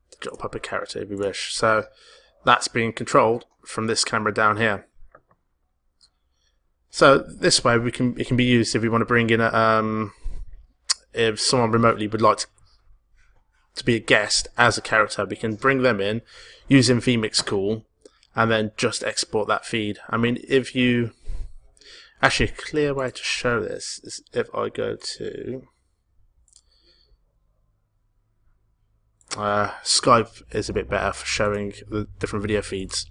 digital puppet character if we wish. So that's being controlled from this camera down here. So this way it can be used if we want to bring in if someone remotely would like to be a guest as a character, we can bring them in using vMix Cool and then just export that feed. I mean, if you actually, a clear way to show this is if I go to Skype is a bit better for showing the different video feeds.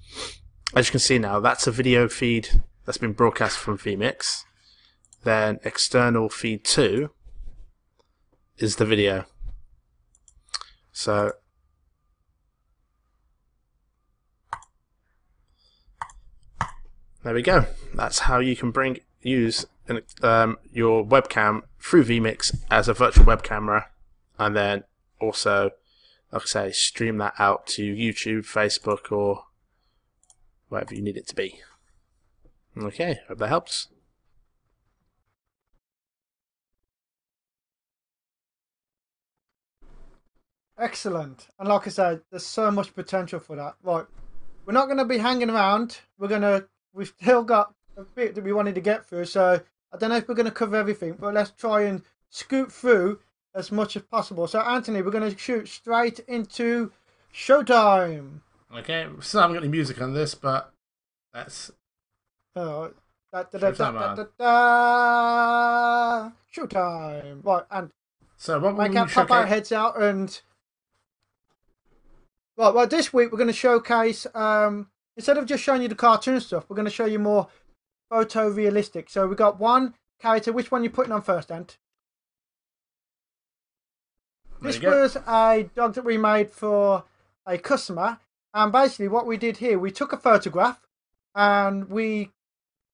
As you can see now, that's a video feed that's been broadcast from vMix. Then external feed 2 is the video. So there we go. That's how you can use your webcam through vMix as a virtual web camera, and then also, like I say, stream that out to YouTube, Facebook, or wherever you need it to be. Okay, hope that helps. Excellent. And like I said, there's so much potential for that. Right, we're not going to be hanging around. We've still got a bit that we wanted to get through, so I don't know if we're going to cover everything, but let's try and scoot through as much as possible. So Anthony, we're going to shoot straight into showtime. Okay, so I haven't got any music on this, but that's showtime. Right, and so what make our pop our heads out and right. Well, this week we're going to showcase instead of just showing you the cartoon stuff, we're going to show you more photorealistic. So we got one character. Which one are you putting on first, Ant? This was a dog that we made for a customer, and basically what we did here, we took a photograph and we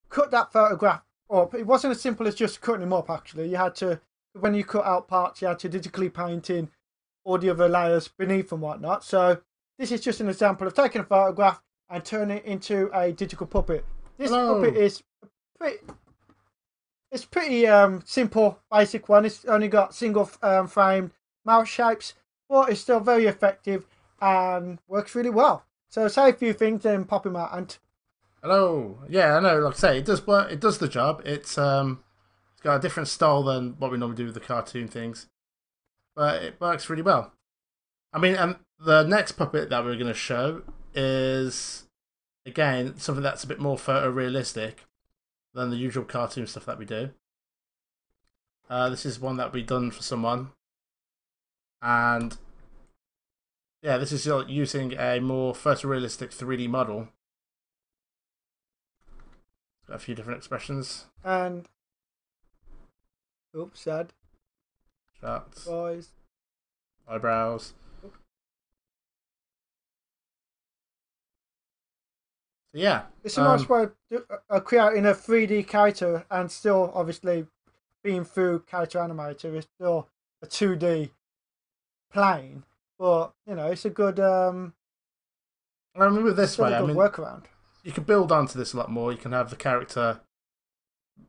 cut that photograph up. It wasn't as simple as just cutting him up, actually. You had to, when you cut out parts, you had to digitally paint in all the other layers beneath and whatnot. So this is just an example of taking a photograph and turning it into a digital puppet. This puppet is pretty simple, basic one. It's only got single frame mouse shapes, but it's still very effective and works really well. So say a few things, then pop him out. And hello, yeah, I know. Like I say, it does work. It does the job. It's got a different style than what we normally do with the cartoon things, but it works really well. I mean, and the next puppet that we're going to show is again something that's a bit more photorealistic than the usual cartoon stuff that we do. This is one that we've done for someone. And yeah, this is using a more photorealistic 3D model. Got a few different expressions. And oops, sad. Shots. Eyes. Eyebrows. So yeah. It's a nice way of creating a 3D character and still obviously being through Character Animator. It's still a 2D plane, but you know, it's a good I mean, with this way, I mean, workaround. You can build onto this a lot more. You can have the character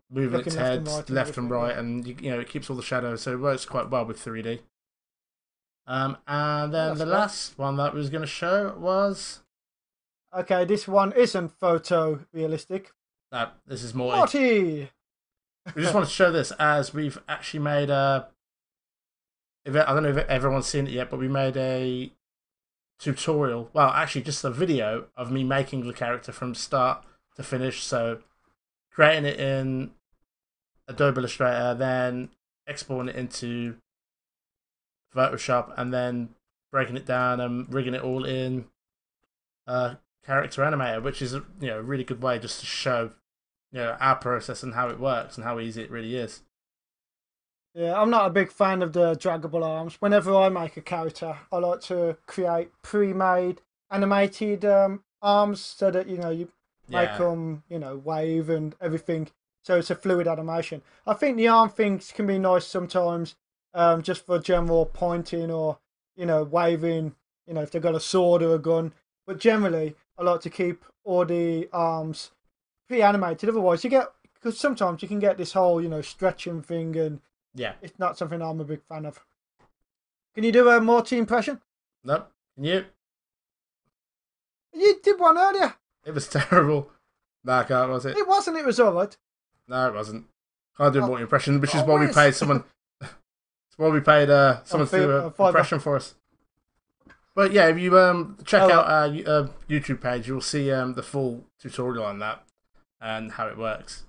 moving its head left and right, and you know, it keeps all the shadows, so it works quite well with 3D. And then the last one that we was going to show was okay. This one isn't photorealistic. No, this is more. Marty. We just wanted to show this as we've actually made a. I don't know if everyone's seen it yet, but we made a tutorial. Well, actually, just a video of me making the character from start to finish. So, creating it in Adobe Illustrator, then exporting it into Photoshop, and then breaking it down and rigging it all in Character Animator, which is a really good way just to show our process and how it works and how easy it really is. Yeah, I'm not a big fan of the draggable arms. Whenever I make a character, I like to create pre-made animated arms so that you make Yeah. them, you know, wave and everything. So it's a fluid animation. I think the arm things can be nice sometimes, just for general pointing or, you know, waving, you know, if they've got a sword or a gun. But generally, I like to keep all the arms pre-animated. Otherwise, because sometimes you can get this whole, you know, stretching thing, and Yeah. it's not something I'm a big fan of. Can you do a Morty impression? Nope. Can you? You did one earlier. It was terrible. No, I can't, was it? It wasn't. It was alright. No, it wasn't. Can't do more impression, which is oh, why we Wiz. paid someone. It's why we paid someone to do an Fiverr. impression for us. But yeah, if you check out our YouTube page, you'll see the full tutorial on that and how it works.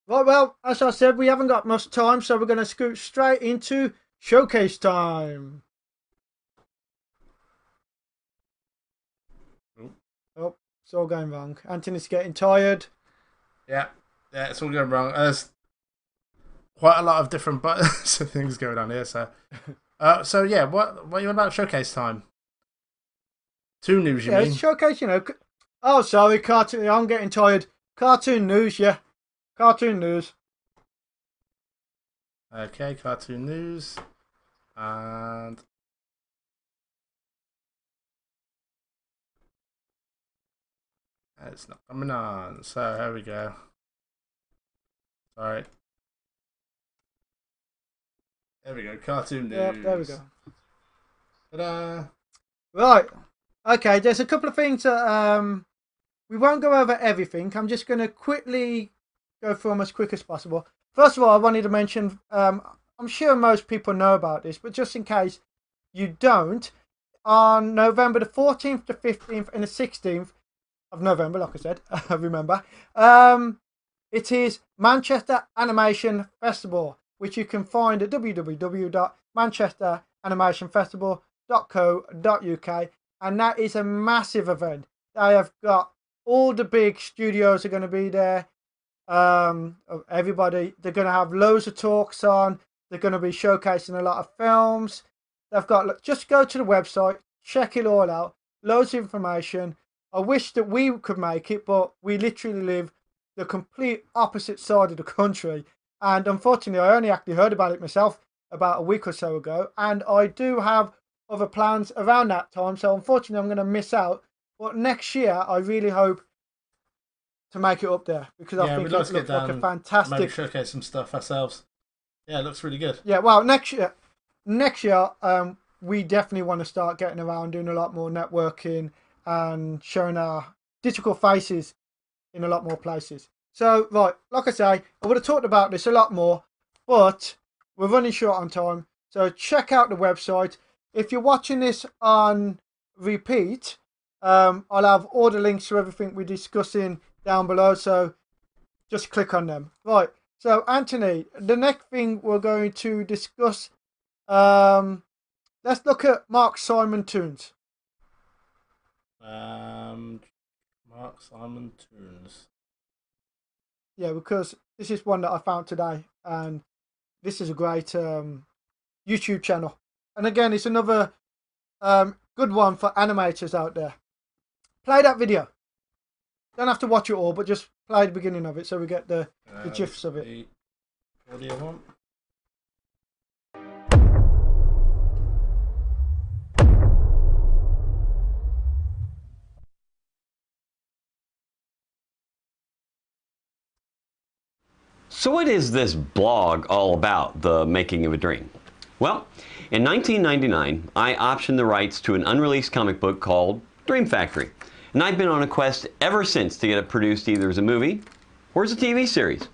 Right, well, as I said, we haven't got much time, so we're going to scoot straight into showcase time. Oh, it's all going wrong. Anthony's getting tired. Yeah, it's all going wrong. There's quite a lot of different buttons and things going on here. So, yeah, what are you on about showcase time? Two news, you Yeah, mean? it's showcase, you know. Oh, sorry, cartoon. I'm getting tired. Cartoon news, yeah. Cartoon news. Okay, cartoon news. And it's not coming on. So, here we go. Sorry. There we go, cartoon news. Yep, there we go. Ta-da! Right. Okay, there's a couple of things that we won't go over everything. I'm just going to quickly go through them as quick as possible. First of all, I wanted to mention, I'm sure most people know about this, but just in case you don't, on November the 14th, the 15th, and the 16th of November, like I said, I remember, it is Manchester Animation Festival, which you can find at www.manchesteranimationfestival.co.uk, and that is a massive event. They have got all the big studios are going to be there. Everybody, they're going to have loads of talks on. They're going to be showcasing a lot of films. They've got, just go to the website, check it all out. Loads of information. I wish that we could make it, but we literally live the complete opposite side of the country. And unfortunately, I only actually heard about it myself about a week or so ago. And I do have other plans around that time. So unfortunately, I'm going to miss out. But next year, I really hope to make it up there, because I think we'd it like to looks get down like a and fantastic. maybe showcase some stuff ourselves. Yeah, it looks really good. Yeah, well, next year, we definitely want to start getting around, doing a lot more networking and showing our digital faces in a lot more places. So, right, like I say, I would have talked about this a lot more, but we're running short on time. So check out the website. If you're watching this on repeat, I'll have all the links to everything we're discussing down below, so just click on them. Right, so Anthony, the next thing we're going to discuss, let's look at Mark Simon tunes. Mark Simon tunes. Yeah, because this is one that I found today, and this is a great YouTube channel. And again, it's another good one for animators out there. Play that video. Don't have to watch it all, but just play the beginning of it so we get the gifs of it. The audio one. So what is this blog all about, The Making of a Dream? Well, in 1999, I optioned the rights to an unreleased comic book called Dream Factory. And I've been on a quest ever since to get it produced either as a movie or as a TV series.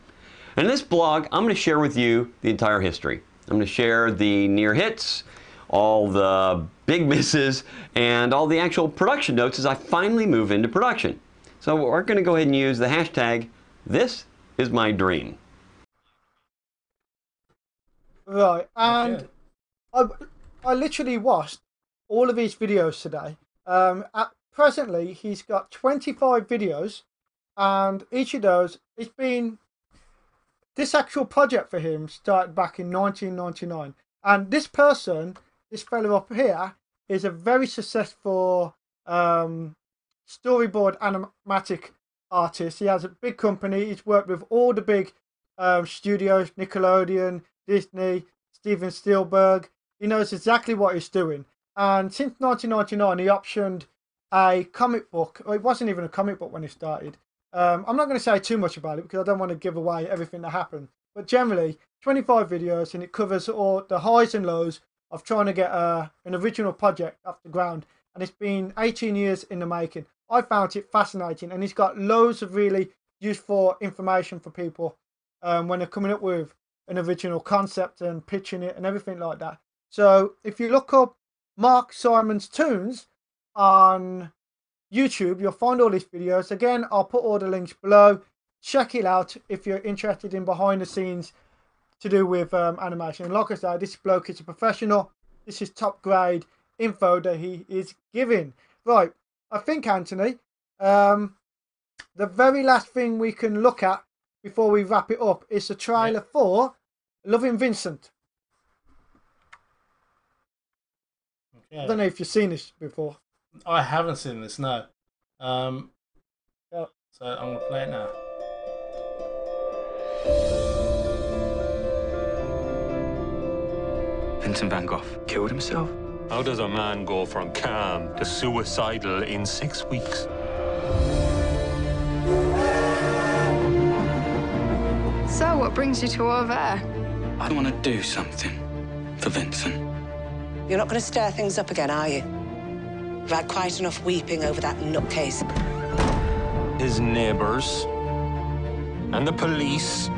And in this blog, I'm going to share with you the entire history. I'm going to share the near hits, all the big misses, and all the actual production notes as I finally move into production. So we're going to go ahead and use the hashtag, This Is My Dream. Right, and I literally watched all of his videos today. Presently, he's got 25 videos, and each of those, it's been, this actual project for him started back in 1999. And this person, this fellow up here, is a very successful storyboard animatic artist. He has a big company. He's worked with all the big studios, Nickelodeon, Disney, Steven Spielberg. He knows exactly what he's doing. And since 1999, he optioned a comic book. Well, it wasn't even a comic book when he started. I'm not going to say too much about it because I don't want to give away everything that happened. But generally, 25 videos, and it covers all the highs and lows of trying to get an original project off the ground. And it's been 18 years in the making. I found it fascinating, and it's got loads of really useful information for people when they're coming up with an original concept and pitching it and everything like that. So if you look up Mark Simon's Toons on YouTube, you'll find all these videos. Again, I'll put all the links below. Check it out if you're interested in behind the scenes to do with animation. And like I said, this bloke is a professional. This is top grade info that he is giving. Right, I think, Anthony, the very last thing we can look at before we wrap it up is the trailer for Loving Vincent. Okay. I don't know if you've seen this before. I haven't seen this, no. So I'm going to play it now. Vincent van Gogh killed himself? How does a man go from calm to suicidal in 6 weeks? So, what brings you to over? I want to do something for Vincent. You're not going to stir things up again, are you? You've had quite enough weeping over that nutcase. His neighbors and the police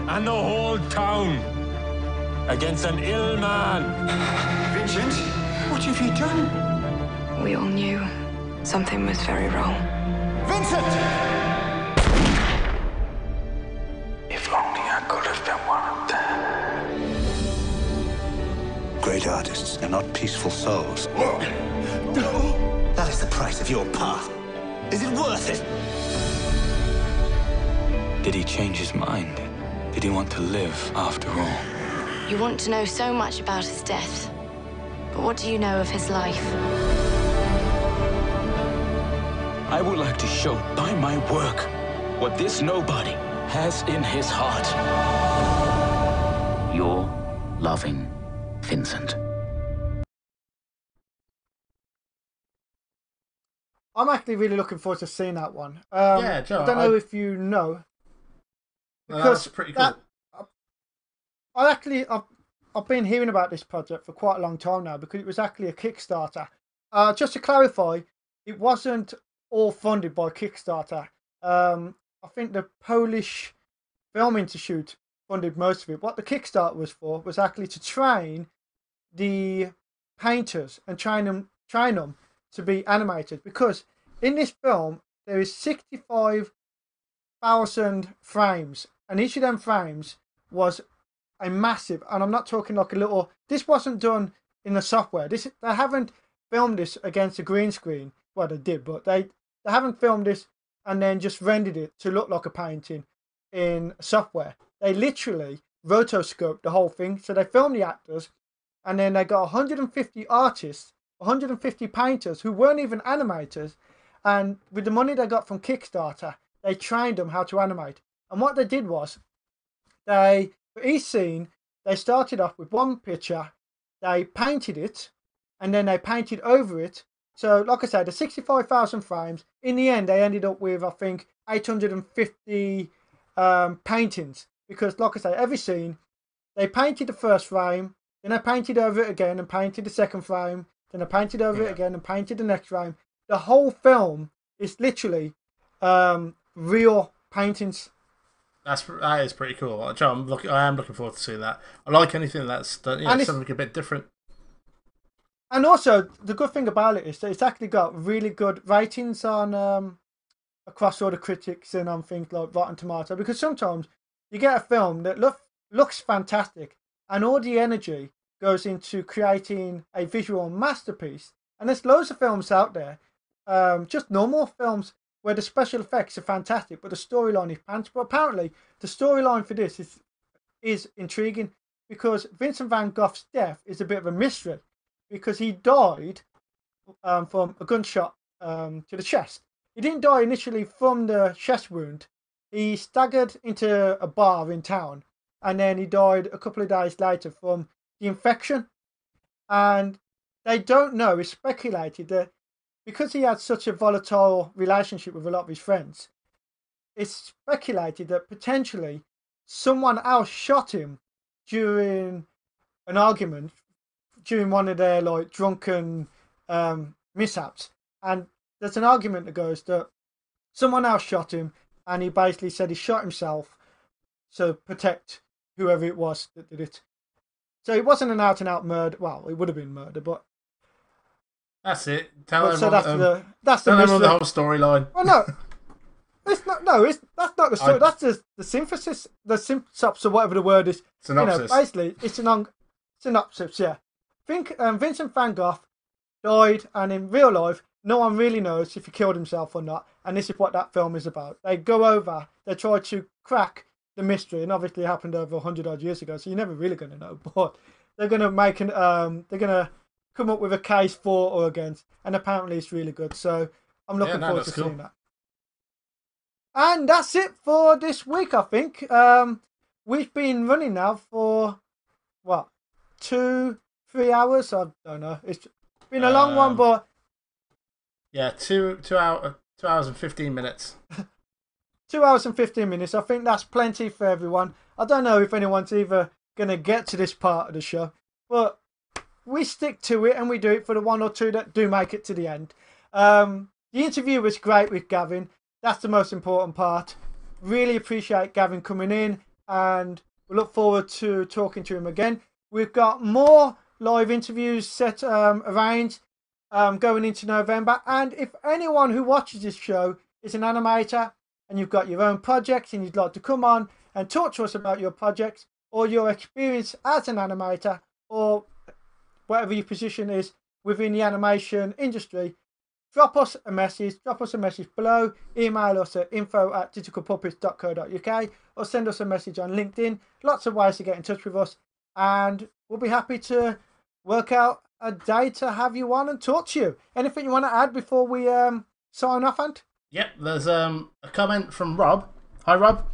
and the whole town against an ill man. Vincent, what have you done? We all knew something was very wrong. Vincent! If only I could have been one of them. Great artists are not peaceful souls. That is the price of your path. Is it worth it? Did he change his mind? Did he want to live after all? You want to know so much about his death. But what do you know of his life? I would like to show by my work what this nobody has in his heart. You're loving Vincent. I'm actually really looking forward to seeing that one. Yeah, Joe, I don't know if you know. Because that's pretty cool. I've been hearing about this project for quite a long time now because it was actually a Kickstarter. Just to clarify, it wasn't all funded by Kickstarter. I think the Polish Film Institute funded most of it. What the Kickstarter was for was actually to train the painters and train them to be animated, because in this film there is 65,000 frames, and each of them frames was a massive, and I'm not talking like a little, this wasn't done in the software. They haven't filmed this against a green screen. Well, they did, but they haven't filmed this and then just rendered it to look like a painting in software. They literally rotoscoped the whole thing. So they filmed the actors, and then they got 150 artists, 150 painters who weren't even animators, and with the money they got from Kickstarter, they trained them how to animate. And what they did was, for each scene, they started off with one picture, they painted it, and then they painted over it. So, like I said, the 65,000 frames, in the end, they ended up with, I think, 850 paintings. Because, like I say, every scene, they painted the first frame, then they painted over it again and painted the second frame, then they painted over it again and painted the next frame. The whole film is literally real paintings. That is pretty cool. Joe, I am looking forward to seeing that. I like anything that's done, something a bit different. And also, the good thing about it is that it's actually got really good ratings on across all the critics and on things like Rotten Tomato. Because sometimes you get a film that looks fantastic, and all the energy goes into creating a visual masterpiece. And there's loads of films out there, just normal films, where the special effects are fantastic, but the storyline is pants. But apparently, the storyline for this is intriguing, because Vincent van Gogh's death is a bit of a mystery, because he died from a gunshot to the chest. He didn't die initially from the chest wound. He staggered into a bar in town, and then he died a couple of days later from the infection. And they don't know, it's speculated that because he had such a volatile relationship with a lot of his friends, it's speculated that potentially someone else shot him during an argument, during one of their like drunken mishaps. And there's an argument that goes that someone else shot him, and he basically said he shot himself to protect whoever it was that did it. So it wasn't an out-and-out murder. Well, it would have been murder, but that's it. Tell so everyone, that's the tell mystery. everyone the whole storyline. Well, no, it's not. No, that's not the story. That's the synthesis, the synopsis, or whatever the word is. Synopsis. You know, basically, it's an synopsis. Yeah, think Vincent van Gogh died, and in real life, no one really knows if he killed himself or not. And this is what that film is about. They go over, they try to crack the mystery, and obviously it happened over 100 odd years ago, so you're never really going to know. But they're going to make they're going to come up with a case for or against, and apparently it's really good. So I'm looking forward to seeing that. And that's it for this week, I think. We've been running now for what, 2-3 hours? I don't know. It's been a long one, but yeah, 2 hours and 15 minutes. 2 hours and 15 minutes. I think that's plenty for everyone. I don't know if anyone's either going to get to this part of the show, but we stick to it and we do it for the one or two that do make it to the end. The interview was great with Gavin. That's the most important part. Really appreciate Gavin coming in, and we look forward to talking to him again. We've got more live interviews set arranged going into November. And if anyone who watches this show is an animator and you've got your own projects and you'd like to come on and talk to us about your projects or your experience as an animator or whatever your position is within the animation industry, drop us a message below, email us at info@digitalpuppets.co.uk or send us a message on LinkedIn. Lots of ways to get in touch with us, and we'll be happy to work out a day to have you on and talk to you. Anything you want to add before we sign off, Ant? Yep, there's a comment from Rob. Hi, Rob.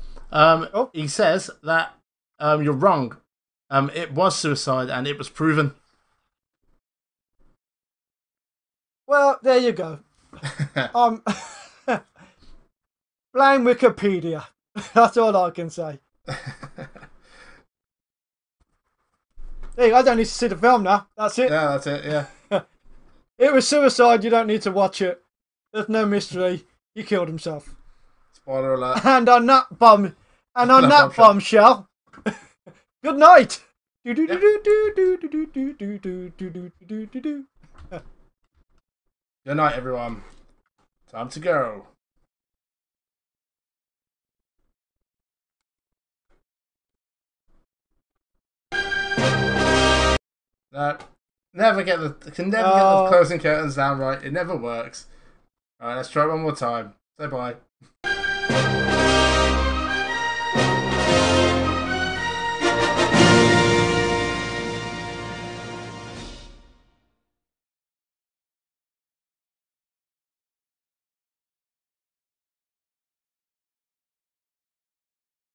He says that you're wrong. It was suicide and it was proven. Well, there you go. Blame Wikipedia. That's all I can say. Hey, I don't need to see the film now. That's it. Yeah, that's it, yeah. It was suicide. You don't need to watch it. There's no mystery. He killed himself. Spoiler alert. And on that bombshell, good night. Good night, everyone. Time to go. No, can never get the closing curtains down right. It never works. Alright, let's try it one more time. Say bye.